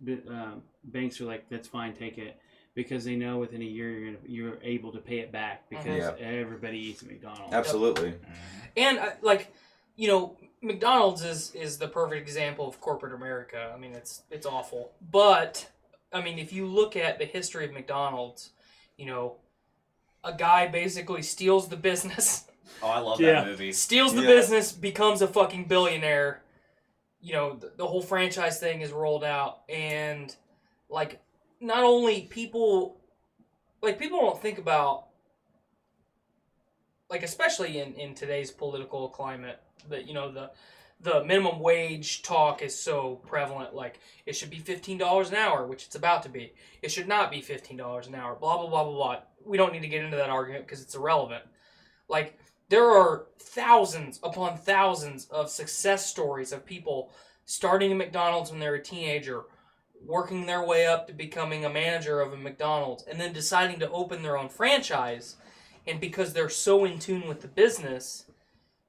banks are like, "That's fine, take it," because they know within a year you're able to pay it back, because everybody eats at McDonald's. Absolutely. And McDonald's is the perfect example of corporate America. I mean, it's awful. But I mean, if you look at the history of McDonald's, a guy basically steals the business. Oh, I love that movie. Steals the business, becomes a fucking billionaire. The whole franchise thing is rolled out, and like, not only people don't think about, like, especially in today's political climate, that the minimum wage talk is so prevalent. Like, it should be $15 an hour, which it's about to be. It should not be $15 an hour, blah, blah, blah, blah, blah. We don't need to get into that argument because it's irrelevant. Like, there are thousands upon thousands of success stories of people starting a McDonald's when they're a teenager, working their way up to becoming a manager of a McDonald's, and then deciding to open their own franchise. And because they're so in tune with the business,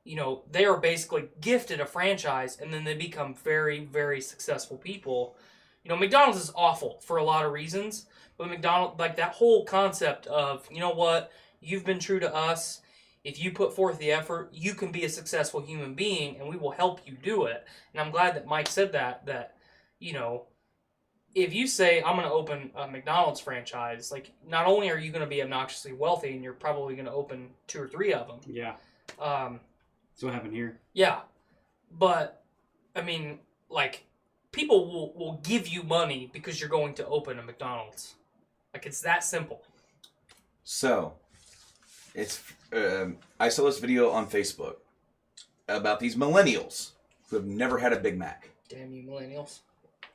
you know, they are basically gifted a franchise, and then they become very, very successful people. You know, McDonald's is awful for a lot of reasons, but McDonald's, like that whole concept of, you know what, you've been true to us. If you put forth the effort, you can be a successful human being, and we will help you do it. And I'm glad that Mike said that, you know, if you say, I'm going to open a McDonald's franchise, like, not only are you going to be obnoxiously wealthy, and you're probably going to open 2 or 3 of them. Yeah. That's what happened here. Yeah. But, I mean, like, people will give you money because you're going to open a McDonald's. Like, it's that simple. So, it's I saw this video on Facebook about these millennials who have never had a Big Mac. Damn you millennials.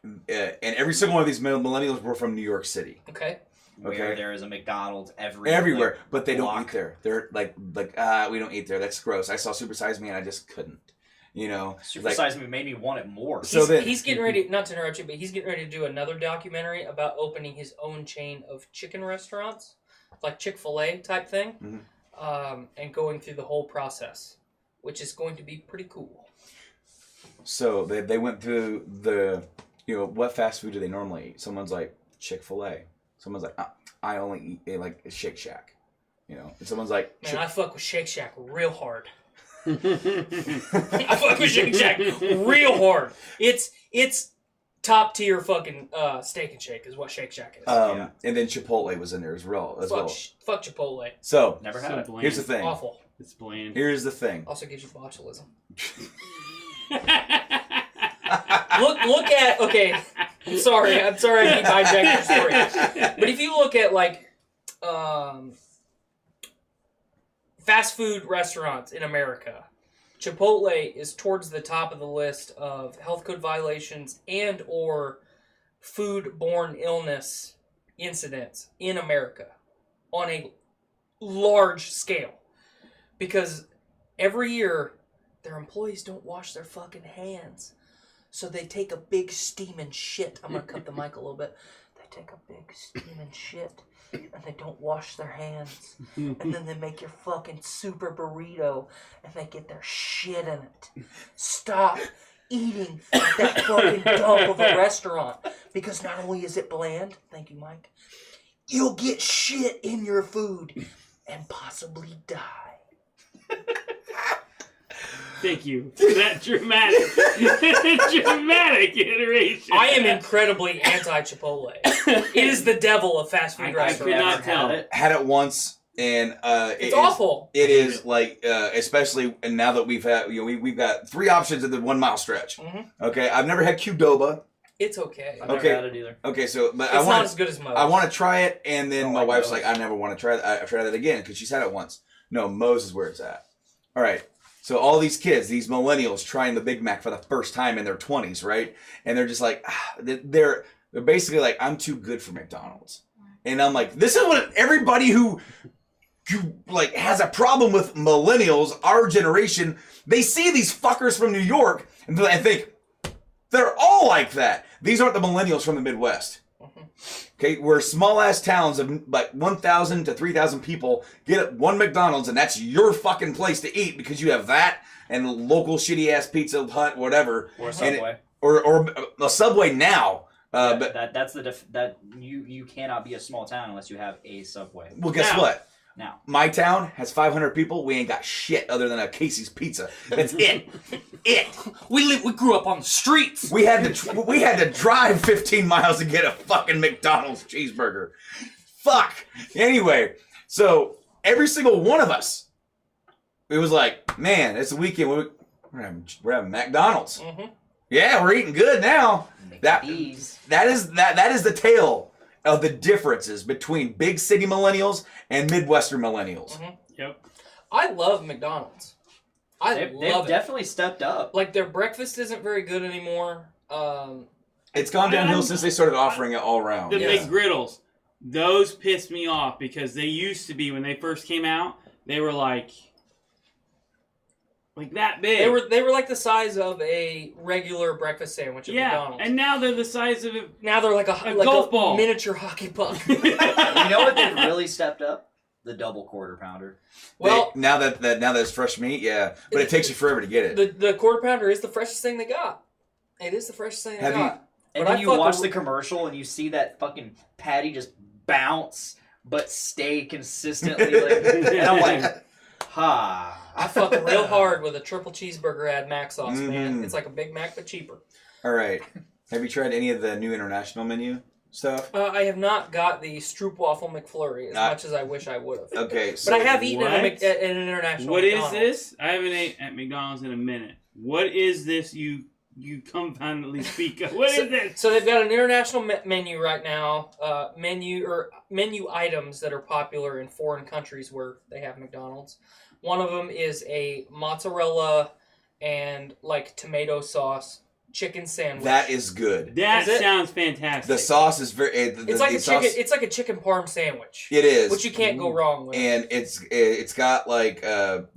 And every single one of these millennials were from New York City. Okay. Where there is a McDonald's everywhere, but they block. don't eat there. They're like we don't eat there. That's gross. I saw Super Size Me and I just couldn't. You know, Super Size Me made me want it more. So he's getting ready, not to interrupt you, but he's getting ready to do another documentary about opening his own chain of chicken restaurants, like Chick-fil-A type thing. Mm-hmm. And going through the whole process, which is going to be pretty cool. So they went through the, you know, what fast food do they normally eat? Someone's like Chick-fil-A. Someone's like, I only eat like a Shake Shack. You know, and someone's like, man, I fuck with Shake Shack real hard. I fuck with Shake Shack real hard. It's top tier fucking Steak and Shake is what Shake Shack is. And then Chipotle was in there as well. Fuck Chipotle. So never had it. Here's the thing. Awful. It's bland. Here's the thing. Also gives you botulism. look at I'm sorry I keep hijacking your story. But if you look at like fast food restaurants in America, Chipotle is towards the top of the list of health code violations and or food-borne illness incidents in America on a large scale. Because every year, their employees don't wash their fucking hands. So they take a big steaming shit. I'm going to cut the mic a little bit. They take a big steaming shit. And they don't wash their hands. And then they make your fucking super burrito. And they get their shit in it. Stop eating that fucking dump of a restaurant. Because not only is it bland, thank you, Mike, you'll get shit in your food. And possibly die. Thank you for that dramatic iteration. I am incredibly anti-Chipotle. It is the devil of fast food restaurants. I could not tell. Had it once, and it's awful. It is like, especially and now that we've had, you know, we've got 3 options in the 1 mile stretch. Mm-hmm. Okay, I've never had Qdoba. It's okay. I've never had it either. Okay, so but it's not as good as Moe's. I want to try it, and then my wife's like, I never want to try that. I tried it again because she's had it once. No, Moe's is where it's at. All right. So all these kids, these millennials, trying the Big Mac for the first time in their 20s, right? And they're just like, they're basically like, I'm too good for McDonald's. And I'm like, this is what everybody who like has a problem with millennials, our generation, they see these fuckers from New York and they think they're all like that. These aren't the millennials from the Midwest. Okay, where small-ass towns of like 1,000 to 3,000 people get one McDonald's, and that's your fucking place to eat because you have that and local shitty-ass Pizza Hut, whatever. Or a Subway. Or a Subway now. But that's that you cannot be a small town unless you have a Subway. Well, guess what? Now, my town has 500 people. We ain't got shit other than a Casey's Pizza. That's it. We grew up on the streets. We had to drive 15 miles to get a fucking McDonald's cheeseburger. Fuck. Anyway, so every single one of us, it was like, man, it's the weekend. We're having McDonald's. Mm-hmm. Yeah, we're eating good now. That is the tale of the differences between big city millennials and Midwestern millennials. Mm-hmm. Yep. I love McDonald's. They've definitely stepped up. Like, their breakfast isn't very good anymore. It's gone downhill since they started offering it all around. The McGriddles, those pissed me off because they used to be, when they first came out, they were like that big. They were like the size of a regular breakfast sandwich at McDonald's. And now they're the size of now they're like a golf ball, miniature hockey puck. You know what they've really stepped up? The double quarter pounder. Well, now that it's fresh meat, but it takes you forever to get it. The quarter pounder is the freshest thing they got. It is the freshest thing they got. And then you watch the commercial and you see that fucking patty just bounce but stay consistently and I'm like, I fuck real hard with a triple cheeseburger add mac sauce, man. It's like a Big Mac but cheaper. All right. Have you tried any of the new international menu stuff? I have not got the Stroopwafel McFlurry as much as I wish I would have. Okay, so but I have eaten at an international. What is this? I haven't ate at McDonald's in a minute. What is this? You confoundedly speak of. What is this? So they've got an international menu right now. Menu items that are popular in foreign countries where they have McDonald's. One of them is a mozzarella and like tomato sauce chicken sandwich. That is good. That sounds fantastic. The sauce is very. It's like a chicken parm sandwich. It is, which you can't go wrong with. And it's got like the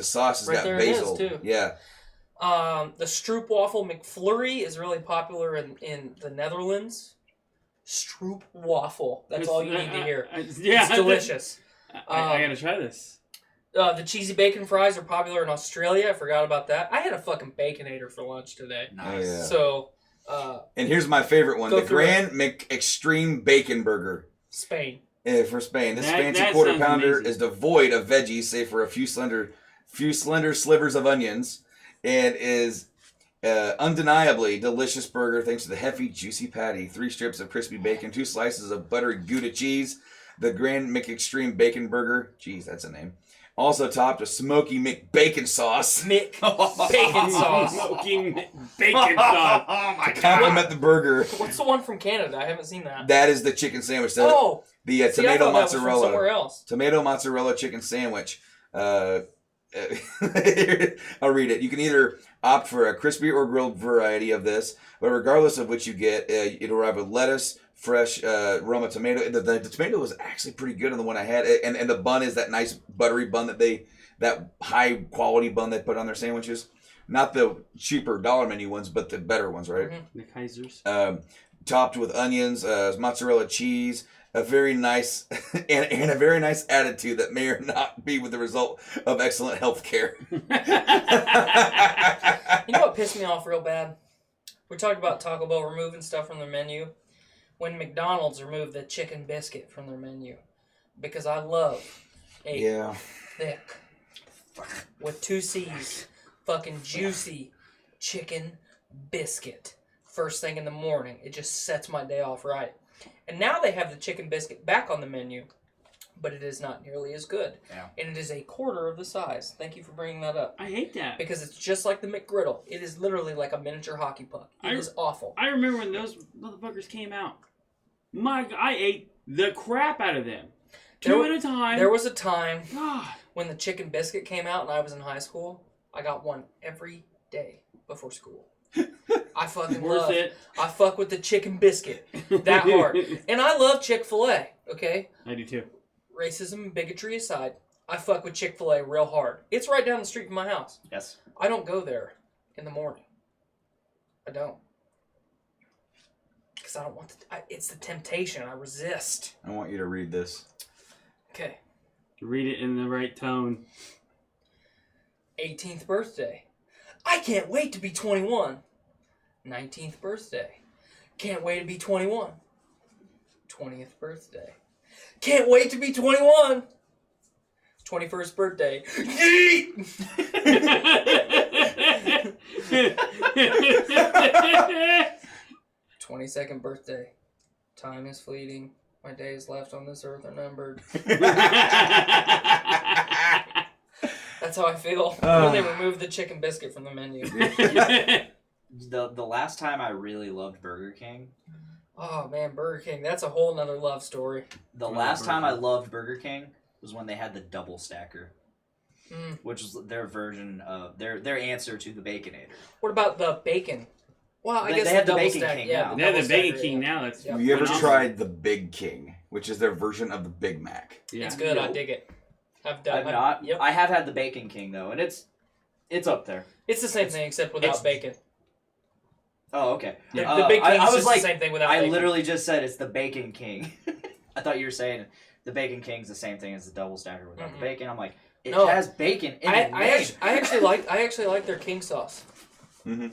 sauce has got basil. Too. Yeah. The Stroopwafel McFlurry is really popular in the Netherlands. Stroopwafel. That's all you need to hear. It's delicious. I gotta try this. The cheesy bacon fries are popular in Australia. I forgot about that. I had a fucking Baconator for lunch today. Nice. Oh, yeah. So, and here's my favorite one: the Grand McExtreme Bacon Burger. Spain. For Spain, this fancy quarter pounder is devoid of veggies, save for a few slender slivers of onions, and is undeniably delicious burger thanks to the hefty, juicy patty, 3 strips of crispy bacon, 2 slices of buttery Gouda cheese. The Grand McExtreme Bacon Burger, geez, that's a name. Also topped with smoky McBacon sauce. Bacon sauce. Smoky bacon sauce. Oh my god! To complement the burger. What's the one from Canada? I haven't seen that. That is the chicken sandwich. The tomato mozzarella. Somewhere else. Tomato mozzarella chicken sandwich. I'll read it. You can either opt for a crispy or grilled variety of this, but regardless of which you get, it'll arrive with lettuce, fresh Roma tomato. The tomato was actually pretty good on the one I had, and the bun is that nice buttery bun that high quality bun they put on their sandwiches. Not the cheaper dollar menu ones, but the better ones, right? Mm-hmm. The Kaisers. Topped with onions, mozzarella cheese, a very nice and a very nice attitude that may or not be with the result of excellent health care. You know what pissed me off real bad? We talked about Taco Bell removing stuff from their menu. When McDonald's removed the chicken biscuit from their menu. Because I love a thick, with 2 C's, fucking juicy chicken biscuit. First thing in the morning. It just sets my day off right. And now they have the chicken biscuit back on the menu, but it is not nearly as good. Yeah. And it is a quarter of the size. Thank you for bringing that up. I hate that. Because it's just like the McGriddle. It is literally like a miniature hockey puck. It is awful. I remember when those motherfuckers came out. My God, I ate the crap out of them. Two at a time. There was a time when the chicken biscuit came out and I was in high school. I got one every day before school. I fucking love it. I fuck with the chicken biscuit that hard. And I love Chick-fil-A, okay? I do too. Racism and bigotry aside, I fuck with Chick-fil-A real hard. It's right down the street from my house. Yes. I don't go there in the morning. I don't. Because I don't want it's the temptation. I resist. I want you to read this. Okay. Read it in the right tone. 18th birthday. I can't wait to be 21. 19th birthday. Can't wait to be 21. 20th birthday. Can't wait to be 21. 21st birthday. Yeet! 22nd birthday. Time is fleeting. My days left on this earth are numbered. That's how I feel when they remove the chicken biscuit from the menu. The last time I really loved Burger King. Oh man, Burger King. That's a whole nother love story. The last time I loved Burger King was when they had the double stacker. which is their version of their answer to the Baconator. What about the bacon? Well, I guess they have the double Bacon stack, King yeah, now. the They have the double Bacon stacker, King yeah. now. That's Have you ever phenomenal. tried the Big King, which is their version of the Big Mac? Yeah. It's good. I Nope. dig it. I've not. Yep. I have had the Bacon King though, and it's up there. It's the same thing except without it's- bacon. Oh, okay. The Big King's I was just like, the same thing without I bacon. literally just said it's the Bacon King. I thought you were saying the Bacon King's the same thing as the double stacker without the bacon. I'm like, it No. has bacon in it. I actually like their king sauce. Mm-hmm.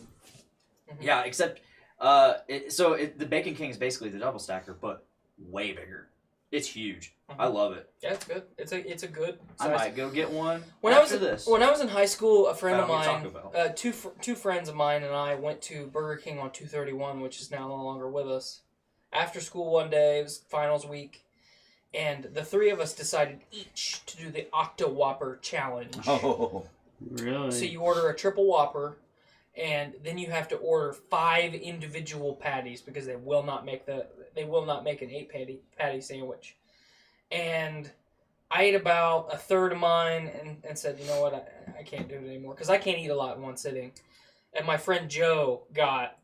Yeah, except the Bacon King is basically the double stacker, but way bigger. It's huge. I love it. Yeah, it's good. It's a good I size. might go get one When I after this. was in high school, a friend of Found me mine, Taco Bell. two friends of mine and I went to Burger King on 231, which is now no longer with us. After school one day, it was finals week, and the three of us decided each to do the Octo Whopper challenge. Oh. Really? So you order a triple Whopper, and then you have to order 5 individual patties because they will not make an 8 patty sandwich. And I ate about a third of mine and said, you know what, I can't do it anymore because I can't eat a lot in one sitting. And my friend Joe got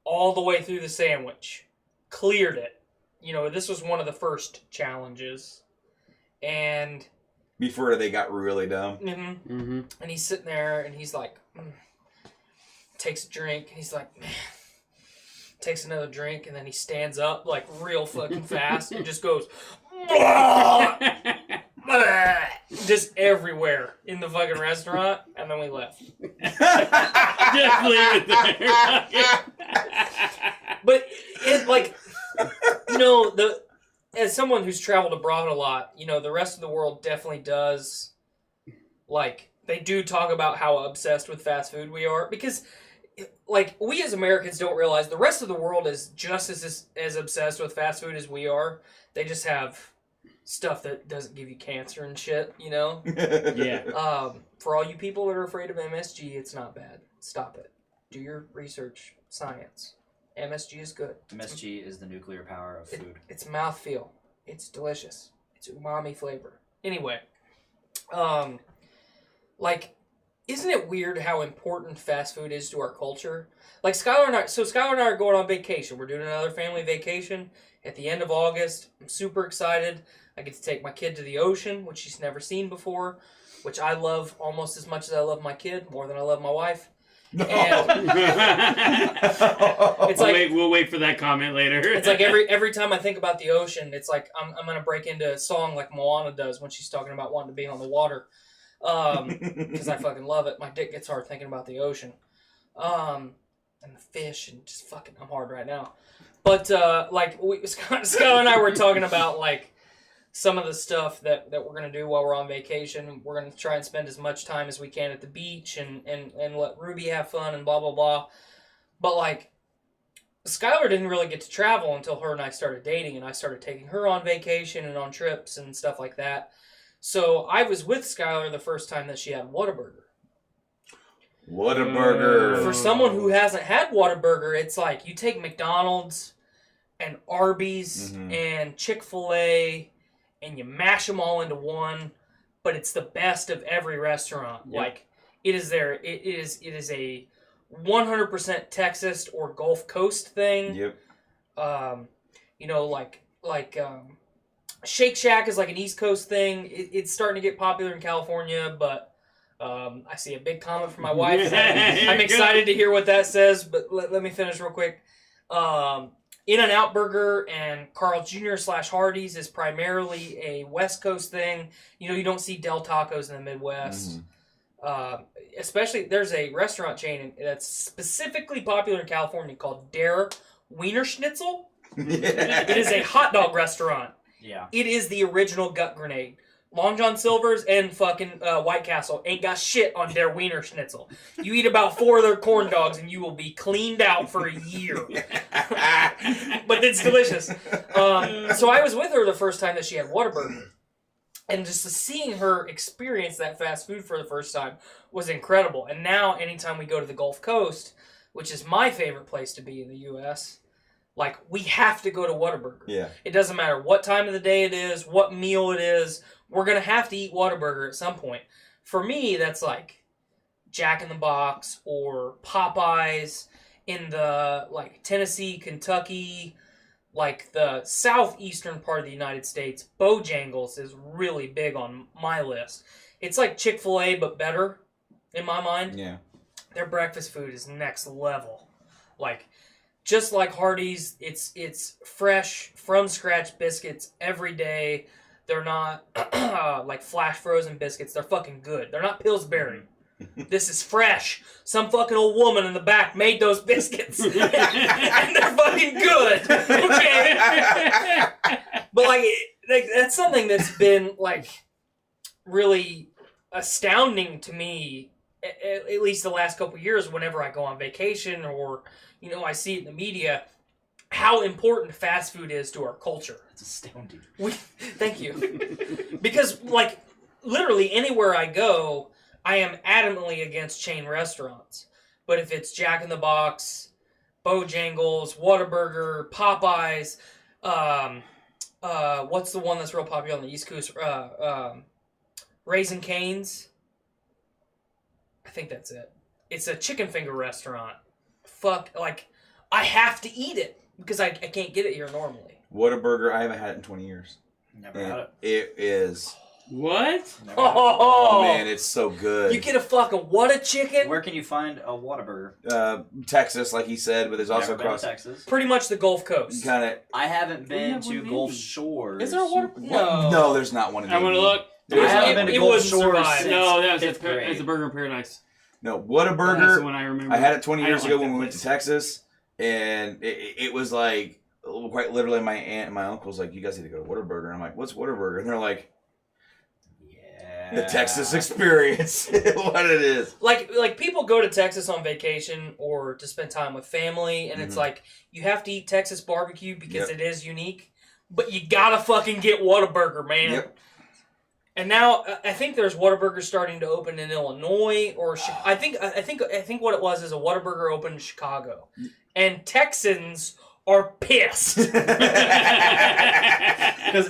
all the way through the sandwich, cleared it. You know, this was one of the first challenges. And Before they got really dumb. and he's sitting there and he's like, takes a drink and he's like, man, takes another drink and then he stands up like real fucking fast and just goes, just everywhere in the fucking restaurant, and then we left. Just leave it there. But it like, you know, as someone who's traveled abroad a lot, you know, the rest of the world definitely does, like, they do talk about how obsessed with fast food we are, because, like, we as Americans don't realize the rest of the world is just as obsessed with fast food as we are. They just have stuff that doesn't give you cancer and shit, you know? Yeah. For all you people that are afraid of MSG, it's not bad. Stop it. Do your research, science. MSG is good. MSG is the nuclear power of food. It's mouthfeel. It's delicious. It's umami flavor. Anyway, like, isn't it weird how important fast food is to our culture? Like, Skylar and I are going on vacation. We're doing another family vacation at the end of August. I'm super excited. I get to take my kid to the ocean, which she's never seen before, which I love almost as much as I love my kid, more than I love my wife. And it's like, we'll wait for that comment later. it's like every time I think about the ocean, it's like I'm gonna break into a song like Moana does when she's talking about wanting to be on the water, because I fucking love it. My dick gets hard thinking about the ocean, and the fish, and just fucking I'm hard right now. But like Scott and I were talking about like some of the stuff that we're going to do while we're on vacation. We're going to try and spend as much time as we can at the beach and let Ruby have fun and blah, blah, blah. But, like, Skylar didn't really get to travel until her and I started dating, and I started taking her on vacation and on trips and stuff like that. So I was with Skylar the first time that she had Whataburger. Whataburger. For someone who hasn't had Whataburger, it's like you take McDonald's and Arby's and Chick-fil-A and you mash them all into one, but it's the best of every restaurant. Yep. Like, it is a 100% Texas or Gulf Coast thing. Yep. You know, like Shake Shack is like an East Coast thing. It's starting to get popular in California, but I see a big comment from my wife. I'm excited to hear what that says, but let me finish real quick. In-N-Out Burger and Carl's Jr. / Hardee's is primarily a West Coast thing. You know, you don't see Del Tacos in the Midwest. Especially, there's a restaurant chain that's specifically popular in California called Der Wiener Schnitzel. It is a hot dog restaurant. Yeah. It is the original gut grenade. Long John Silver's and fucking White Castle ain't got shit on their Wiener Schnitzel. You eat about 4 of their corn dogs and you will be cleaned out for a year. But it's delicious. So I was with her the first time that she had Whataburger. And just seeing her experience that fast food for the first time was incredible. And now anytime we go to the Gulf Coast, which is my favorite place to be in the U.S., like, we have to go to Whataburger. Yeah. It doesn't matter what time of the day it is, what meal it is. We're going to have to eat Whataburger at some point. for me, that's like Jack in the Box or Popeyes in the like Tennessee, Kentucky, like the southeastern part of the United States. Bojangles is really big on my list. It's like Chick-fil-A, but better in my mind. Yeah. Their breakfast food is next level. Like, just like Hardee's, it's fresh, from scratch biscuits every day. They're not like flash frozen biscuits. They're fucking good. They're not Pillsbury. This is fresh. Some fucking old woman in the back made those biscuits. And they're fucking good. Okay? But like that's something that's been like really astounding to me, at least the last couple of years, whenever I go on vacation or, you know, I see it in the media, how important fast food is to our culture. It's astounding. Thank you. Because, like, literally anywhere I go, I am adamantly against chain restaurants. But if it's Jack in the Box, Bojangles, Whataburger, Popeyes, what's the one that's real popular on the East Coast? Raising Cane's. I think that's it. It's a chicken finger restaurant. Fuck, like, I have to eat it because I can't get it here normally. Whataburger, I haven't had it in 20 years. Never had it. It is... What? Oh, man, it's so good. You get a fucking what a chicken? Where can you find a Whataburger? Texas, like he said, but there's also Never been across to Texas. Pretty much the Gulf Coast. Kind of. I haven't been to Gulf Shores. Is there a Whataburger? No, there's not one in I want to look. I haven't been to It Gulf wouldn't Shores survive. since No, that was fifth grade. it's a Burger in Paradise. No, That's Whataburger. the one I remember. I had it 20 years I ago don't when we like went that to Texas, and it was like quite literally my aunt and my uncle's like, "You guys need to go to Whataburger." And I'm like, "What's Whataburger?" And they're like, "The Texas experience, what it is." Like people go to Texas on vacation or to spend time with family, and it's like you have to eat Texas barbecue because it is unique, but you gotta fucking get Whataburger, man. Yep. And now I think there's Whataburger starting to open in Illinois, or I think what it was is a Whataburger opened in Chicago, and Texans are pissed because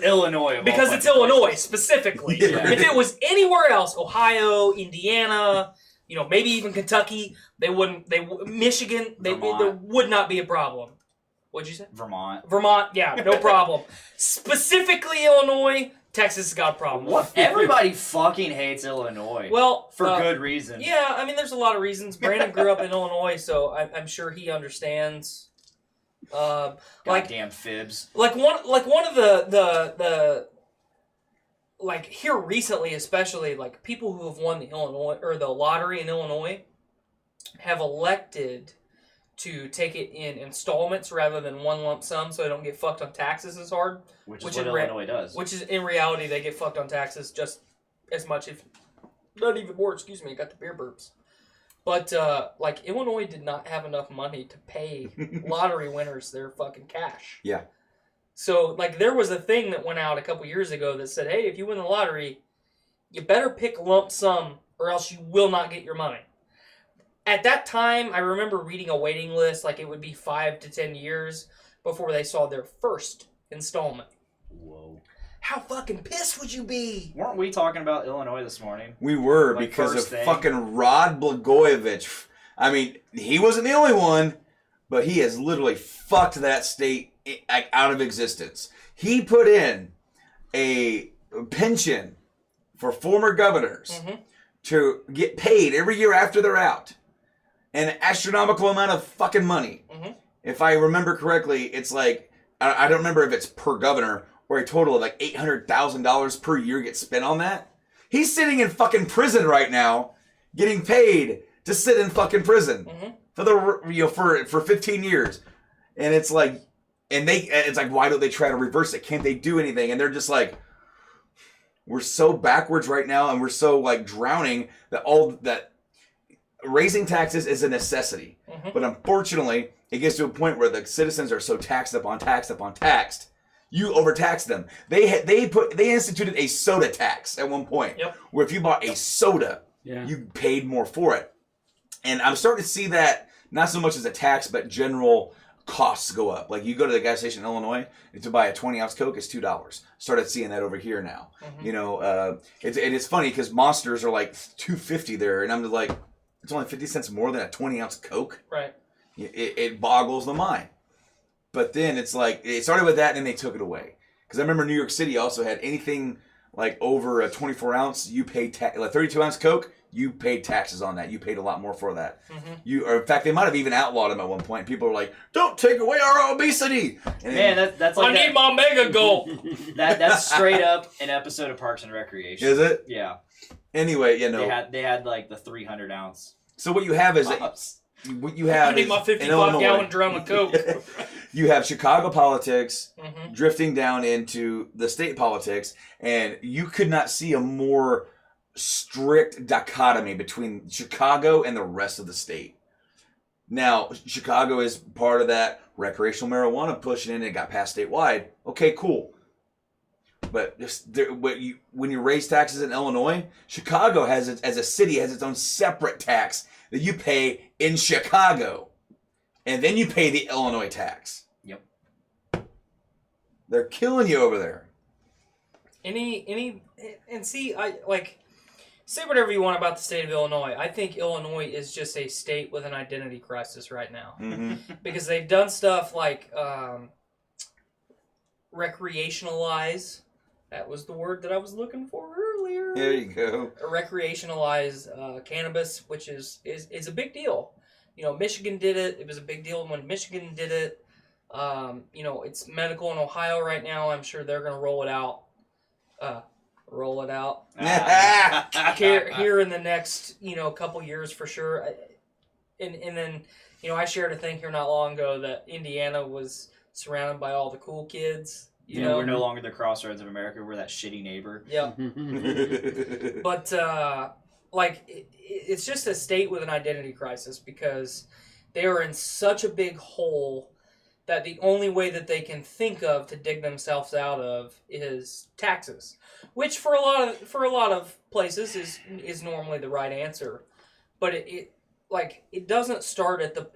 Illinois. Because it's Illinois specifically. Yeah. If it was anywhere else, Ohio, Indiana, you know, maybe even Kentucky, they wouldn't. Michigan, there would not be a problem. What'd you say? Vermont, yeah, no problem. Specifically Illinois, Texas has got a problem. What? Everybody fucking hates Illinois. Well, for good reason. Yeah, I mean, there's a lot of reasons. Brandon grew up in Illinois, so I'm sure he understands. Goddamn fibs. Like one of the like here recently, especially like people who have won the Illinois or the lottery in Illinois have elected to take it in installments rather than one lump sum, so they don't get fucked on taxes as hard. Which is what Illinois does. Which is in reality they get fucked on taxes just as much, if not even more. Excuse me, I got the beer burps. But like Illinois did not have enough money to pay lottery winners their fucking cash. Yeah. So like there was a thing that went out a couple years ago that said, hey, if you win the lottery, you better pick lump sum or else you will not get your money. At that time, I remember reading a waiting list, like it would be 5 to 10 years before they saw their first installment. Whoa. How fucking pissed would you be? Weren't we talking about Illinois this morning? We were, Like because of first thing? fucking Rod Blagojevich. I mean, he wasn't the only one, but he has literally fucked that state out of existence. He put in a pension for former governors to get paid every year after they're out. An astronomical amount of fucking money. If I remember correctly, it's like, I don't remember if it's per governor or a total of like $800,000 per year gets spent on that. He's sitting in fucking prison right now, getting paid to sit in fucking prison for 15 years. And it's like, it's like, why don't they try to reverse it? Can't they do anything? And they're just like, we're so backwards right now, and we're so like drowning that raising taxes is a necessity. But unfortunately, it gets to a point where the citizens are so taxed upon taxed, you overtax them. They instituted a soda tax at one point, where if you bought a soda, you paid more for it. And I'm starting to see that not so much as a tax, but general costs go up. Like you go to the gas station in Illinois, and to buy a 20-ounce Coke is $2. Started seeing that over here now. It's funny because Monsters are like $2.50 there, and I'm just like, it's only 50 cents more than a 20-ounce Coke. Right. It boggles the mind. But then it's like it started with that, and then they took it away. Because I remember New York City also had anything like over a 24-ounce, you pay like 32-ounce Coke. You paid taxes on that. You paid a lot more for that. Or in fact, they might have even outlawed them at one point. People were like, "Don't take away our obesity." And Man, that's like I need my Mega Gulp. that's straight up an episode of Parks and Recreation. Is it? Yeah. Anyway, they had like the 300-ounce. So what you have is what you have. I need my 55-gallon drum of Coke. You have Chicago politics drifting down into the state politics, and you could not see a more strict dichotomy between Chicago and the rest of the state. Now, Chicago is part of that recreational marijuana pushing in and it got passed statewide. Okay, cool. But when you raise taxes in Illinois, Chicago has as a city has its own separate tax that you pay in Chicago, and then you pay the Illinois tax. Yep. They're killing you over there. Say whatever you want about the state of Illinois. I think Illinois is just a state with an identity crisis right now. Because they've done stuff like recreationalize. That was the word that I was looking for earlier. There you go. Recreationalize cannabis, which is a big deal. Michigan did it. It was a big deal when Michigan did it. It's medical in Ohio right now. I'm sure they're going to roll it out. Here in the next couple years for sure, and then I shared a thing here not long ago that Indiana was surrounded by all the cool kids. We're no longer the crossroads of America. We're that shitty neighbor. Yeah. But it's just a state with an identity crisis because they are in such a big hole that the only way that they can think of to dig themselves out of is taxes, which for a lot of places is normally the right answer, but it doesn't start at the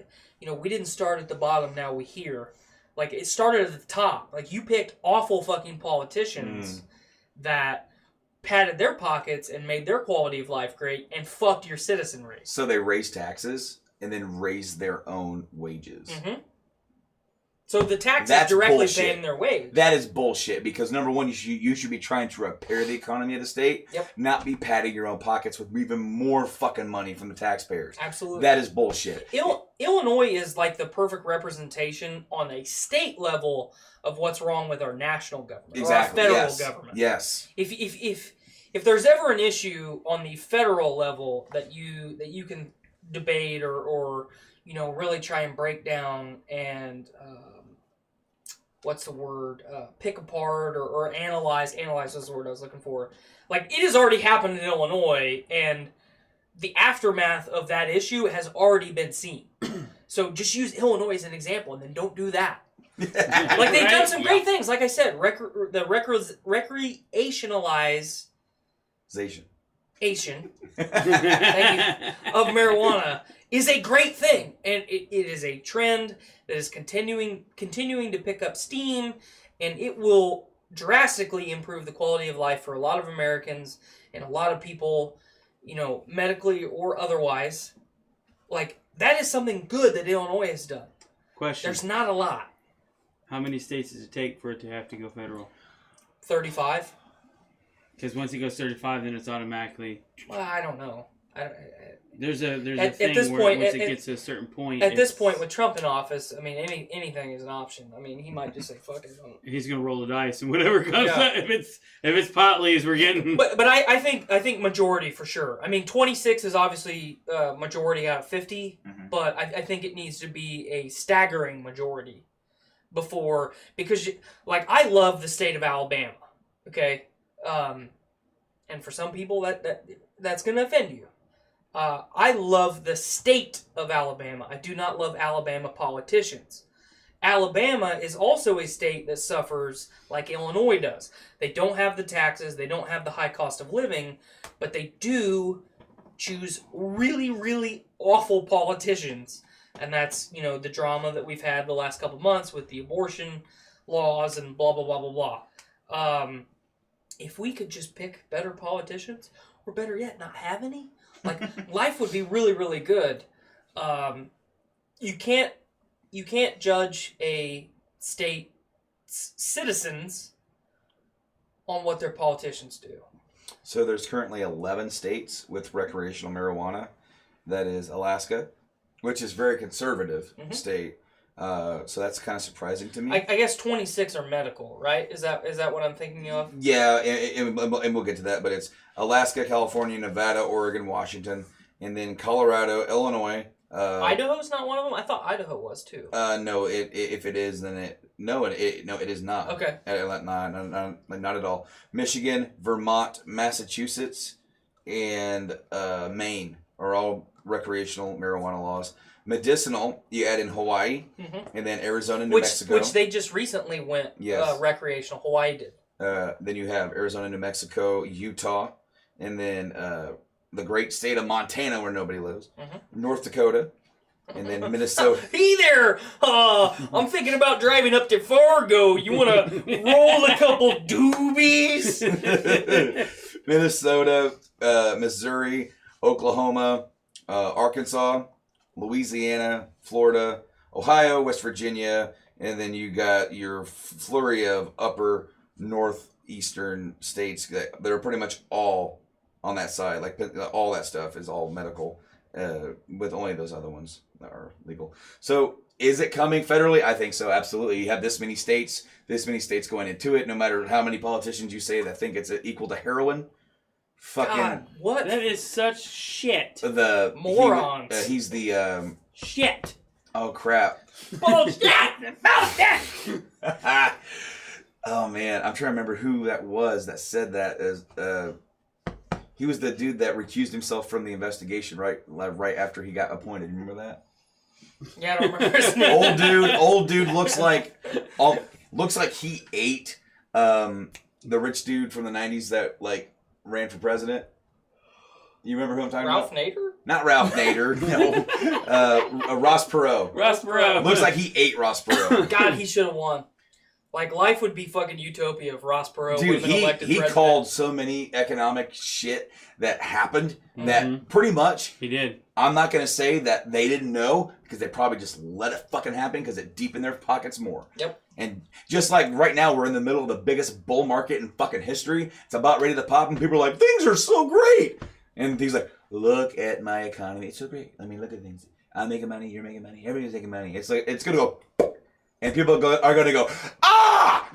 we didn't start at the bottom. Now we here, it started at the top. You picked awful fucking politicians that padded their pockets and made their quality of life great and fucked your citizenry. So they raised taxes and then raised their own wages. So the taxes directly paying their wage. That is bullshit because number one, you should be trying to repair the economy of the state, not be padding your own pockets with even more fucking money from the taxpayers. Absolutely. That is bullshit. Illinois is like the perfect representation on a state level of what's wrong with our national government. Exactly. Or our federal government. Yes. If there's ever an issue on the federal level that you can debate or really try and break down and what's the word? Pick apart or analyze. Analyze was the word I was looking for. It has already happened in Illinois, and the aftermath of that issue has already been seen. So just use Illinois as an example, and then don't do that. They've done some great things. Like I said, the recreationalize of marijuana is a great thing, and it is a trend that is continuing to pick up steam, and it will drastically improve the quality of life for a lot of Americans and a lot of people, medically or otherwise. That is something good that Illinois has done. Question. There's not a lot. How many states does it take for it to have to go federal? 35. Because once it goes 35, then it's automatically. Well, I don't know. There's a thing where once it gets to a certain point. At this point, with Trump in office, anything is an option. He might just say fuck it. He's gonna roll the dice and whatever comes up. If it's pot leaves, we're getting. But I think majority for sure. 26 is obviously majority out of 50, but I think it needs to be a staggering majority because I love the state of Alabama. Okay. And for some people that's going to offend you. I love the state of Alabama. I do not love Alabama politicians. Alabama is also a state that suffers like Illinois does. They don't have the taxes, they don't have the high cost of living, but they do choose really, really awful politicians and that's, the drama that we've had the last couple of months with the abortion laws and blah, blah, blah, blah, blah. If we could just pick better politicians, or better yet, not have any, life would be really, really good. You can't judge a state's citizens on what their politicians do. So there's currently 11 states with recreational marijuana. That is Alaska, which is very conservative state. So that's kind of surprising to me. I guess 26 are medical, right? Is that what I'm thinking of? Yeah, and we'll get to that. But it's Alaska, California, Nevada, Oregon, Washington, and then Colorado, Illinois. Idaho's not one of them. I thought Idaho was too. No. If it is, then it is not. Okay. Not at all. Michigan, Vermont, Massachusetts, and Maine are all recreational marijuana laws. Medicinal, you add in Hawaii, and then Arizona, New Mexico. Which they just recently went recreational. Hawaii did. Then you have Arizona, New Mexico, Utah, and then the great state of Montana, where nobody lives, North Dakota, and then Minnesota. Hey there! I'm thinking about driving up to Fargo. You want to roll a couple doobies? Minnesota, Missouri, Oklahoma, Arkansas, Louisiana, Florida, Ohio, West Virginia, and then you got your flurry of upper northeastern states that are pretty much all on that side. Like all that stuff is all medical, with only those other ones that are legal. So is it coming federally? I think so, absolutely. You have this many states going into it, no matter how many politicians you say that think it's equal to heroin. Fucking God, what? That is such shit. The morons. He's the shit. Oh crap. Bullshit. Bullshit. Oh man, I'm trying to remember who that was that said that. As he was the dude that recused himself from the investigation right after he got appointed. Remember that? Yeah, I don't remember his name. Old dude looks like he ate the rich dude from the 90s that ran for president. You remember who I'm talking about? Ralph Nader? Not Ralph Nader. No. Ross Perot. Ross Perot. Looks like he ate Ross Perot. God, he should have won. Life would be fucking utopia if Ross Perot would have been elected president. He called so many economic shit that happened that pretty much... He did. I'm not going to say that they didn't know, because they probably just let it fucking happen because it deepened their pockets more. Yep. And just like right now, we're in the middle of the biggest bull market in fucking history. It's about ready to pop, and people are like, things are so great. And he's like, look at my economy. It's so great. I mean, look at things. I'm making money. You're making money. Everybody's making money. It's going to go... And people are going to go, ah!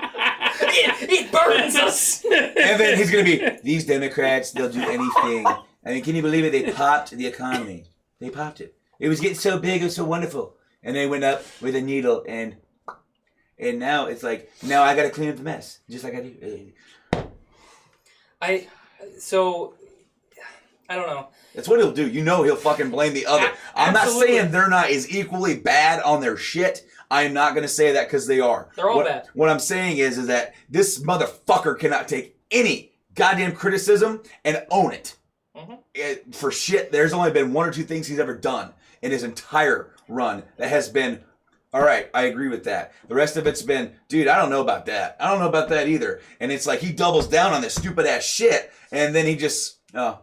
it burns us! And then he's going to be, these Democrats, they'll do anything. I mean, can you believe it? They popped the economy. They popped it. It was getting so big, it was so wonderful. And they went up with a needle, and now it's like, now I got to clean up the mess, just like I do. I don't know. That's what he'll do. You know he'll fucking blame the other. I'm not saying they're not as equally bad on their shit. I'm not going to say that because they are. They're all bad. What I'm saying is that this motherfucker cannot take any goddamn criticism and own it. For shit, there's only been one or two things he's ever done in his entire run that has been, all right, I agree with that. The rest of it's been, dude, I don't know about that. I don't know about that either. And it's like he doubles down on this stupid ass shit, and then he just, no.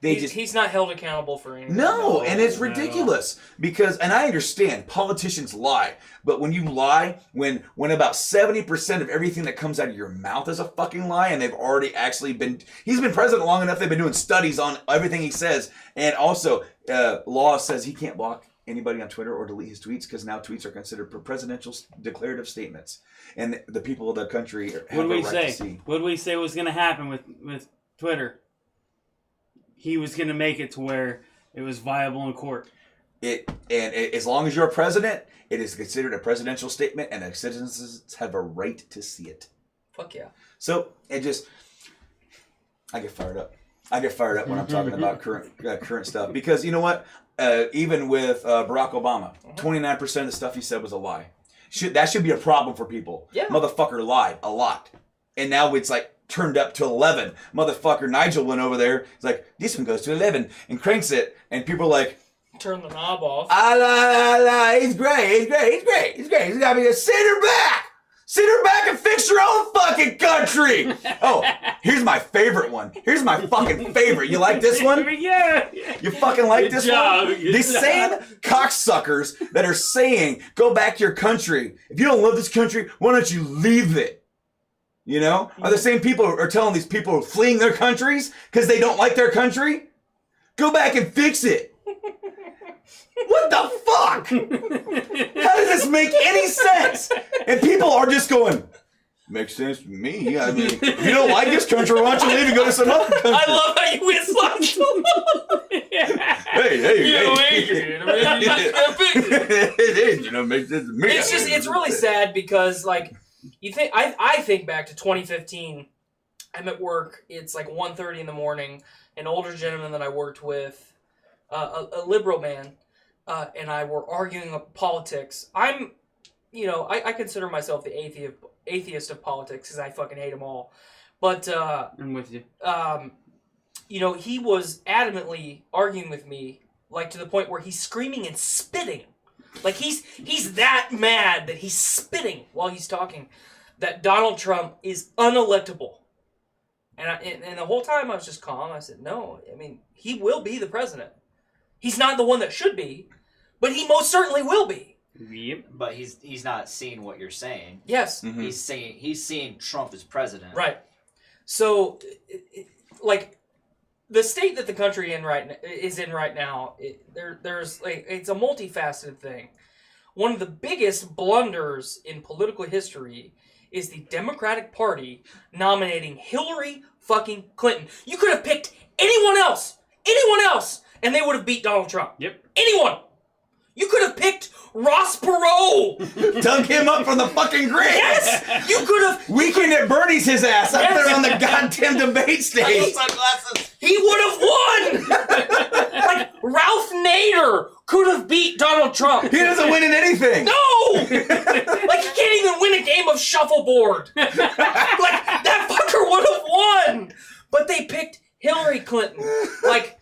He's not held accountable for anything. No, and it's ridiculous because, and I understand politicians lie, but when you lie, when about 70% of everything that comes out of your mouth is a fucking lie, and they've already he's been president long enough, they've been doing studies on everything he says, and also law says he can't block anybody on Twitter or delete his tweets because now tweets are considered presidential declarative statements, and the people of the country have a right to see. What did we say was going to happen with Twitter? He was going to make it to where it was viable in court. And as long as you're a president, it is considered a presidential statement, and the citizens have a right to see it. Fuck yeah. So I get fired up. I get fired up when I'm talking about current stuff because you know what? Even with Barack Obama, 29% of the stuff he said was a lie. That should be a problem for people. Yeah. Motherfucker lied a lot, and now it's like turned up to 11. Motherfucker Nigel went over there. He's like, this one goes to 11 and cranks it. And people are like, turn the knob off. He's great. He's got me to sit her back. Sit her back and fix your own fucking country. Oh, here's my favorite one. Here's my fucking favorite. You like this one? Yeah. You fucking like this one? Good Same cocksuckers that are saying, go back to your country. If you don't love this country, why don't you leave it? You know? Are the same people who are telling these people fleeing their countries because they don't like their country? Go back and fix it. What the fuck? How does this make any sense? And people are just going, makes sense to me. I mean, if you don't like this country, why don't you leave and go to some other country? I love how you went Hey, you know, makes sense to me. It's really sad because, like, I think back to 2015. I'm at work. It's like 1:30 in the morning. An older gentleman that I worked with, a liberal man, and I were arguing about politics. I consider myself the atheist of politics because I fucking hate them all. But I'm with you. He was adamantly arguing with me, like to the point where he's screaming and spitting, like he's that mad that he's spitting while he's talking, that Donald Trump is unelectable. And the whole time I was just calm. I said, no, I mean, he will be the president. He's not the one that should be, but he most certainly will be. Yep. But he's not seeing what you're saying. Yes. Mm-hmm. He's seeing Trump as president. Right. So, like, the state that the country is in right now, there's like, it's a multifaceted thing. One of the biggest blunders in political history is the Democratic Party nominating Hillary fucking Clinton. You could have picked anyone else, and they would have beat Donald Trump. Yep. Anyone. You could have picked Ross Perot. Dug him up from the fucking grave. Yes, you could have. Weekend at Bernie's his ass up there on the goddamn debate stage. Sunglasses. He would have won. Like Ralph Nader could have beat Donald Trump. He doesn't win in anything. No! Like, he can't even win a game of shuffleboard. Like, that fucker would have won. But they picked Hillary Clinton. Like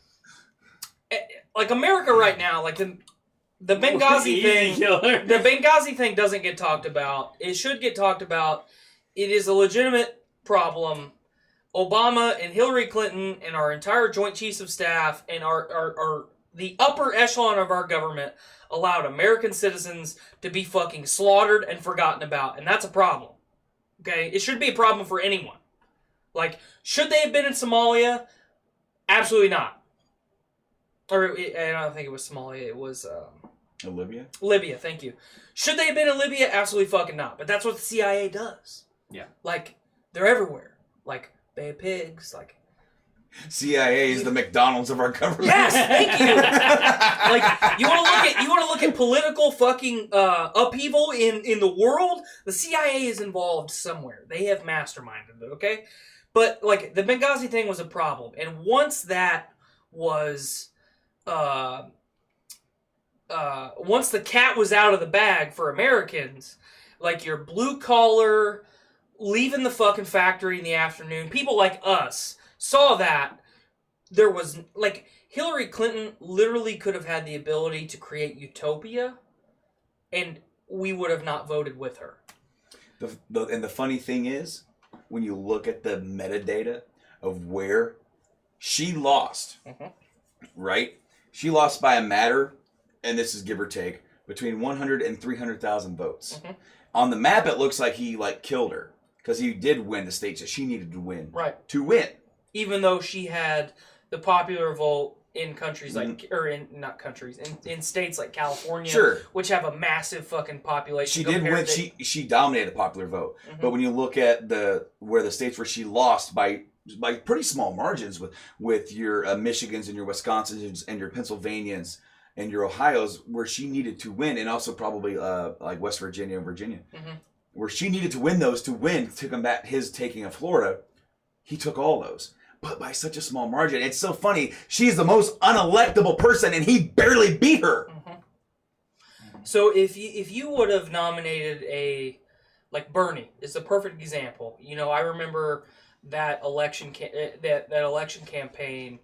America right now, like the Benghazi thing, the Benghazi thing doesn't get talked about. It should get talked about. It is a legitimate problem. Obama and Hillary Clinton and our entire Joint Chiefs of Staff and our the upper echelon of our government allowed American citizens to be fucking slaughtered and forgotten about. And that's a problem. Okay? It should be a problem for anyone. Like, should they have been in Somalia? Absolutely not. Or, I don't think it was Somalia. It was... Libya? Libya, thank you. Should they have been in Libya? Absolutely fucking not. But that's what the CIA does. Yeah. Like, they're everywhere. Like, Bay of Pigs, like... CIA is the McDonald's of our government. Yes, thank you. Like, you want to look at political fucking upheaval in the world? The CIA is involved somewhere. They have masterminded it, okay? But like the Benghazi thing was a problem, and once that was, once the cat was out of the bag for Americans, like your blue collar, leaving the fucking factory in the afternoon, people like us. Saw that there was, like, Hillary Clinton literally could have had the ability to utopia, and we would have not voted with her. And the funny thing is, when you look at the metadata of where she lost, right? She lost by a matter, and this is give or take, between 100 and 300,000 votes. On the map, it looks like he, like, killed her, because he did win the states that she needed to win. Right. To win. Even though she had the popular vote in countries like, or in, not countries, in states like California, sure, which have a massive fucking population. She did win. She dominated the popular vote. But when you look at where the states where she lost by pretty small margins with your Michigans and your Wisconsins and your Pennsylvanians and your Ohios, where she needed to win, and also probably like West Virginia and Virginia, where she needed to win those to combat his taking of Florida, he took all those. But by such a small margin. It's so funny. She's the most unelectable person, and he barely beat her. So if you would have nominated like Bernie is the perfect example. You know, I remember that election that election campaign,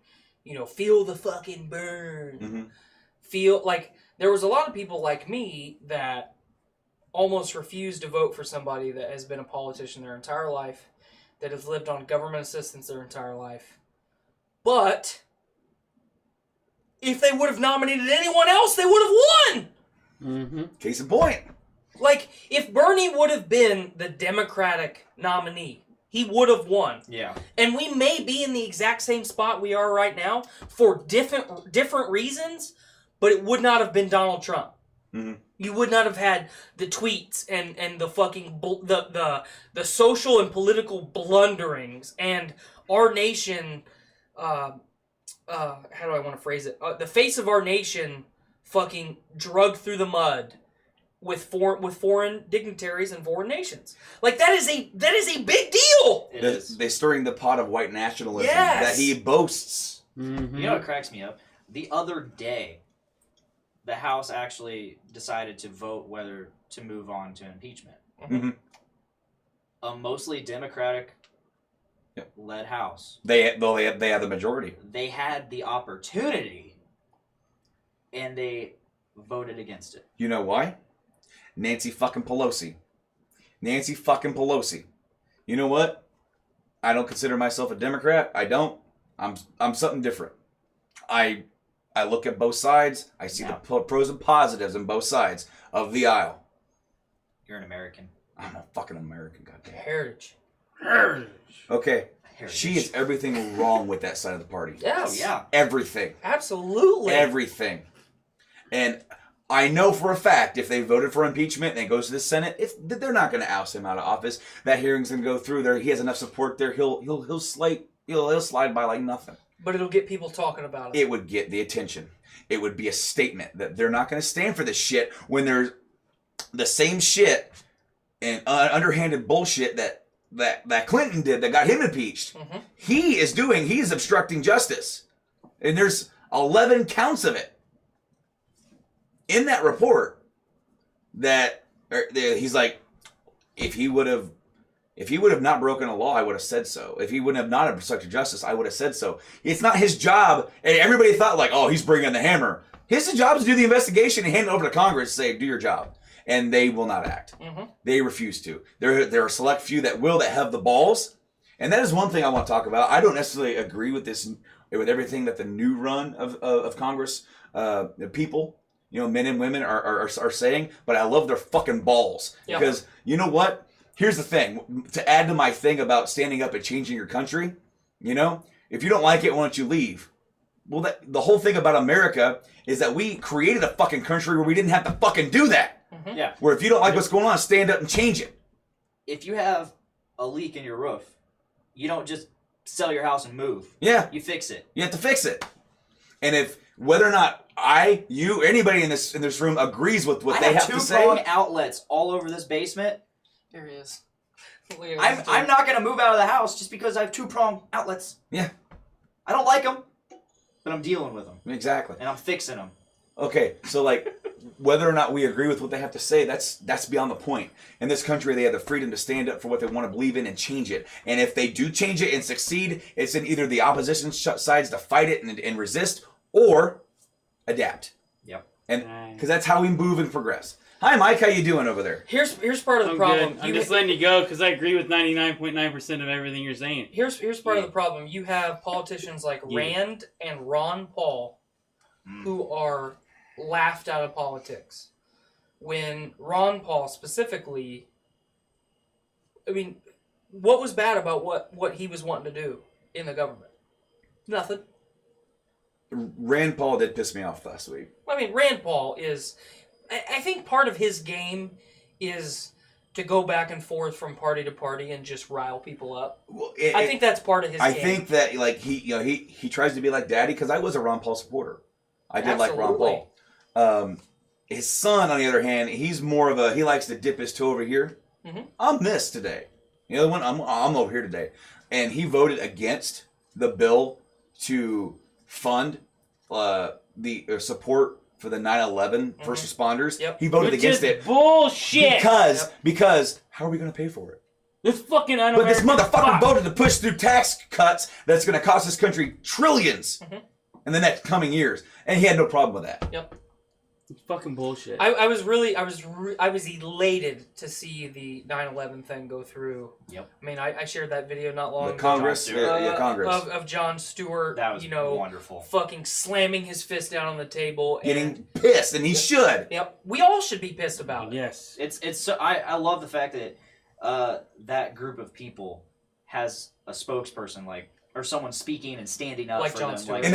feel the fucking burn. Mm-hmm. Feel like there was a lot of people like me that almost refused to vote for somebody that has been a politician their entire life, that has lived on government assistance their entire life. But if they would have nominated anyone else, they would have won. Mm-hmm. Case in point. Like, if Bernie would have been the Democratic nominee, he would have won. Yeah. And we may be in the exact same spot we are right now for different reasons, but it would not have been Donald Trump. Mm-hmm. You would not have had the tweets and the fucking the social and political blunderings and our nation. How do I want to phrase it? The face of our nation, fucking drugged through the mud with foreign dignitaries and foreign nations. Like that is a big deal. They stirring the pot of white nationalism Yes. that he boasts. Mm-hmm. You know what cracks me up? The other day, the House actually decided to vote whether to move on to impeachment. Mm-hmm. A mostly Democratic-led House. They had the majority. They had the opportunity, and they voted against it. You know why? Nancy fucking Pelosi. Nancy fucking Pelosi. You know what? I don't consider myself a Democrat. I don't. I'm something different. I look at both sides. I see the pros and positives on both sides of the aisle. You're an American. I'm a fucking American, goddamn. Heritage. Okay. Heritage. She is everything wrong with that side of the party. Yes. Oh, yeah. Everything. Absolutely. Everything. And I know for a fact if they voted for impeachment and it goes to the Senate, they're not going to oust him out of office. That hearing's going to go through there. He has enough support there. He'll slide by like nothing. But it'll get people talking about it. It would get the attention. It would be a statement that they're not going to stand for this shit when there's the same shit and underhanded bullshit that Clinton did that got him impeached. Mm-hmm. He's obstructing justice. And there's 11 counts of it in that report that he's like, if he would have not broken a law, I would have said so. If he wouldn't have not obstructed justice, I would have said so. It's not his job. And everybody thought like, oh, he's bringing the hammer. His job is to do the investigation and hand it over to Congress and say, do your job. And they will not act. Mm-hmm. They refuse to. There are a select few that have the balls. And that is one thing I want to talk about. I don't necessarily agree with with everything that the new run of Congress, the people, men and women are saying. But I love their fucking balls. Yeah. Because you know what? Here's the thing. To add to my thing about standing up and changing your country, if you don't like it, why don't you leave? Well, the whole thing about America is that we created a fucking country where we didn't have to fucking do that. Mm-hmm. Yeah. Where if you don't like what's going on, stand up and change it. If you have a leak in your roof, you don't just sell your house and move. Yeah. You fix it. You have to fix it. And if whether or not you, anybody in this room agrees with what they have to say. I have 2 prong outlets all over this basement. There he is. I'm not going to move out of the house just because I have 2 prong outlets. Yeah. I don't like them, but I'm dealing with them. Exactly. And I'm fixing them. Okay, so whether or not we agree with what they have to say, that's beyond the point. In this country, they have the freedom to stand up for what they want to believe in and change it. And if they do change it and succeed, it's in either the opposition sides to fight it and resist or adapt. Yep. And because that's how we move and progress. Hi, Mike. How you doing over there? Here's part of the problem. Good. I'm just letting you go because I agree with 99.9% of everything you're saying. Here's part of the problem. You have politicians like Rand and Ron Paul who are laughed out of politics. When Ron Paul specifically, what was bad about what he was wanting to do in the government? Nothing. Rand Paul did piss me off last week. Rand Paul is... I think part of his game is to go back and forth from party to party and just rile people up. Well, I think that's part of his game. I think that he tries to be like Daddy, because I was a Ron Paul supporter. I did like Ron Paul. His son, on the other hand, he's more of he likes to dip his toe over here. Mm-hmm. I'm this today. The other one, I'm over here today. And he voted against the bill to fund the support for the 9/11 first responders. Yep. He voted against it. Bullshit. Because how are we going to pay for it? This fucking But this un-American motherfucker fuck. voted to push through tax cuts that's going to cost this country trillions in the next coming years, and he had no problem with that. Yep. It's fucking bullshit. I was elated to see the 9/11 thing go through. Yep. I mean, I shared that video not long The ago. Congress, Congress. Of Jon Stewart, That was wonderful. fucking slamming his fist down on the table. Getting pissed, and he should. Yep. We all should be pissed about it. Yes. It's so I love the fact that that group of people has a spokesperson or someone speaking and standing up Like for Jon them. Stewart. And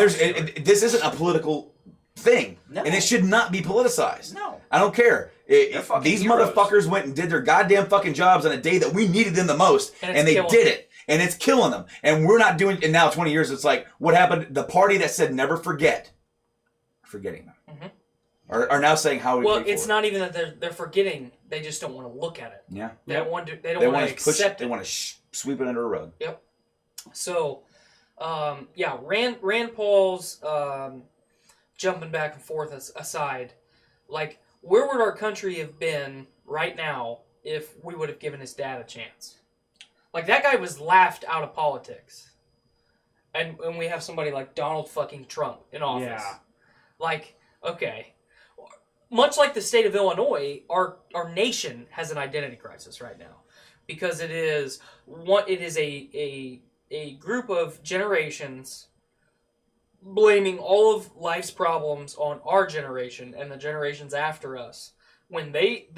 this isn't a political thing, No. and it should not be politicized. No. I don't care. They're fucking These heroes. motherfuckers went and did their goddamn fucking jobs on a day that we needed them the most, And and they killing did them. it. And it's killing them. And we're not doing. And now 20 years, it's like what happened. The party that said never forget, forgetting them, are now saying how we. Well, pay for it's it. not even that they're forgetting. They just don't want to look at it. Yeah. They don't want to. They They don't want want to to push. accept They it. want to sweep it under a rug. Yep. So, Rand Paul's jumping back and forth aside, like, where would our country have been right now if we would have given his dad a chance? Like, that guy was laughed out of politics. And we have somebody like Donald fucking Trump in office. Yeah. Like, okay. Much like the state of Illinois, our nation has an identity crisis right now. Because it is a group of generations blaming all of life's problems on our generation and the generations after us. When they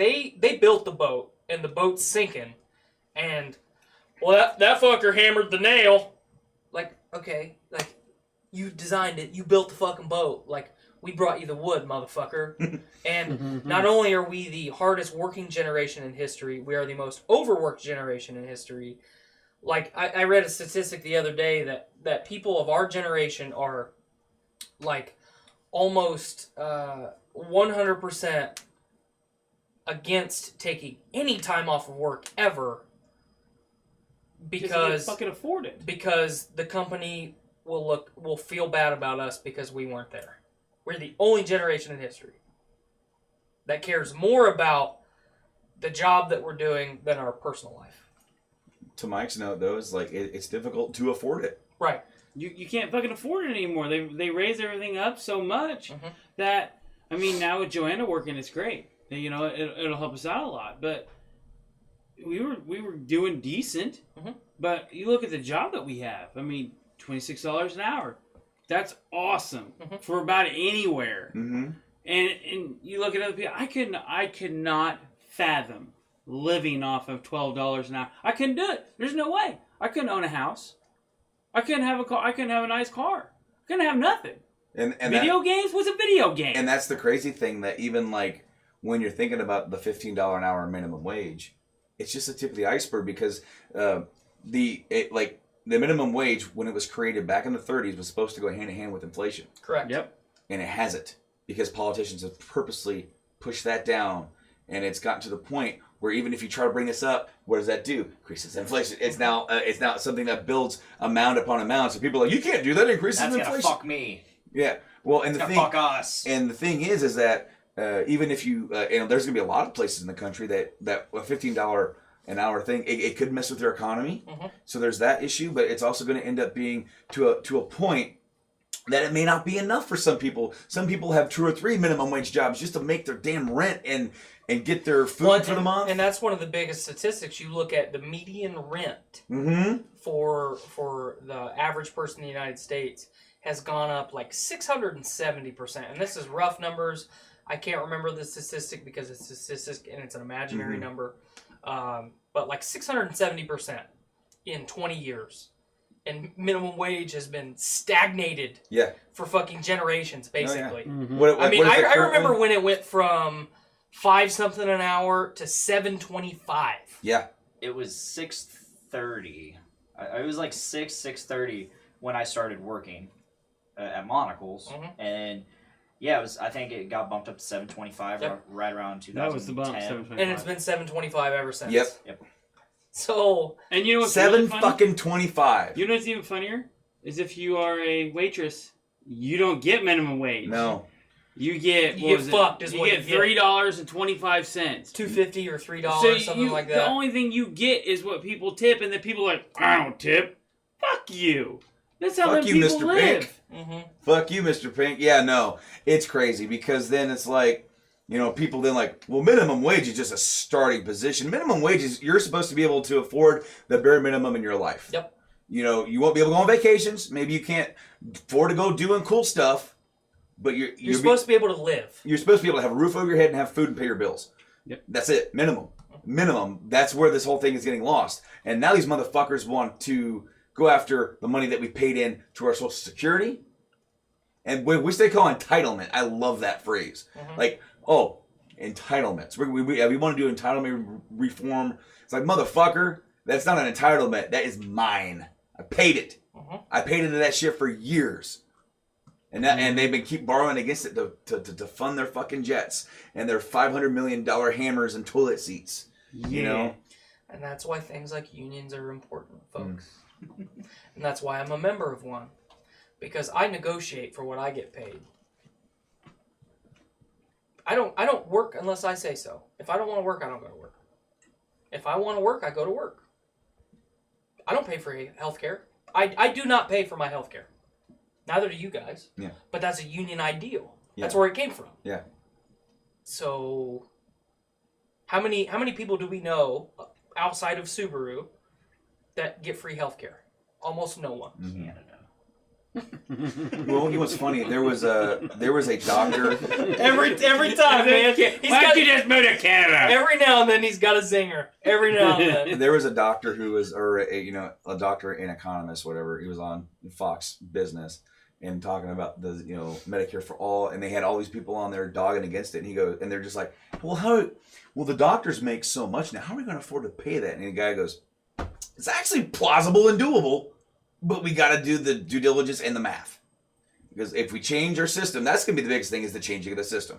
built the boat and the boat's sinking, and that fucker hammered the nail. Like, okay, like, you designed it, you built the fucking boat. Like, we brought you the wood, motherfucker. And not only are we the hardest working generation in history, we are the most overworked generation in history. Like, I read a statistic the other day that people of our generation are, like, almost 100% against taking any time off of work ever because they fucking afford it. Because the company will feel bad about us because we weren't there. We're the only generation in history that cares more about the job that we're doing than our personal life. To Mike's note, though, is like it's difficult to afford it. Right. You can't fucking afford it anymore. They raise everything up so much that, I mean, now with Joanna working, it's great. You know, it'll help us out a lot. But we were doing decent. But you look at the job that we have. I mean, $26 an hour. That's awesome for about anywhere. And you look at other people. I could not fathom living off of $12 an hour. I couldn't do it. There's no way. I couldn't own a house. I couldn't have a car. I couldn't have a nice car. I couldn't have nothing. And video games was a video game. And that's the crazy thing, that even like when you're thinking about the $15 an hour minimum wage, it's just the tip of the iceberg, because the minimum wage, when it was created back in the 30s, was supposed to go hand in hand with inflation. Correct. Yep. And it hasn't, because politicians have purposely pushed that down, and it's gotten to the point where even if you try to bring this up, what does that do? Increases inflation. It's now something that builds amount upon amount. So people are like, you can't do that. It increases That's inflation. That's gonna fuck me. Yeah. Well, and It's gonna fuck us. And the thing is that even if you, there's gonna be a lot of places in the country that a $15 an hour thing, it could mess with their economy. So there's that issue, but it's also going to end up being to a point that it may not be enough for some people. Some people have 2 or 3 minimum wage jobs just to make their damn rent and get their food for the month. And that's one of the biggest statistics. You look at the median rent for the average person in the United States has gone up like 670%. And this is rough numbers. I can't remember the statistic because it's a statistic and it's an imaginary number. But like 670% in 20 years. And minimum wage has been stagnated for fucking generations, basically. I remember when it went from $5-something an hour to $7.25. Yeah. It was 6:30. It was like 6:30 when I started working at Monocles, and yeah, it was. I think it got bumped up to $7.25 right around 2010. That was the bump. $7.25. And it's been $7.25 ever since. Yep. So, and you know what's $7 really fucking 25. You know what's even funnier is if you are a waitress, you don't get minimum wage. No. You get fucked. Is you what get $3.25. $2.50 or $3, So something like that. The only thing you get is what people tip, and then people are like, I don't tip. Fuck you. That's how Fuck you, people Mr. live. Pink. Fuck you, Mr. Pink. Yeah, no, it's crazy because then it's like, people then like, well, minimum wage is just a starting position. Minimum wage is you're supposed to be able to afford the bare minimum in your life. Yep. You won't be able to go on vacations. Maybe you can't afford to go doing cool stuff. But you're supposed to be able to live. You're supposed to be able to have a roof over your head and have food and pay your bills. Yep. That's it. Minimum. That's where this whole thing is getting lost. And now these motherfuckers want to go after the money that we paid in to our Social Security. And which they call entitlement. I love that phrase. Like, entitlements. We want to do entitlement reform. It's like, motherfucker, that's not an entitlement. That is mine. I paid it. I paid into that shit for years. And they've been keep borrowing against it to fund their fucking jets and their $500 million hammers and toilet seats. And that's why things like unions are important, folks. And that's why I'm a member of one, because I negotiate for what I get paid. I don't work unless I say so. If I don't want to work, I don't go to work. If I want to work, I go to work. I don't pay for health care. I do not pay for my health care. Neither do you guys. Yeah. But that's a union ideal. Yeah. That's where it came from. Yeah. So, how many people do we know outside of Subaru that get free healthcare? Almost no one. Canada. Well, what's funny? There was a doctor. every time, man. Why don't you just move to Canada? Every now and then he's got a zinger. Every now and then. There was a doctor who was, a doctor and economist, whatever. He was on Fox Business and talking about the, Medicare for all, and they had all these people on there dogging against it. And he goes, and they're just like, well, the doctors make so much now. How are we going to afford to pay that? And the guy goes, it's actually plausible and doable. But we got to do the due diligence and the math, because if we change our system, that's going to be the biggest thing, is the changing of the system.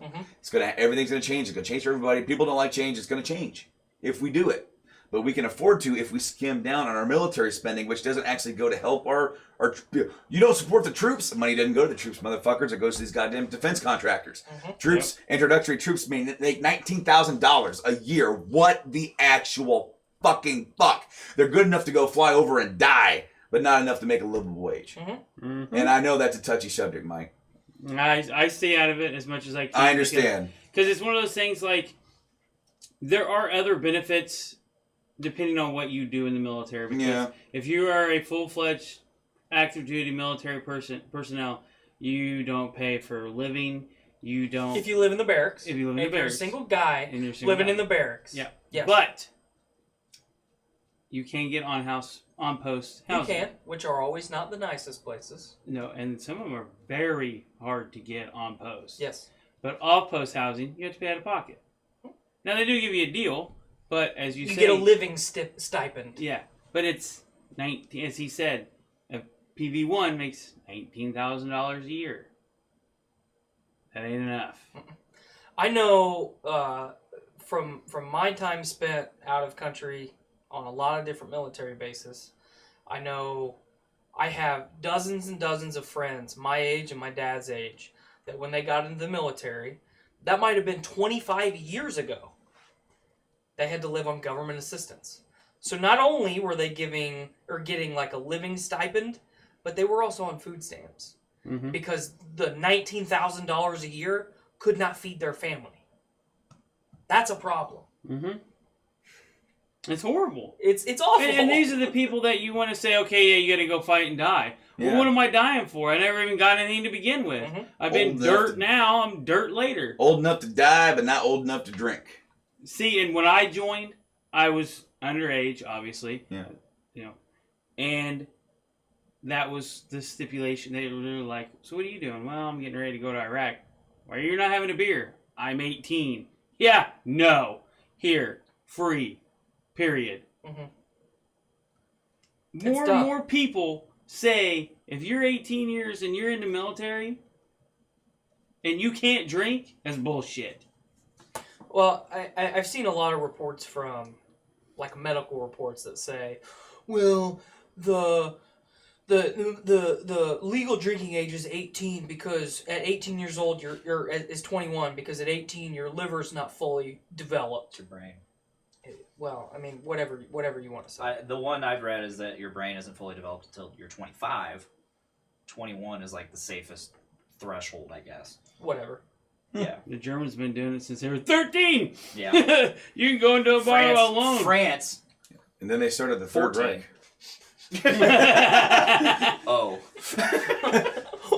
Everything's going to change. It's going to change for everybody. People don't like change. It's going to change if we do it. But we can afford to if we skim down on our military spending, which doesn't actually go to help our. You don't support the troops. Money doesn't go to the troops, motherfuckers. It goes to these goddamn defense contractors. Troops, introductory troops make $19,000 a year. What the actual fucking fuck? They're good enough to go fly over and die, but not enough to make a livable wage. And I know that's a touchy subject, Mike. I stay out of it as much as I can. I understand. Because it's one of those things, like, there are other benefits depending on what you do in the military. Because if you are a full-fledged active duty military personnel, you don't pay for living. You don't. If you live in the barracks. If you live in the barracks. You're a single guy living in the barracks. Yeah. Yes. But you can get on post housing. You can, which are always not the nicest places. No, and some of them are very hard to get on post. Yes. But off post housing, you have to pay out of pocket. Now they do give you a deal, but as you say, get a living stipend. Yeah, but it's 19. As he said, a PV1 makes $19,000 a year. That ain't enough. I know from my time spent out of country on a lot of different military bases, I know I have dozens and dozens of friends my age and my dad's age that when they got into the military, that might have been 25 years ago, they had to live on government assistance. So not only were they getting like a living stipend, but they were also on food stamps because the $19,000 a year could not feed their family. That's a problem. It's horrible. It's awful. And these are the people that you want to say, okay, yeah, you got to go fight and die. Yeah. Well, what am I dying for? I never even got anything to begin with. I've been dirt now. I'm dirt later. Old enough to die, but not old enough to drink. See, and when I joined, I was underage, obviously. Yeah. And that was the stipulation. They were like, so what are you doing? Well, I'm getting ready to go to Iraq. Why are you not having a beer? I'm 18. Yeah, no. Here, free. Period. More and more people say, if you're 18 years and you're in the military and you can't drink, that's bullshit. Well, I've seen a lot of reports from, like, medical reports that say, well, the the legal drinking age is 18 because at 18 years old is 21 because at 18 your liver's not fully developed. Your brain. Well, I mean, whatever you want to say. The one I've read is that your brain isn't fully developed until you're 25. 21 is like the safest threshold, I guess. Whatever. Yeah. The Germans been doing it since they were 13. Yeah. You can go into a bar alone. France. And then they started the Third 14. Reich. Oh.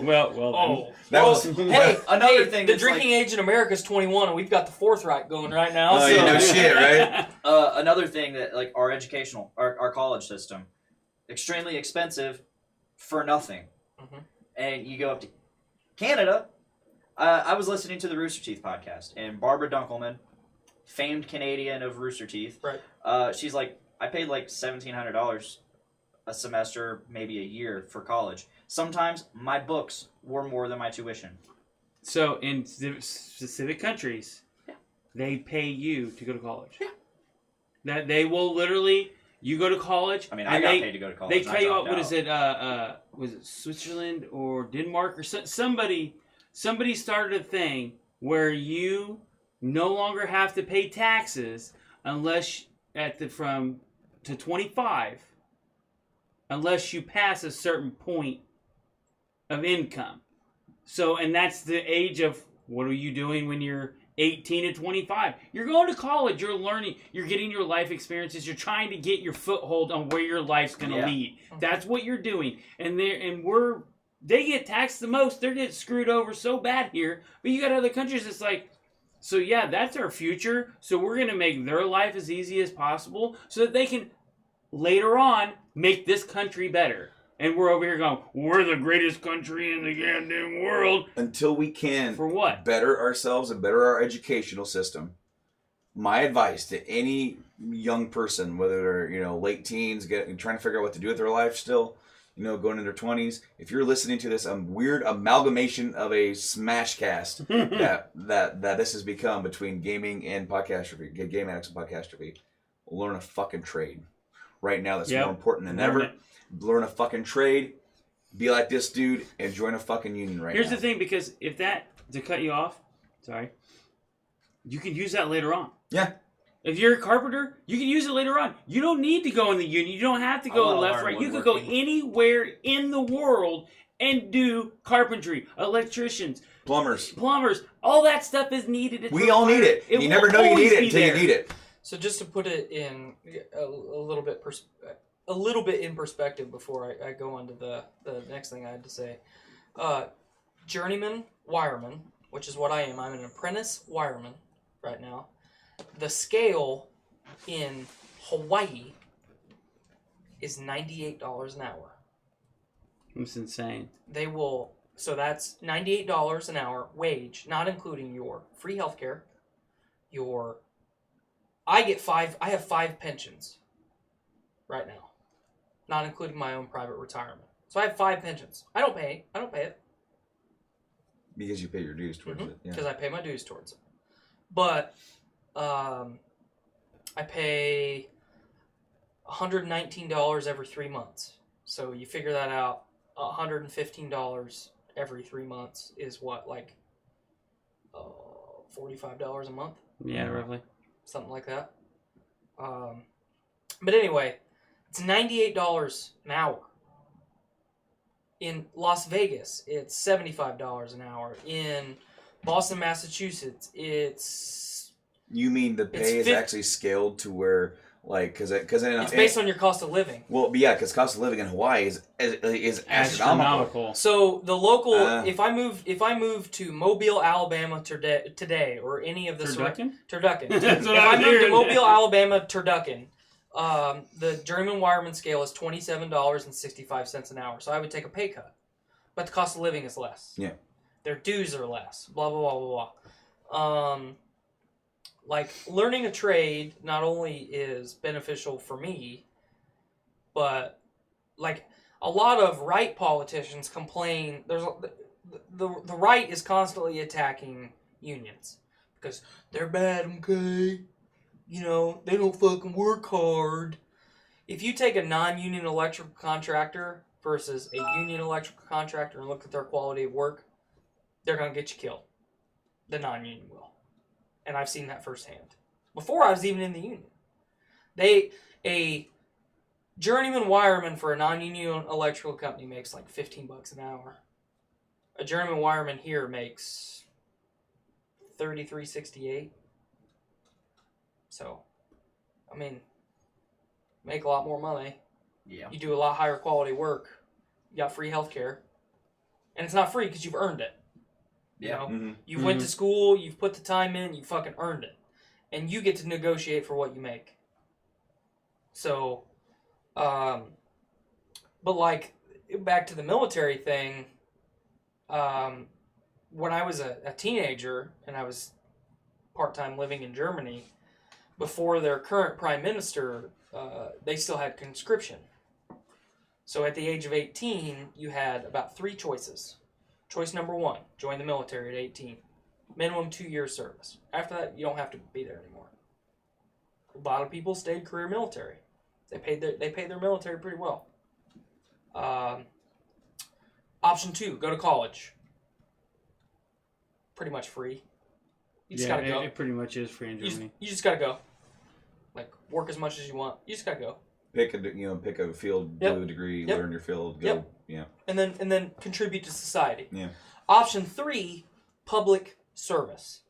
Well. Hey, another thing. The drinking age in America is 21, and we've got the Fourth Reich going right now. Oh, so. you know shit, right? Another thing that like our college system, extremely expensive for nothing, and you go up to Canada. I was listening to the Rooster Teeth podcast, and Barbara Dunkelman, famed Canadian of Rooster Teeth, right? She's like, I paid like $1,700 a semester, maybe a year for college. Sometimes my books were more than my tuition. So in specific countries, they pay you to go to college. Yeah. That they will literally, you go to college. I mean, I got paid to go to college. They tell you what is it? Was it Switzerland or Denmark or somebody? Somebody started a thing where you no longer have to pay taxes unless to 25, unless you pass a certain point of income. So, and that's the age of what are you doing when you're 18 to 25? You're going to college. You're learning. You're getting your life experiences. You're trying to get your foothold on where your life's going to lead. That's what you're doing. And they get taxed the most. They're getting screwed over so bad here. But you got other countries that's like, so yeah, that's our future. So we're going to make their life as easy as possible so that they can later on make this country better. And we're over here going, we're the greatest country in the goddamn world. Until we can for what? Better ourselves and better our educational system. My advice to any young person, whether they're late teens, trying to figure out what to do with their life still, going into their 20s. If you're listening to this weird amalgamation of a smash cast that this has become between gaming and podcastrophe, Game Addicts and podcastrophe, learn a fucking trade. Right now, that's more important than ever. Learn a fucking trade, be like this dude, and join a fucking union right now. Here's the thing, because to cut you off, sorry, you can use that later on. Yeah. If you're a carpenter, you can use it later on. You don't need to go in the union. You don't have to go left, right. You could go anywhere in the world and do carpentry, electricians, plumbers. All that stuff is needed. We all need it. You never know you need it until you need it. So just to put it in a little bit in perspective before I go on to the next thing I had to say. Journeyman wireman, which is what I am. I'm an apprentice wireman right now. The scale in Hawaii is $98 an hour. That's insane. So that's $98 an hour wage, not including your free healthcare, I have 5 pensions right now, not including my own private retirement. So I have 5 pensions. I don't pay it. Because you pay your dues towards it. Because I pay my dues towards it. But I pay $119 every 3 months. So you figure that out. $115 every 3 months is what, like $45 a month? Yeah, roughly. Something like that. But anyway, it's $98 an hour. In Las Vegas, it's $75 an hour. In Boston, Massachusetts, it's... You mean the pay is actually scaled to where, like, because it's based on your cost of living. Well, yeah, because cost of living in Hawaii is astronomical. So the local, if I move to Mobile, Alabama today, or any of the Turducken. If I move to Mobile, Alabama, Turducken, the journeyman wireman scale is $27.65 an hour. So I would take a pay cut, but the cost of living is less. Yeah, their dues are less. Blah blah blah blah blah. Like, learning a trade not only is beneficial for me, but, like, a lot of right politicians complain. The right is constantly attacking unions because they're bad, okay? They don't fucking work hard. If you take a non-union electrical contractor versus a union electrical contractor and look at their quality of work, they're going to get you killed. The non-union will. And I've seen that firsthand. Before I was even in the union. A journeyman wireman for a non-union electrical company makes like $15 an hour. A journeyman wireman here makes $33.68. So, I mean, make a lot more money. Yeah. You do a lot higher quality work. You got free healthcare. And it's not free because you've earned it. Yeah. You know? You went to school, you've put the time in, you fucking earned it. And you get to negotiate for what you make. So, but like, back to the military thing, when I was a teenager and I was part-time living in Germany, before their current prime minister, they still had conscription. So at the age of 18, you had about 3 choices. Choice number 1, join the military at 18. Minimum 2 years service. After that, you don't have to be there anymore. A lot of people stayed career military. They paid their military pretty well. Option 2, go to college. Pretty much free. You just gotta go. It pretty much is free in Germany. You just gotta go. Like, work as much as you want. You just gotta go. Pick a field, do a degree, learn your field, go. Yeah. And then contribute to society. Yeah. Option 3, public service.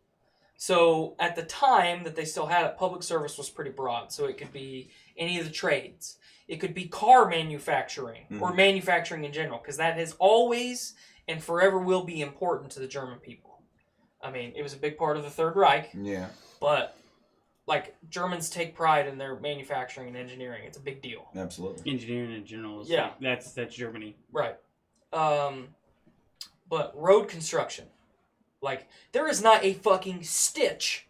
So at the time that they still had it, public service was pretty broad. So it could be any of the trades. It could be car manufacturing or manufacturing in general, because that has always and forever will be important to the German people. I mean, it was a big part of the Third Reich. Yeah. But like, Germans take pride in their manufacturing and engineering. It's a big deal. Absolutely. Engineering in general is that's Germany. Right. But road construction. Like, there is not a fucking stitch,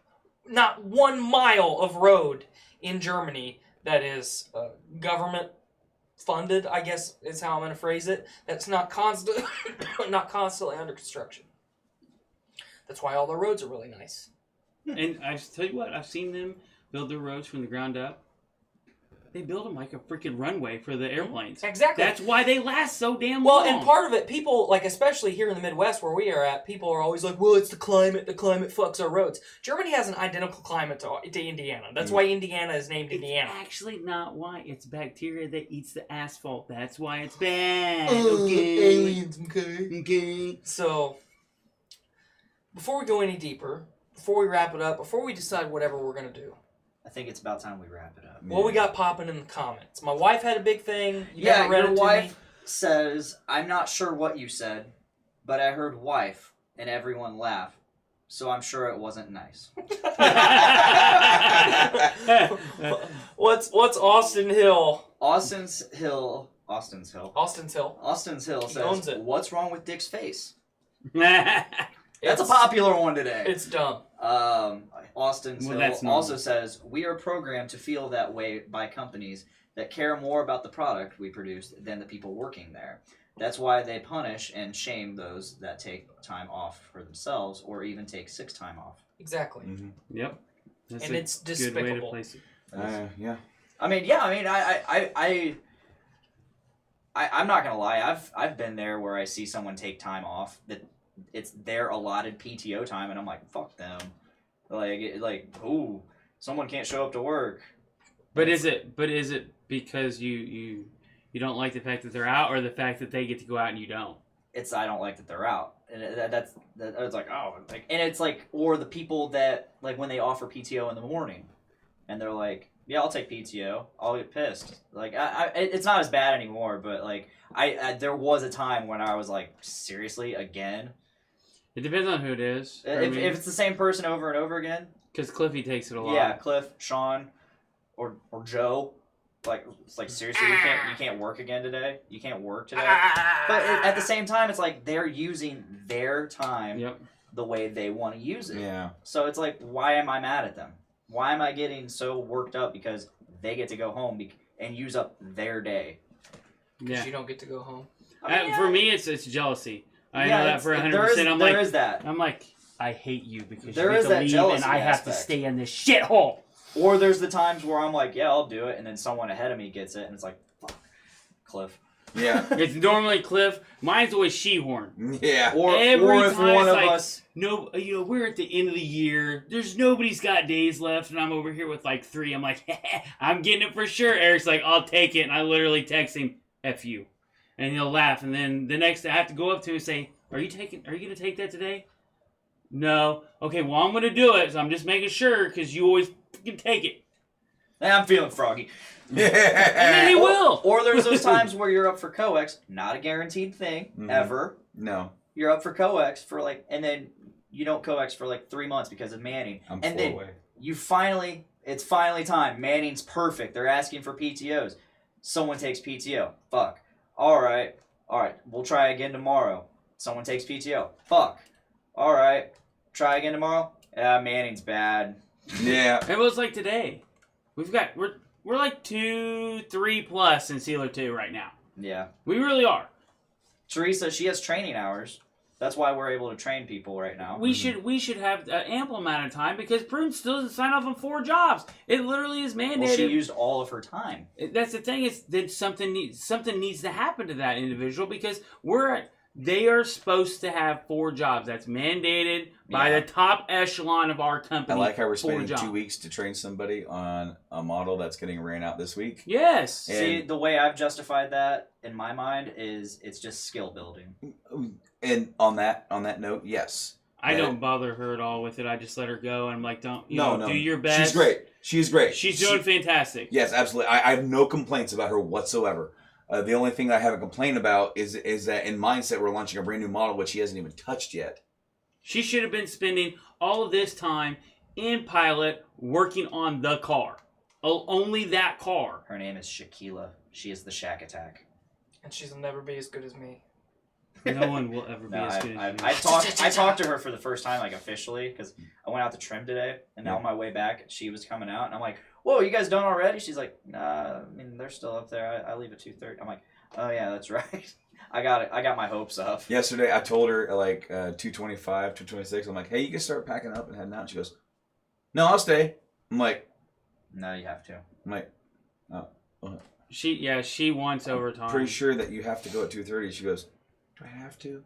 not 1 mile of road in Germany that is government funded, I guess is how I'm going to phrase it, that's not constantly under construction. That's why all the roads are really nice. And I tell you what, I've seen them build their roads from the ground up. They build them like a freaking runway for the airplanes. Exactly. That's why they last so damn well, long. and part of it, people, like, especially here in the Midwest where we are at, people are always like, well, it's the climate fucks our roads. Germany has an identical climate to Indiana. That's why Indiana is named Indiana. It's actually not why. It's bacteria that eats the asphalt. That's why it's bad. Okay. Aliens, okay. So, before we go any deeper, before we wrap it up, before we decide whatever we're going to do, I think it's about time we wrap it up. what we got popping in the comments? My wife had a big thing. Your wife says, I'm not sure what you said, but I heard wife, and everyone laughed, so I'm sure it wasn't nice. What's Austin Hill? Austin's Hill says, what's wrong with Dick's face? That's a popular one today. It's dumb. Austin Hill also says, we are programmed to feel that way by companies that care more about the product we produce than the people working there. That's why they punish and shame those that take time off for themselves or even take 6 time off. Exactly. Mm-hmm. Yep. That's and it's despicable. Good way to place it. Yeah. I'm not gonna lie. I've been there where I see someone take time off that it's their allotted PTO time, and I'm like, fuck them. Ooh, someone can't show up to work. But is it because you don't like the fact that they're out, or the fact that they get to go out and you don't? It's I don't like that they're out, and it's like, oh, like, and it's like, or the people that, like, when they offer PTO in the morning, and they're like, yeah, I'll take PTO. I'll get pissed. Like, it's not as bad anymore, but like, there was a time when I was like, seriously, again. It depends on who it is. If it's the same person over and over again. Because Cliffy takes it a lot. Yeah, Cliff, Sean, or Joe. Like, it's like, seriously, you can't work again today? You can't work today? But at the same time, it's like they're using their time the way they want to use it. Yeah. So it's like, why am I mad at them? Why am I getting so worked up because they get to go home and use up their day? Because you don't get to go home. For me, it's jealousy. I know that for 100%. There is that. I'm like, I hate you because there you is get to that leave and I have to stay in this shithole. Or there's the times where I'm like, yeah, I'll do it, and then someone ahead of me gets it, and it's like, fuck, Cliff. Yeah. It's normally Cliff. Mine's always Shehorn. Yeah. Or if time one it's of like, us. No, we're at the end of the year. Nobody's got days left, and I'm over here with like 3. I'm like, I'm getting it for sure. Eric's like, I'll take it, and I literally text him, "F you," and he'll laugh. And then the next, I have to go up to him and say, Are you gonna take that today? No. Okay, well I'm gonna do it. So I'm just making sure because you always can take it. I'm feeling froggy. And then he will. Or there's those times where you're up for coex, not a guaranteed thing ever. No. You're up for coex for like, and then you don't coex for like 3 months because of Manning. I'm and 4 then away. it's finally time. Manning's perfect. They're asking for PTOs. Someone takes PTO. Fuck. All right. We'll try again tomorrow. Someone takes PTO. Fuck. All right. Try again tomorrow. Manning's bad. Yeah. It was like today. We're like 2-3 plus in Sealer 2 right now. Yeah. We really are. Teresa, she has training hours. That's why we're able to train people right now. We should have an ample amount of time because Prune still doesn't sign off on 4 jobs. It literally is mandated. Well, she used all of her time. That's the thing, is that something needs to happen to that individual because they are supposed to have 4 jobs. That's mandated by the top echelon of our company. I like how we're spending 2 weeks to train somebody on a model that's getting ran out this week. Yes. And see, the way I've justified that in my mind is it's just skill building. And on that note, yes. I don't bother her at all with it. I just let her go, and I'm like, do your best. She's great. She's great. She's doing fantastic. Yes, absolutely. I have no complaints about her whatsoever. The only thing that I have a complaint about is that in Mindset we're launching a brand new model which she hasn't even touched yet. She should have been spending all of this time in Pilot working on the car. Only that car. Her name is Shaquila. She is the Shack Attack. And she'll never be as good as me. No one will ever be as good as you. I talked to her for the first time, like officially, because I went out to trim today, and on my way back, she was coming out, and I'm like, "Whoa, you guys done already?" She's like, "Nah, I mean they're still up there. I leave at 2:30." I'm like, "Oh yeah, that's right. I got it. I got my hopes up." Yesterday, I told her like 2:25, 2:26. I'm like, "Hey, you can start packing up and heading out." And she goes, "No, I'll stay." I'm like, "No, you have to." I'm like, "Oh." She wants overtime. Pretty sure that you have to go at 2:30. She goes, "Do I have to?"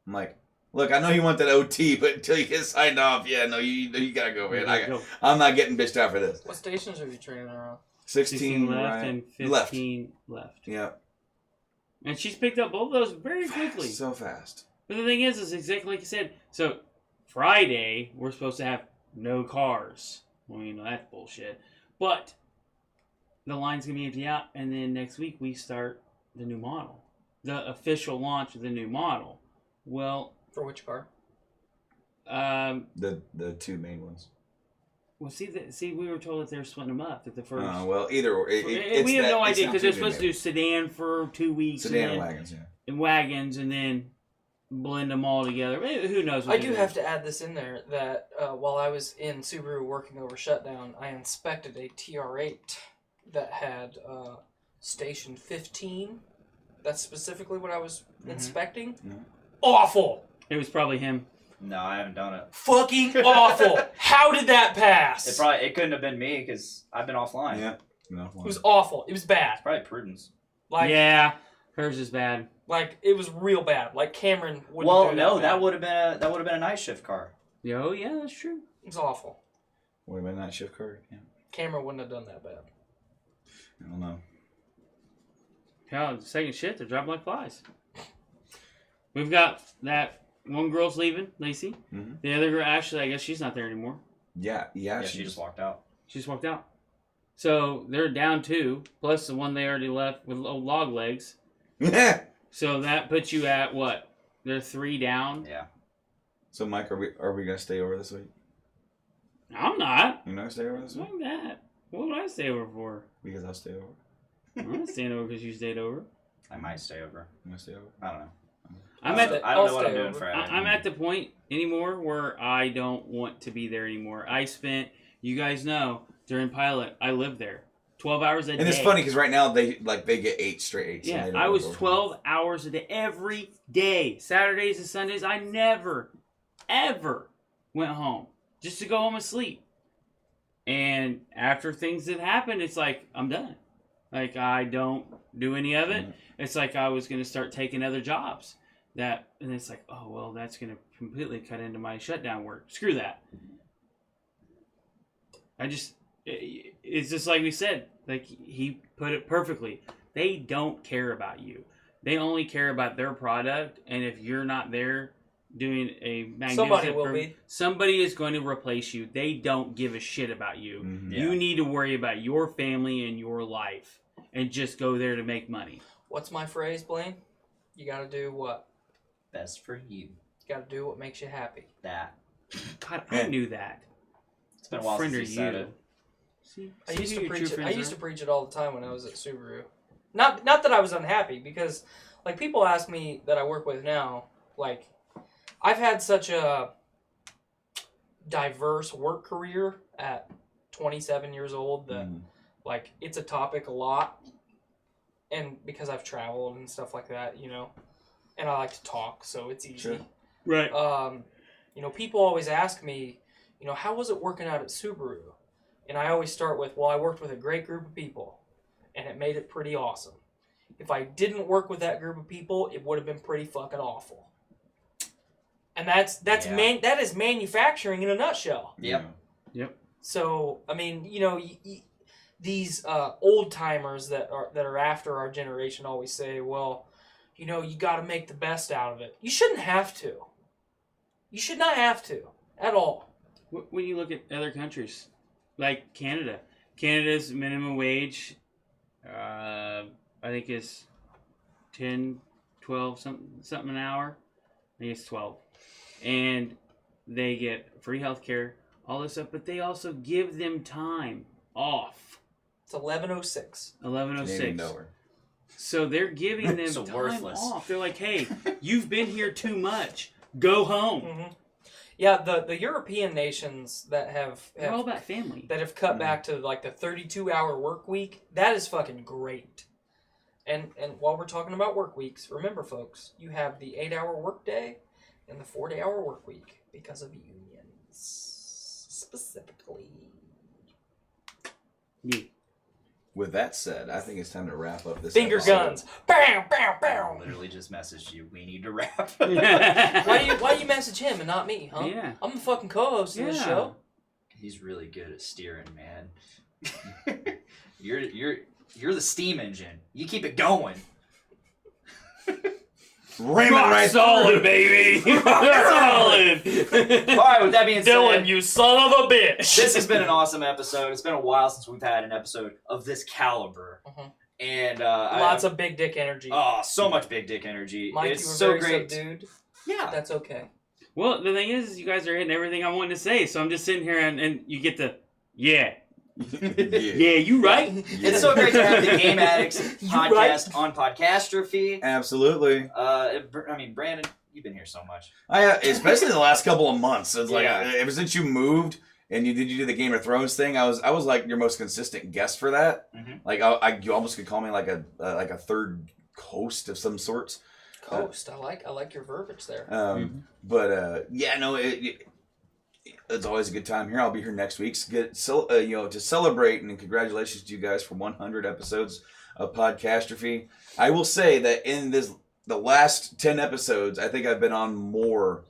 I'm like, "Look, I know you want that OT, but until you get signed off, you gotta go, man. I'm not getting bitched out for this." What stations are you training around? 16 left right, and 15 left. Yeah. And she's picked up both of those very quickly. So fast. But the thing is exactly like you said. So Friday we're supposed to have no cars. Well, that's bullshit. But the line's gonna be empty out, and then next week we start the new model. The official launch of the new model. Well, for which car? The 2 main ones. Well, see, we were told that they're splitting them up. That the first. Well, either or. We have no idea because they're supposed to do sedan for 2 weeks. Sedan and wagons, yeah. And wagons, and then blend them all together. Who knows? I do have to add this in there that while I was in Subaru working over shutdown, I inspected a TR8 that had station 15. That's specifically what I was inspecting. Mm-hmm. Awful. It was probably him. No, I haven't done it. Fucking awful. How did that pass? It couldn't have been me because I've been offline. Yeah. No, it was awful. It was bad. It's probably Prudence. Yeah, hers is bad. Like it was real bad. Like Cameron wouldn't. Well, do no, that that would have been a night shift car. Oh yeah, that's true. It was awful. Would have been a night shift car. Yeah. Cameron wouldn't have done that bad. I don't know. Hell, second shift, they're dropping like flies. We've got that one girl's leaving, Lacey. Mm-hmm. The other girl, Ashley, I guess she's not there anymore. Yeah, she just walked out. She just walked out. So they're down 2, plus the one they already left with log legs. So that puts you at what? They're 3 down? Yeah. So, Mike, are we going to stay over this week? I'm not. You're not going to stay over this week? Like that. What would I stay over for? Because I'll stay over. I'm not staying over because you stayed over. I might stay over. You going to stay over? I don't know. I don't know what I'm doing Friday. I'm at the point anymore where I don't want to be there anymore. I spent, you guys know, during Pilot, I lived there. 12 hours a day. And it's funny because right now they get 8 straight. Yeah, I was 12 hours a day every day. Saturdays and Sundays, I never, ever went home just to go home and sleep. And after things that happened, it's like, I'm done. Like, I don't do any of it. It's like I was going to start taking other jobs. And it's like, oh, well, that's going to completely cut into my shutdown work. Screw that. It's just like we said. Like, he put it perfectly. They don't care about you. They only care about their product. And if you're not there doing a magnificent... Somebody is going to replace you. They don't give a shit about you. Mm-hmm. You need to worry about your family and your life. And just go there to make money. What's my phrase, Blaine? You gotta do what? Best for you. You gotta do what makes you happy. That. God, I knew that. It's been a while since you said it. See, I used to preach it all the time when I was at Subaru. Not that I was unhappy, because like people ask me that I work with now, like I've had such a diverse work career at 27 years old that like it's a topic a lot, and because I've traveled and stuff like that, you know, and I like to talk, so it's easy. Sure. Right. You know, people always ask me, you know, how was it working out at Subaru? And I always start with, well, I worked with a great group of people, and it made it pretty awesome. If I didn't work with that group of people, it would have been pretty fucking awful. And that is manufacturing in a nutshell. Yep. Yep. So, I mean, you know, these old timers that are after our generation always say, well, you know, you got to make the best out of it. You shouldn't have to. You should not have to at all. When you look at other countries, like Canada, Canada's minimum wage, I think is 10, 12, something an hour. I think it's 12. And they get free healthcare, all this stuff, but they also give them time off. It's 11:06. 11:06. So they're giving them so time worthless. off. They're like, hey, you've been here too much. Go home. Mm-hmm. Yeah, the European nations that have all about family. That have cut back to like the 32-hour work week, that is fucking great. And while we're talking about work weeks, remember folks, you have the 8-hour work day and the 4-hour work week because of unions specifically. Yeah. With that said, I think it's time to wrap up this Finger episode. guns. Bam, bam, bam. I literally just messaged you. We need to wrap. Why you message him and not me, huh? Yeah. I'm the fucking co-host of this show. He's really good at steering, man. You're the steam engine. You keep it going. Ram it right solid, baby. Solid. All right, with that being said, Dylan, you son of a bitch. This has been an awesome episode. It's been a while since we've had an episode of this caliber. And lots of big dick energy. Oh, so much big dick energy. Mike, it's you were so very great. subdued. Yeah. That's okay. Well, the thing is, you guys are hitting everything I wanted to say, so I'm just sitting here and you get the, yeah, you right? Yeah. It's so great to have the Game Addicts podcast on Podcastrophe. Absolutely. I mean, Brandon, you've been here so much. Especially the last couple of months. It's like ever since you moved and you do the Game of Thrones thing, I was like your most consistent guest for that. Mm-hmm. Like you almost could call me like a third host of some sorts. Coast. I like your verbiage there. But it's always a good time here. I'll be here next week. To celebrate, and congratulations to you guys for 100 episodes of Podcastrophe. I will say that in the last 10 episodes, I think I've been on more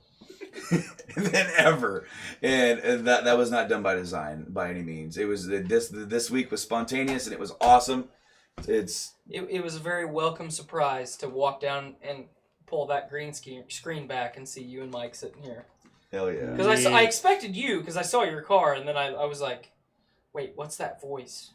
than ever, and that was not done by design by any means. It was this week was spontaneous and it was awesome. It was a very welcome surprise to walk down and pull that green screen back and see you and Mike sitting here. Hell yeah! Because I expected you because I saw your car and then I was like, wait, what's that voice?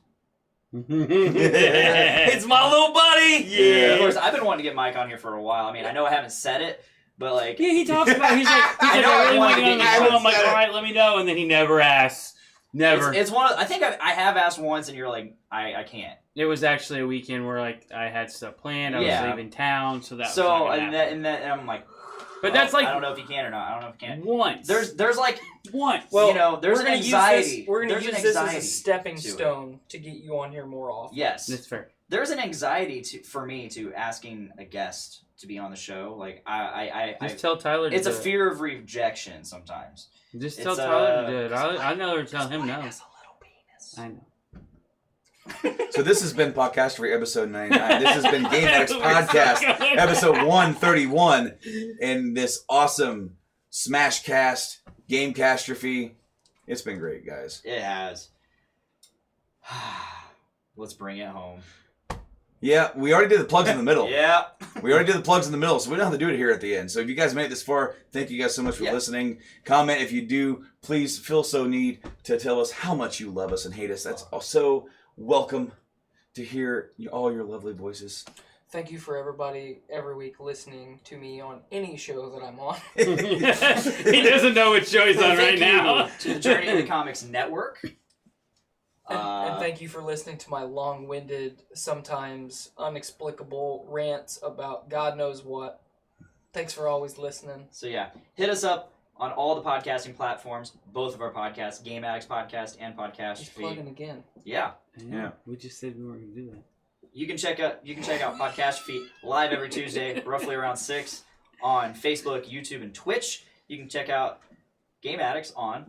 It's my little buddy. Yeah. Of course, I've been wanting to get Mike on here for a while. I mean, I know I haven't said it, but like, yeah, he talks about. He's like, I really want to get on the show. I'm like, all right, let me know, and then he never asks. Never. It's one of. I think I have asked once, and you're like, I can't. It was actually a weekend where like I had stuff planned. I was leaving town, so that. So was and I'm like. But that's like I don't know if you can or not. I don't know if you can. Once. There's like once. Well, there's an anxiety. We're gonna use this as a stepping stone to get you on here more often. Yes, that's fair. There's an anxiety for me to asking a guest to be on the show. Like I just tell Tyler. It's a fear of rejection sometimes. Just tell Tyler to do it. I know or tell him no. Has a little penis. I know. So this has been Podcastrophe episode 99. This has been Game Addicts Podcast episode 131 in this awesome Smashcast Gamecastrophe. It's been great, guys. It has. Let's bring it home. Yeah, we already did the plugs in the middle. Yeah. We already did the plugs in the middle, so we don't have to do it here at the end. So if you guys made it this far, thank you guys so much for listening. Comment if you do. Please feel so need to tell us how much you love us and hate us. That's also welcome to hear all your lovely voices. Thank you for everybody every week listening to me on any show that I'm on. He doesn't know which show he's on right now. To the Journey into Comics Network. And thank you for listening to my long-winded, sometimes inexplicable rants about God knows what. Thanks for always listening. So yeah, hit us up on all the podcasting platforms, both of our podcasts, Game Addicts Podcast and Podcastrophe. He's plugging again. Yeah. We just said we weren't going to do that. You can check out Podcastrophe live every Tuesday, roughly around 6, on Facebook, YouTube, and Twitch. You can check out Game Addicts on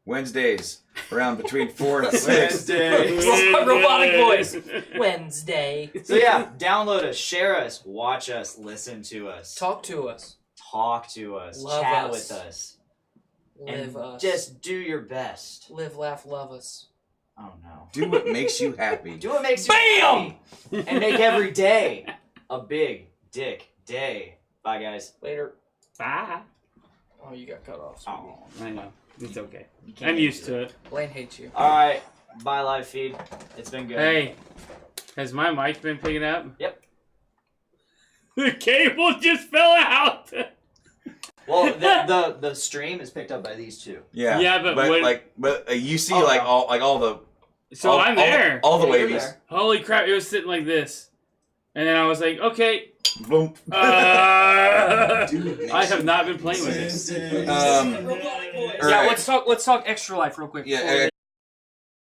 Wednesdays, around between 4 and 6. Wednesday. Robotic voice. Wednesday. So yeah, download us, share us, watch us, listen to us. Talk to us. Talk to us. Love chat us. with us. Live and us. Just do your best. Live, laugh, love us. Oh no. Do what makes you happy. Do what makes you happy. And make every day a big dick day. Bye guys. Later. Bye. Oh, you got cut off. Oh, I know. It's okay. you can't I'm used do to it. Blaine hates you. Alright. Bye live feed. It's been good. Hey, has my mic been picking up? Yep. The cable just fell out. Well, the stream is picked up by these two. Yeah. Yeah, but you see all the So I'm there. all the Yeah, you're wavies. there. Holy crap! It was sitting like this, and then I was like, okay. Boom. I have not been playing with it. Yeah, let's talk Extra Life real quick. Yeah.